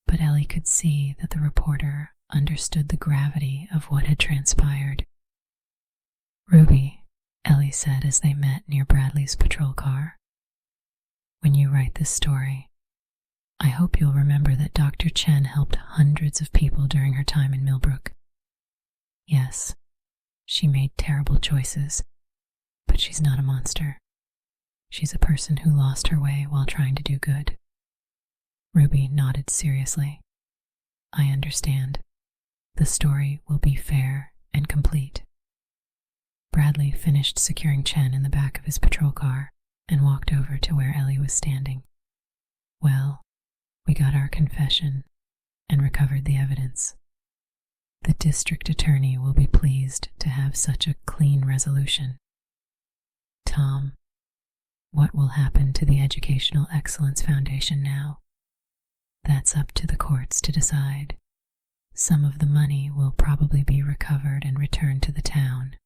but Ellie could see that the reporter understood the gravity of what had transpired. "Ruby," Ellie said as they met near Bradley's patrol car, "when you write this story, I hope you'll remember that Dr. Chen helped hundreds of people during her time in Millbrook. Yes, she made terrible choices, but she's not a monster. She's a person who lost her way while trying to do good." Ruby nodded seriously. "I understand. The story will be fair and complete." Bradley finished securing Chen in the back of his patrol car and walked over to where Ellie was standing. "Well, we got our confession and recovered the evidence. The district attorney will be pleased to have such a clean resolution. Tom, what will happen to the Educational Excellence Foundation now? That's up to the courts to decide. Some of the money will probably be recovered and returned to the town,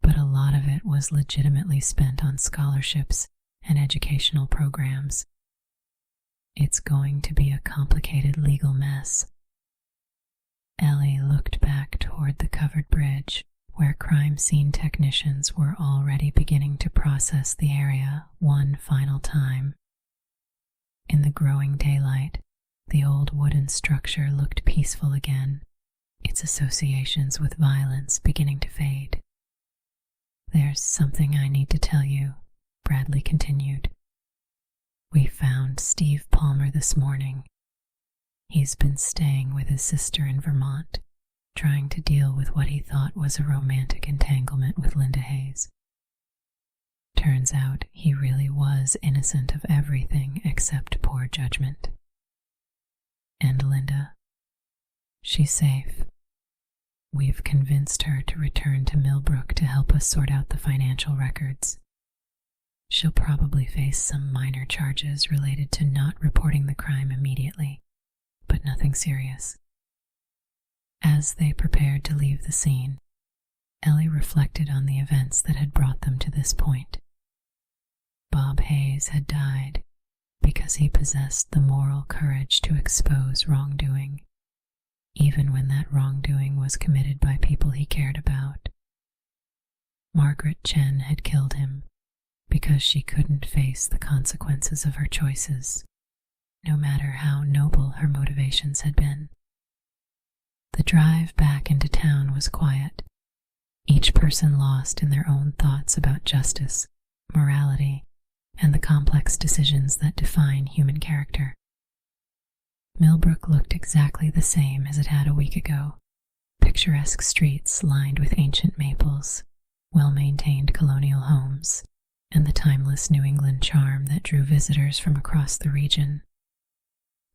but a lot of it was legitimately spent on scholarships and educational programs. It's going to be a complicated legal mess." Ellie looked back toward the covered bridge, where crime scene technicians were already beginning to process the area one final time. In the growing daylight, the old wooden structure looked peaceful again, its associations with violence beginning to fade. "There's something I need to tell you," Bradley continued. "We found Steve Palmer this morning. He's been staying with his sister in Vermont, trying to deal with what he thought was a romantic entanglement with Linda Hayes. Turns out he really was innocent of everything except poor judgment. And Linda, she's safe. We've convinced her to return to Millbrook to help us sort out the financial records. She'll probably face some minor charges related to not reporting the crime immediately, but nothing serious." As they prepared to leave the scene, Ellie reflected on the events that had brought them to this point. Bob Hayes had died because he possessed the moral courage to expose wrongdoing, even when that wrongdoing was committed by people he cared about. Margaret Chen had killed him because she couldn't face the consequences of her choices, no matter how noble her motivations had been. The drive back into town was quiet, each person lost in their own thoughts about justice, morality, and the complex decisions that define human character. Millbrook looked exactly the same as it had a week ago. Picturesque streets lined with ancient maples, well-maintained colonial homes, and the timeless New England charm that drew visitors from across the region.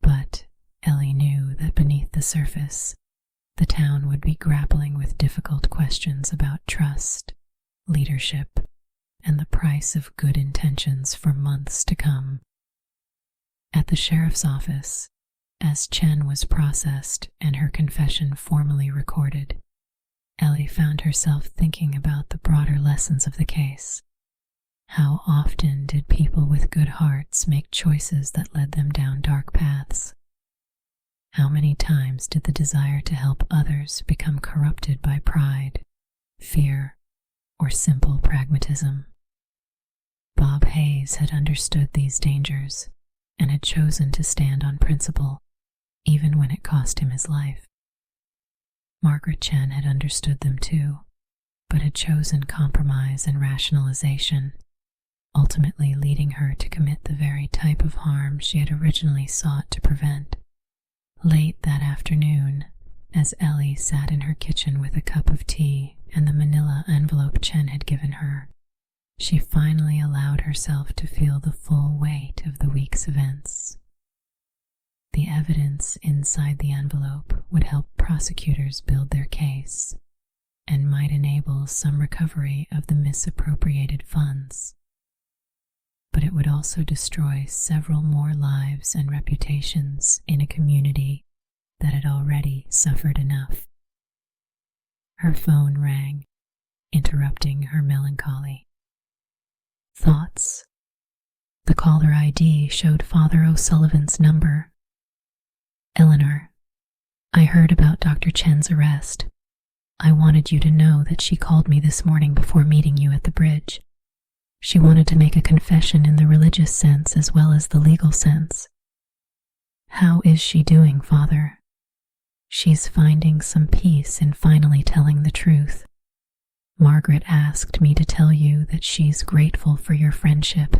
But Ellie knew that beneath the surface, the town would be grappling with difficult questions about trust, leadership, and the price of good intentions for months to come. At the sheriff's office, as Chen was processed and her confession formally recorded, Ellie found herself thinking about the broader lessons of the case. How often did people with good hearts make choices that led them down dark paths? How many times did the desire to help others become corrupted by pride, fear, or simple pragmatism? Bob Hayes had understood these dangers and had chosen to stand on principle, even when it cost him his life. Margaret Chen had understood them too, but had chosen compromise and rationalization, ultimately leading her to commit the very type of harm she had originally sought to prevent. Late that afternoon, as Ellie sat in her kitchen with a cup of tea and the manila envelope Chen had given her, she finally allowed herself to feel the full weight of the week's events. The evidence inside the envelope would help prosecutors build their case and might enable some recovery of the misappropriated funds. But it would also destroy several more lives and reputations in a community that had already suffered enough. Her phone rang, interrupting her melancholy. Thoughts? The caller ID showed Father O'Sullivan's number. Eleanor, I heard about Dr. Chen's arrest. I wanted you to know that she called me this morning before meeting you at the bridge. She wanted to make a confession in the religious sense as well as the legal sense. How is she doing, Father? She's finding some peace in finally telling the truth. Margaret asked me to tell you that she's grateful for your friendship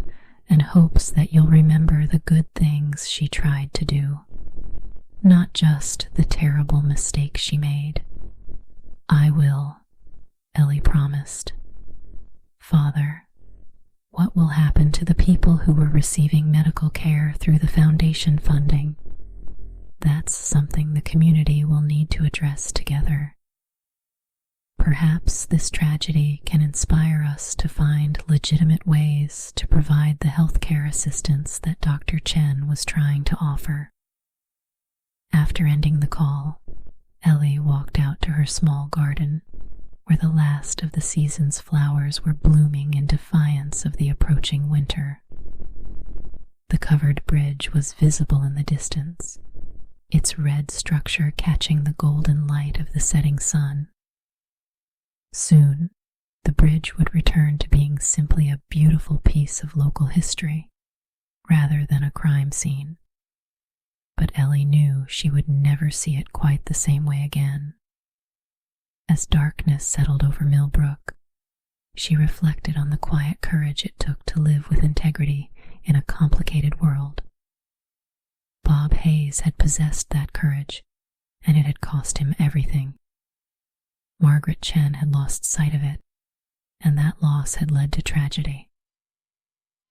and hopes that you'll remember the good things she tried to do, not just the terrible mistake she made. I will, Ellie promised. Father, what will happen to the people who were receiving medical care through the foundation funding? That's something the community will need to address together. Perhaps this tragedy can inspire us to find legitimate ways to provide the healthcare assistance that Dr. Chen was trying to offer. After ending the call, Ellie walked out to her small garden, where the last of the season's flowers were blooming in defiance of the approaching winter. The covered bridge was visible in the distance, its red structure catching the golden light of the setting sun. Soon, the bridge would return to being simply a beautiful piece of local history, rather than a crime scene. But Ellie knew she would never see it quite the same way again. As darkness settled over Millbrook, she reflected on the quiet courage it took to live with integrity in a complicated world. Bob Hayes had possessed that courage, and it had cost him everything. Margaret Chen had lost sight of it, and that loss had led to tragedy.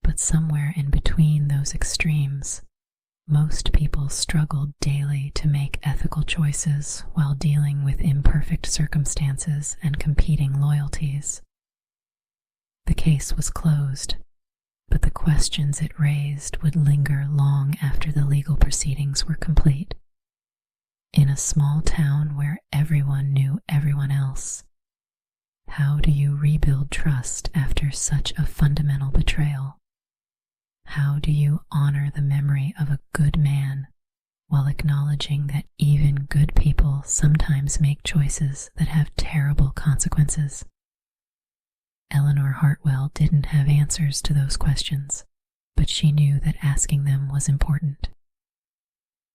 But somewhere in between those extremes, most people struggled daily to make ethical choices while dealing with imperfect circumstances and competing loyalties. The case was closed, but the questions it raised would linger long after the legal proceedings were complete. In a small town where everyone knew everyone else, how do you rebuild trust after such a fundamental betrayal? How do you honor the memory of a good man while acknowledging that even good people sometimes make choices that have terrible consequences? Eleanor Hartwell didn't have answers to those questions, but she knew that asking them was important.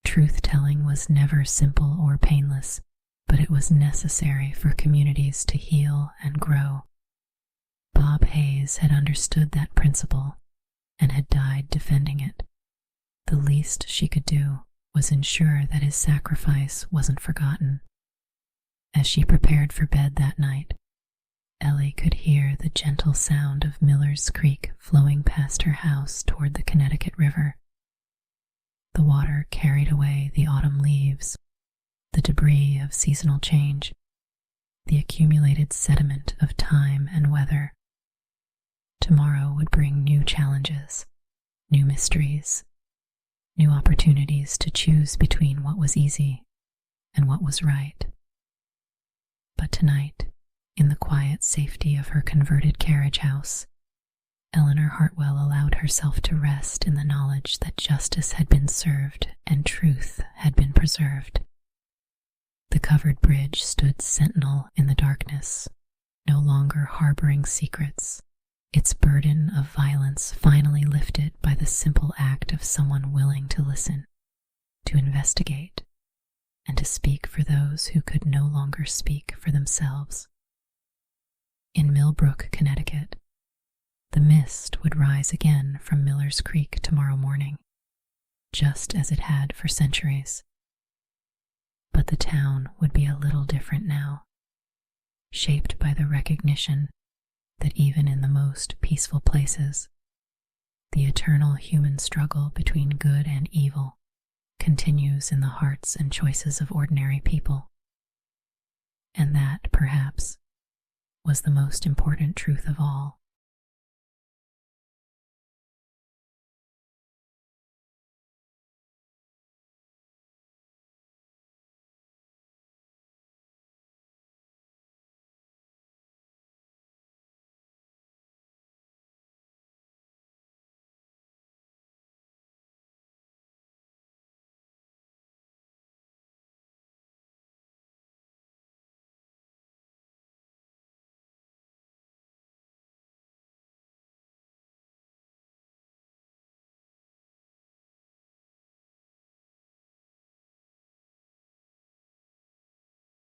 Truth-telling was never simple or painless, but it was necessary for communities to heal and grow. Bob Hayes had understood that principle and had died defending it. The least she could do was ensure that his sacrifice wasn't forgotten. As she prepared for bed that night, Ellie could hear the gentle sound of Miller's Creek flowing past her house toward the Connecticut River. The water carried away the autumn leaves, the debris of seasonal change, the accumulated sediment of time and weather. Tomorrow would bring new challenges, new mysteries, new opportunities to choose between what was easy and what was right. But tonight, in the quiet safety of her converted carriage house, Eleanor Hartwell allowed herself to rest in the knowledge that justice had been served and truth had been preserved. The covered bridge stood sentinel in the darkness, no longer harboring secrets, its burden of violence finally lifted by the simple act of someone willing to listen, to investigate, and to speak for those who could no longer speak for themselves. In Millbrook, Connecticut, the mist would rise again from Miller's Creek tomorrow morning, just as it had for centuries. But the town would be a little different now, shaped by the recognition that even in the most peaceful places, the eternal human struggle between good and evil continues in the hearts and choices of ordinary people. And that, perhaps, was the most important truth of all.